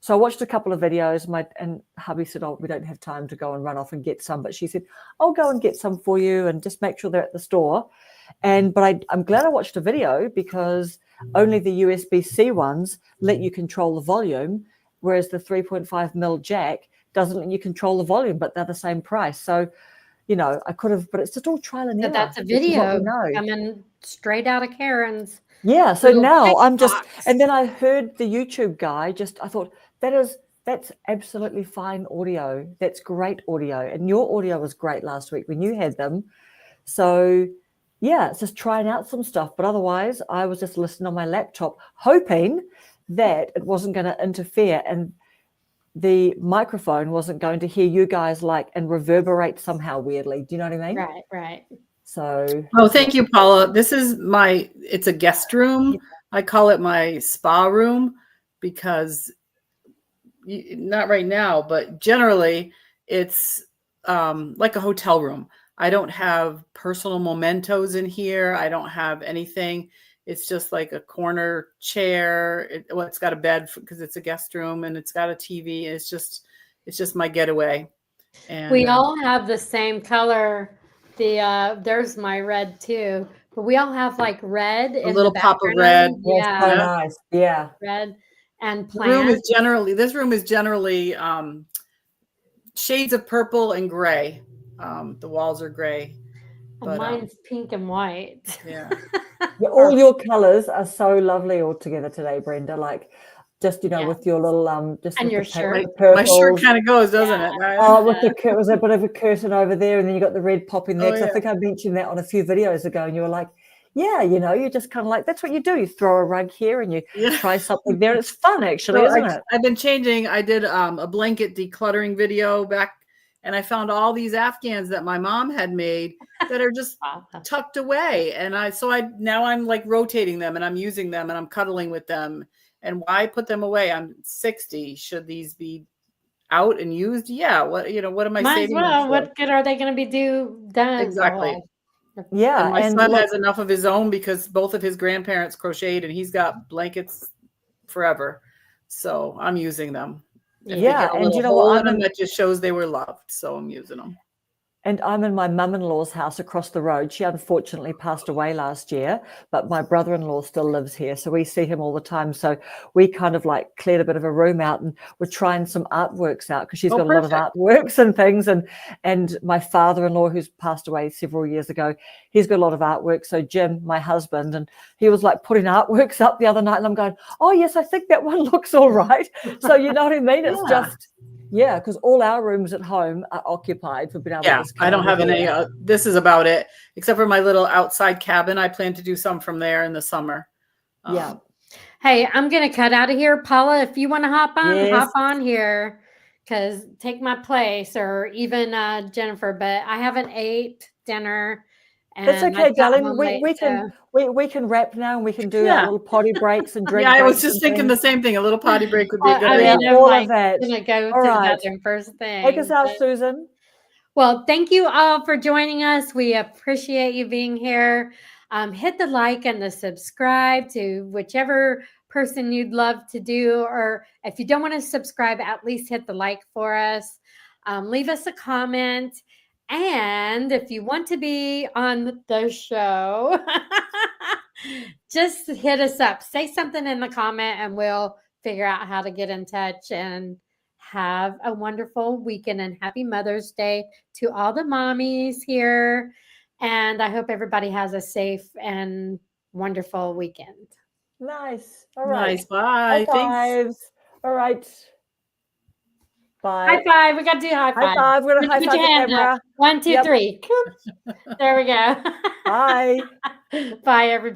So I watched a couple of videos. And hubby said, oh, we don't have time to go and run off and get some. But she said, I'll go and get some for you and just make sure they're at the store. But I'm glad I watched a video, because only the USB-C ones let you control the volume, whereas the 3.5 mil jack doesn't let you control the volume, but they're the same price. So, I could have, but it's just all trial and error. So that's a video coming straight out of Karen's. Yeah. So now I'm just, and then I heard the YouTube guy, I thought, that's absolutely fine audio. That's great audio. And your audio was great last week when you had them. So yeah, it's just trying out some stuff. But otherwise, I was just listening on my laptop, hoping that it wasn't going to interfere. And the microphone wasn't going to hear you guys like and reverberate somehow weirdly. Do you know what I mean? Right, right. So Oh, thank you, Paula. This is it's a guest room. I call it my spa room because not right now, but generally it's like a hotel room. I don't have personal mementos in here. I don't have anything. It's just like a corner chair. It's got a bed because it's a guest room, and it's got a TV. It's just my getaway. And we all have the same color. There's my red too, but we all have like red a in little the pop of red. background. yeah, so Yeah, nice. Yeah. red and The room is plants. this room is generally shades of purple and gray. The walls are gray. And mine's pink and white. Yeah. Yeah, all your colors are so lovely all together today, Brenda. Like just with your little just and with your the shirt. My shirt kind of goes, doesn't it? Oh, with the was a bit of a curtain over there, and then you got the red pop in there. Oh, I think I mentioned that on a few videos ago, and you were like, "Yeah, you're just kind of like that's what you do. You throw a rug here and you try something there. And it's fun, actually, isn't it?" I've been changing. I did a blanket decluttering video back, and I found all these Afghans that my mom had made that are just tucked away, and now I'm like rotating them, and I'm using them, and I'm cuddling with them. And why put them away? I'm 60. Should these be out and used? Yeah. What am I saving them for? What good are they going to be done? Exactly. Yeah. And my son has enough of his own because both of his grandparents crocheted, and he's got blankets forever. So I'm using them. Yeah. And you know what? That just shows they were loved. So I'm using them. And I'm in my mum-in-law's house across the road. She unfortunately passed away last year, but my brother-in-law still lives here. So we see him all the time. So we kind of like cleared a bit of a room out, and we're trying some artworks out because she's got a lot of artworks and things. And my father-in-law, who's passed away several years ago, he's got a lot of artwork. So Jim, my husband, and he was like putting artworks up the other night, and I'm going, oh yes, I think that one looks all right. So you know what I mean? It's just... Yeah, because all our rooms at home are occupied for being able to I don't have any. This is about it, except for my little outside cabin. I plan to do some from there in the summer. Yeah. Hey, I'm going to cut out of here. Paula, if you want to hop on here, because take my place, or even Jennifer, but I haven't ate dinner. That's okay, darling. We can wrap now, and we can do our little potty breaks and drink. Yeah, I was just thinking the same thing. A little potty break would be a good idea. All of that. I'm gonna go to the bathroom first thing. Take us out, Susan. Well, thank you all for joining us. We appreciate you being here. Hit the like and the subscribe to whichever person you'd love to do, or if you don't want to subscribe, at least hit the like for us. Leave us a comment. And if you want to be on the show, just hit us up. Say something in the comment, and we'll figure out how to get in touch. And have a wonderful weekend, and happy Mother's Day to all the mommies here. And I hope everybody has a safe and wonderful weekend. Nice. All right. Nice. Bye. Thanks. All right. Bye. High five. We got to do high five. High five. We're going to high five the camera. 1, 2, 3. There we go. Bye. Bye, everybody.